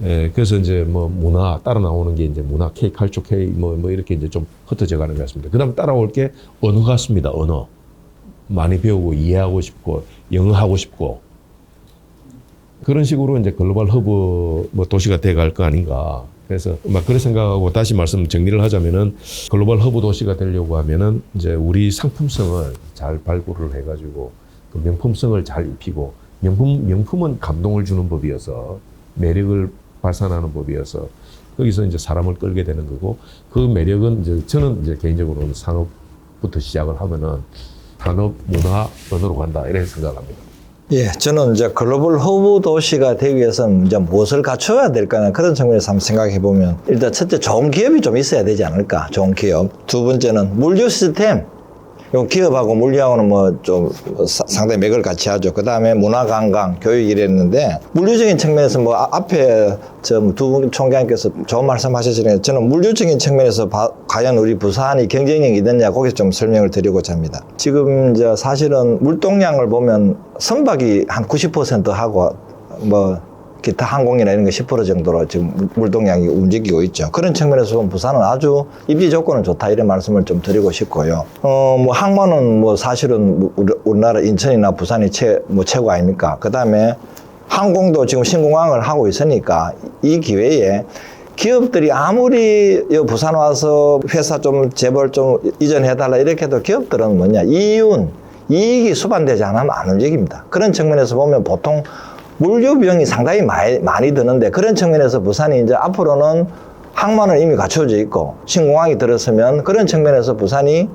예, 그래서 이제 뭐 문화 따라 나오는 게 이제 문화 K, 칼초 K 뭐 이렇게 이제 좀 흩어져 가는 것 같습니다. 그 다음에 따라올 게 언어 같습니다. 언어. 많이 배우고 이해하고 싶고 영어 하고 싶고. 그런 식으로 이제 글로벌 허브 뭐 도시가 돼갈 거 아닌가. 그래서 막 그런 생각하고 다시 말씀 정리를 하자면은 글로벌 허브 도시가 되려고 하면은 이제 우리 상품성을 잘 발굴을 해가지고 그 명품성을 잘 입히고 명품은 감동을 주는 법이어서 매력을 발산하는 법이어서 거기서 이제 사람을 끌게 되는 거고 그 매력은 이제 저는 이제 개인적으로는 산업부터 시작을 하면은 산업, 문화, 언어로 간다 이렇게 생각합니다. 예, 저는 이제 글로벌 허브 도시가 되기 위해서는 이제 무엇을 갖춰야 될까 그런 측면에서 한번 생각해 보면 일단 첫째 좋은 기업이 좀 있어야 되지 않을까. 좋은 기업. 두 번째는 물류 시스템. 요 기업하고 물류하고는 뭐 좀 상당히 맥을 같이 하죠. 그 다음에 문화 관광, 교육 이랬는데 물류적인 측면에서 뭐 앞에 저 두 분 총장님께서 좋은 말씀하셨으니까 저는 물류적인 측면에서 과연 우리 부산이 경쟁력이 있느냐 거기서 좀 설명을 드리고자 합니다. 지금 이제 사실은 물동량을 보면 선박이 한 90% 하고 뭐 기타 항공이나 이런 거 10% 정도로 지금 물동량이 움직이고 있죠. 그런 측면에서 보면 부산은 아주 입지 조건은 좋다 이런 말씀을 좀 드리고 싶고요. 뭐 항만은 뭐 사실은 우리나라 인천이나 부산이 최고 아닙니까? 그 다음에 항공도 지금 신공항을 하고 있으니까 이 기회에 기업들이 아무리 부산 와서 회사 좀 재벌 좀 이전해달라 이렇게 해도 기업들은 뭐냐 이익이 수반되지 않으면 안 움직입니다. 그런 측면에서 보면 보통 물류 비용이 상당히 많이 드는데 그런 측면에서 부산이 이제 앞으로는 항만은 이미 갖춰져 있고 신공항이 들어서면 그런 측면에서 부산이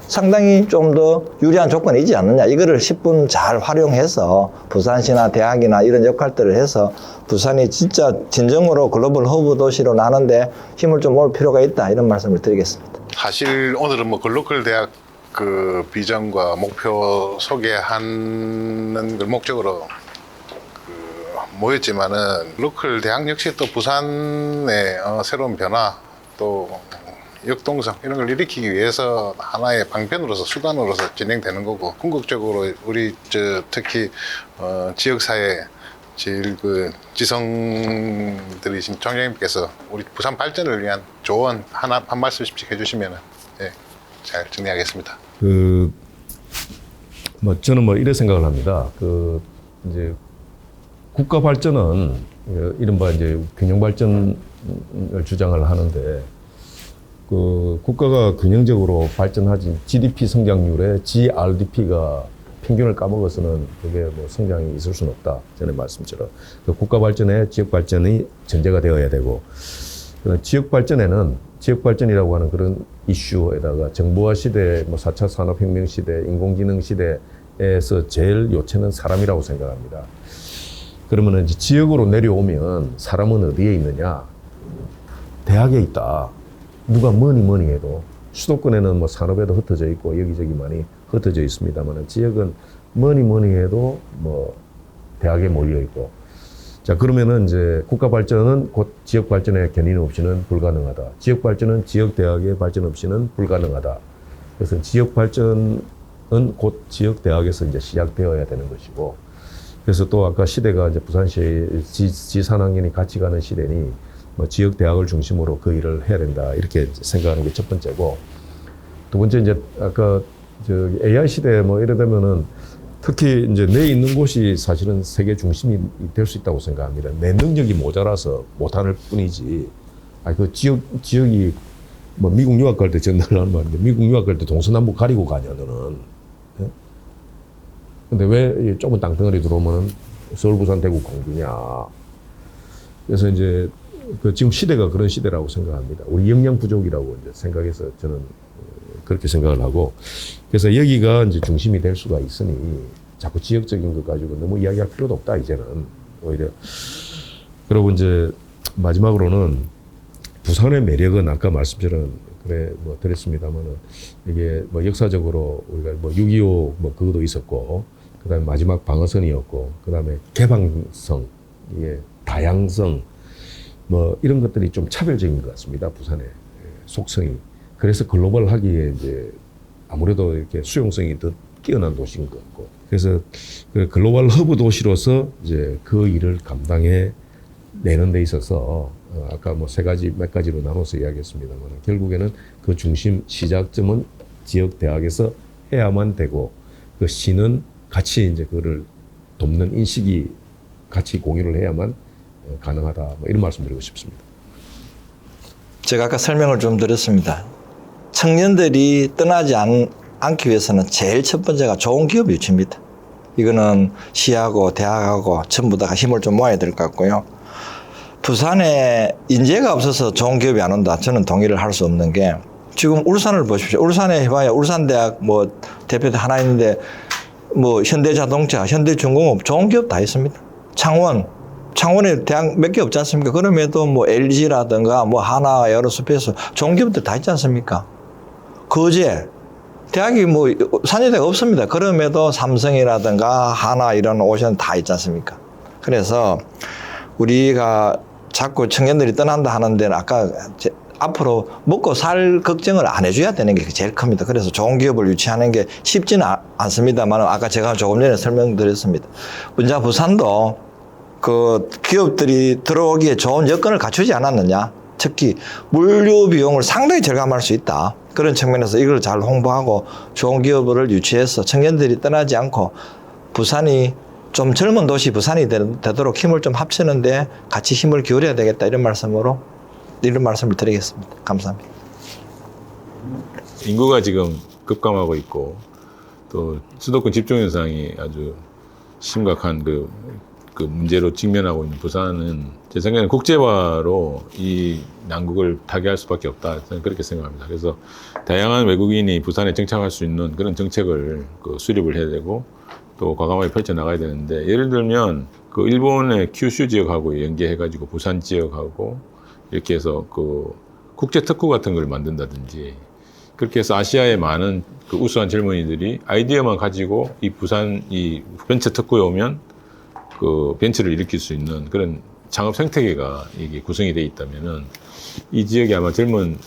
상당히 좀 더 유리한 조건이 있지 않느냐. 이거를 10분 잘 활용해서 부산시나 대학이나 이런 역할들을 해서 부산이 진짜 진정으로 글로벌 허브 도시로 나는데 힘을 좀 모을 필요가 있다. 이런 말씀을 드리겠습니다. 사실 오늘은 뭐 글로컬 대학 그 비전과 목표 소개하는 걸 목적으로 모였지만은 글로컬 대학 역시 또 부산의 새로운 변화 또 역동성 이런 걸 일으키기 위해서 하나의 방편으로서 수단으로서 진행되는 거고 궁극적으로 우리 특히 지역사회 제일 그 지성들이신 총장님께서 우리 부산 발전을 위한 조언 한 말씀씩 해주시면은 잘 정리하겠습니다. 뭐 저는 뭐 이래 생각을 합니다. 이제 국가 발전은 이른바 이제 균형 발전을 주장을 하는데 국가가 균형적으로 발전하지 GDP 성장률에 GRDP가 평균을 까먹어서는 그게 뭐 성장이 있을 수는 없다. 전에 말씀처럼 국가 발전에 지역 발전이 전제가 되어야 되고 지역 발전에는 지역 발전이라고 하는 그런 이슈에다가 정보화 시대, 뭐 4차 산업혁명 시대, 인공지능 시대에서 제일 요체는 사람이라고 생각합니다. 그러면 이제 지역으로 내려오면 사람은 어디에 있느냐? 대학에 있다. 누가 뭐니 해도 수도권에는 뭐 산업에도 흩어져 있고 여기저기 많이 흩어져 있습니다만 지역은 뭐니 해도 뭐 대학에 몰려 있고 자 그러면은 이제 국가 발전은 곧 지역 발전의 견인 없이는 불가능하다. 지역 발전은 지역 대학의 발전 없이는 불가능하다. 그래서 지역 발전은 곧 지역 대학에서 이제 시작되어야 되는 것이고 그래서 또 아까 시대가 이제 부산시 지산학년이 같이 가는 시대니 뭐 지역 대학을 중심으로 그 일을 해야 된다 이렇게 생각하는 게 첫 번째고 두 번째 이제 아까 AI 시대 뭐 이래 되면은 특히 이제 내 있는 곳이 사실은 세계 중심이 될 수 있다고 생각합니다. 내 능력이 모자라서 못할 뿐이지. 그 지역이 뭐 미국 유학 갈 때 전달을 하는 말인데 미국 유학 갈 때 동서남북 가리고 가냐 너는. 예? 근데 왜 좁은 땅덩어리 들어오면은 서울, 부산, 대구, 광주냐. 그래서 이제 지금 시대가 그런 시대라고 생각합니다. 우리 역량 부족이라고 이제 생각해서 저는 그렇게 생각을 하고 그래서 여기가 이제 중심이 될 수가 있으니 자꾸 지역적인 것 가지고 너무 이야기할 필요도 없다 이제는 오히려. 그리고 이제 마지막으로는 부산의 매력은 아까 말씀처럼 그래 뭐 드렸습니다만은 이게 뭐 역사적으로 우리가 뭐 6.25 뭐 그것도 있었고 그다음에 마지막 방어선이었고 그다음에 개방성, 이게 다양성 뭐 이런 것들이 좀 차별적인 것 같습니다. 부산의 속성이. 그래서 글로벌하기에 이제 아무래도 이렇게 수용성이 더 뛰어난 도시인 것 같고. 그래서 글로벌 허브 도시로서 이제 그 일을 감당해 내는 데 있어서 아까 뭐 세 가지 몇 가지로 나눠서 이야기했습니다만 결국에는 그 중심 시작점은 지역 대학에서 해야만 되고 그 시는 같이 이제 그거를 돕는 인식이 같이 공유를 해야만 가능하다. 뭐 이런 말씀드리고 싶습니다. 제가 아까 설명을 좀 드렸습니다. 청년들이 떠나지 않기 위해서는 제일 첫 번째가 좋은 기업 유치입니다. 이거는 시하고 대학하고 전부 다 힘을 좀 모아야 될 것 같고요. 부산에 인재가 없어서 좋은 기업이 안 온다. 저는 동의를 할 수 없는 게 지금 울산을 보십시오. 울산에 해봐야 울산대학 뭐 대표도 하나 있는데 뭐 현대자동차, 현대중공업 좋은 기업 다 있습니다. 창원에 대학 몇 개 없지 않습니까? 그럼에도 뭐 LG라든가 뭐 하나 에어로스페이스 좋은 기업들 다 있지 않습니까? 거제 대학이 뭐 산여대가 없습니다. 그럼에도 삼성이라든가 하나 이런 오션 다 있지 않습니까? 그래서 우리가 자꾸 청년들이 떠난다 하는 데는 아까 앞으로 먹고 살 걱정을 안 해줘야 되는 게 제일 큽니다. 그래서 좋은 기업을 유치하는 게 쉽지는 않습니다만 아까 제가 조금 전에 설명드렸습니다. 문자 부산도 그 기업들이 들어오기에 좋은 여건을 갖추지 않았느냐. 특히 물류 비용을 상당히 절감할 수 있다. 그런 측면에서 이걸 잘 홍보하고 좋은 기업을 유치해서 청년들이 떠나지 않고 부산이 좀 젊은 도시 부산이 되도록 힘을 좀 합치는데 같이 힘을 기울여야 되겠다. 이런 말씀을 드리겠습니다. 감사합니다. 인구가 지금 급감하고 있고 또 수도권 집중 현상이 아주 심각한 그 문제로 직면하고 있는 부산은 제 생각에는 국제화로 이 난국을 타개할 수밖에 없다. 저는 그렇게 생각합니다. 그래서 다양한 외국인이 부산에 정착할 수 있는 그런 정책을 그 수립을 해야 되고 또 과감하게 펼쳐 나가야 되는데, 예를 들면 그 일본의 큐슈 지역하고 연계해가지고 부산 지역하고 이렇게 해서 그 국제 특구 같은 걸 만든다든지, 그렇게 해서 아시아의 많은 그 우수한 젊은이들이 아이디어만 가지고 이 부산 이 벤처 특구에 오면 그 벤처를 일으킬 수 있는 그런 창업 생태계가 이게 구성이 돼 있다면은 이 지역에 아마 젊은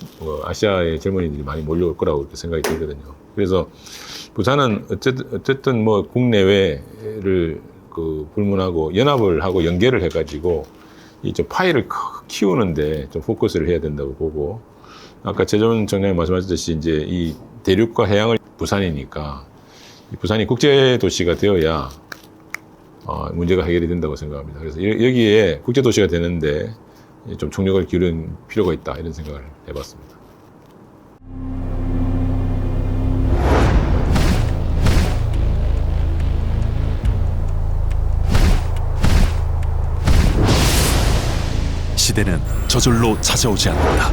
아시아의 젊은이들이 많이 몰려올 거라고 그렇게 생각이 들거든요. 그래서 부산은 어쨌든 뭐 국내외를 그 불문하고 연합을 하고 연계를 해가지고 이 좀 파이를 키우는데 좀 포커스를 해야 된다고 보고, 아까 최전 총장님 말씀하셨듯이 이제 이 대륙과 해양을 부산이니까 이 부산이 국제 도시가 되어야 문제가 해결이 된다고 생각합니다. 그래서 여기에 국제 도시가 되는데 좀 총력을 기울인 필요가 있다, 이런 생각을 해봤습니다. 시대는 저절로 찾아오지 않는다.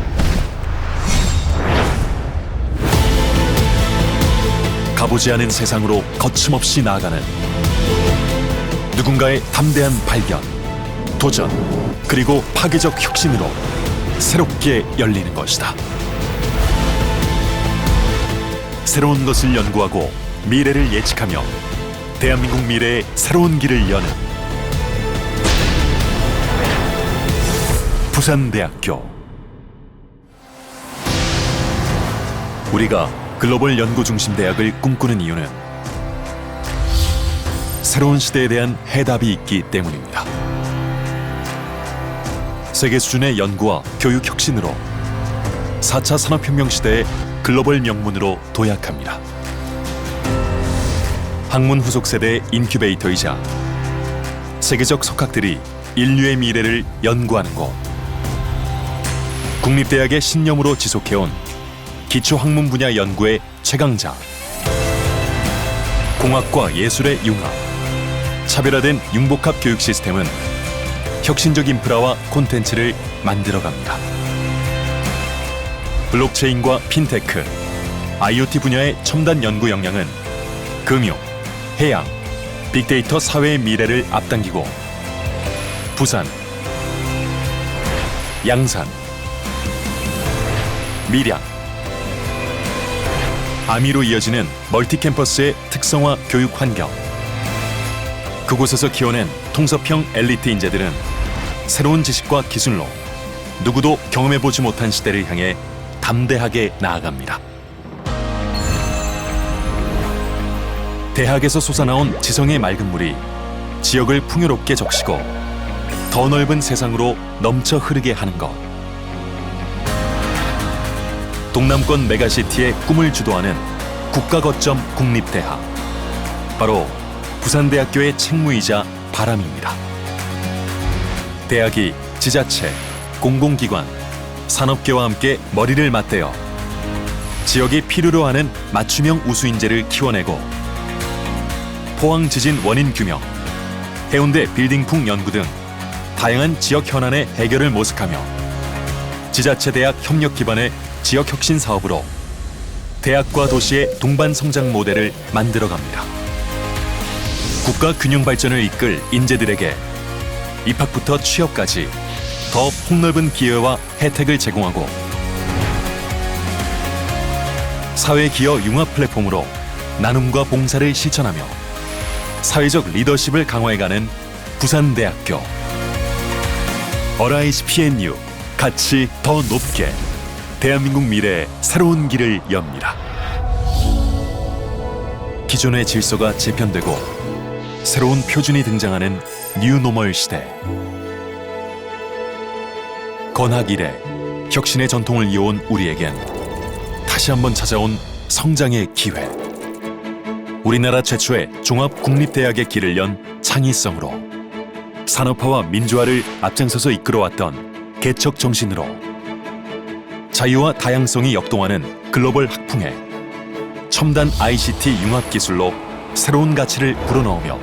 가보지 않은 세상으로 거침없이 나아가는 누군가의 담대한 발견, 도전, 그리고 파괴적 혁신으로 새롭게 열리는 것이다. 새로운 것을 연구하고 미래를 예측하며 대한민국 미래의 새로운 길을 여는 부산대학교. 우리가 글로벌 연구중심 대학을 꿈꾸는 이유는 새로운 시대에 대한 해답이 있기 때문입니다. 세계 수준의 연구와 교육 혁신으로 4차 산업혁명 시대의 글로벌 명문으로 도약합니다. 학문 후속 세대의 인큐베이터이자 세계적 석학들이 인류의 미래를 연구하는 곳. 국립대학의 신념으로 지속해온 기초학문 분야 연구의 최강자. 공학과 예술의 융합. 차별화된 융복합 교육 시스템은 혁신적 인프라와 콘텐츠를 만들어갑니다. 블록체인과 핀테크, IoT 분야의 첨단 연구 역량은 금융, 해양, 빅데이터 사회의 미래를 앞당기고 부산, 양산, 밀양, 아미로 이어지는 멀티캠퍼스의 특성화 교육 환경. 그곳에서 키워낸 통섭형 엘리트 인재들은 새로운 지식과 기술로 누구도 경험해보지 못한 시대를 향해 담대하게 나아갑니다. 대학에서 솟아나온 지성의 맑은 물이 지역을 풍요롭게 적시고 더 넓은 세상으로 넘쳐 흐르게 하는 것. 동남권 메가시티의 꿈을 주도하는 국가거점 국립대학. 바로 부산대학교의 책무이자 바람입니다. 대학이 지자체, 공공기관, 산업계와 함께 머리를 맞대어 지역이 필요로 하는 맞춤형 우수인재를 키워내고 포항 지진 원인 규명, 해운대 빌딩풍 연구 등 다양한 지역 현안의 해결을 모색하며 지자체 대학 협력 기반의 지역 혁신 사업으로 대학과 도시의 동반 성장 모델을 만들어갑니다. 국가 균형 발전을 이끌 인재들에게 입학부터 취업까지 더 폭넓은 기회와 혜택을 제공하고 사회기여 융합 플랫폼으로 나눔과 봉사를 실천하며 사회적 리더십을 강화해가는 부산대학교. 어라이즈 PNU, 같이 더 높게 대한민국 미래의 새로운 길을 엽니다. 기존의 질서가 재편되고 새로운 표준이 등장하는 뉴노멀 시대. 건학 이래 혁신의 전통을 이어온 우리에겐 다시 한번 찾아온 성장의 기회. 우리나라 최초의 종합국립대학의 길을 연 창의성으로 산업화와 민주화를 앞장서서 이끌어왔던 개척 정신으로 자유와 다양성이 역동하는 글로벌 학풍에 첨단 ICT 융합 기술로 새로운 가치를 불어넣으며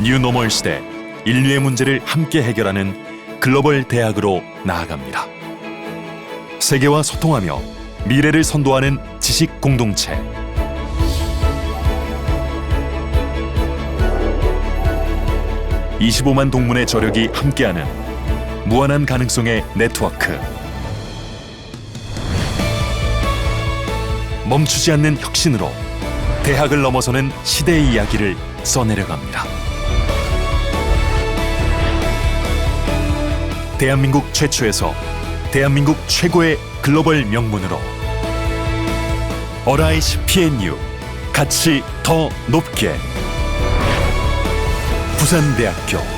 뉴노멀 시대 인류의 문제를 함께 해결하는 글로벌 대학으로 나아갑니다. 세계와 소통하며 미래를 선도하는 지식 공동체. 25만 동문의 저력이 함께하는 무한한 가능성의 네트워크. 멈추지 않는 혁신으로 대학을 넘어서는 시대의 이야기를 써내려갑니다. 대한민국 최초에서 대한민국 최고의 글로벌 명문으로 어라이즈 PNU, 같이 더 높게. 부산대학교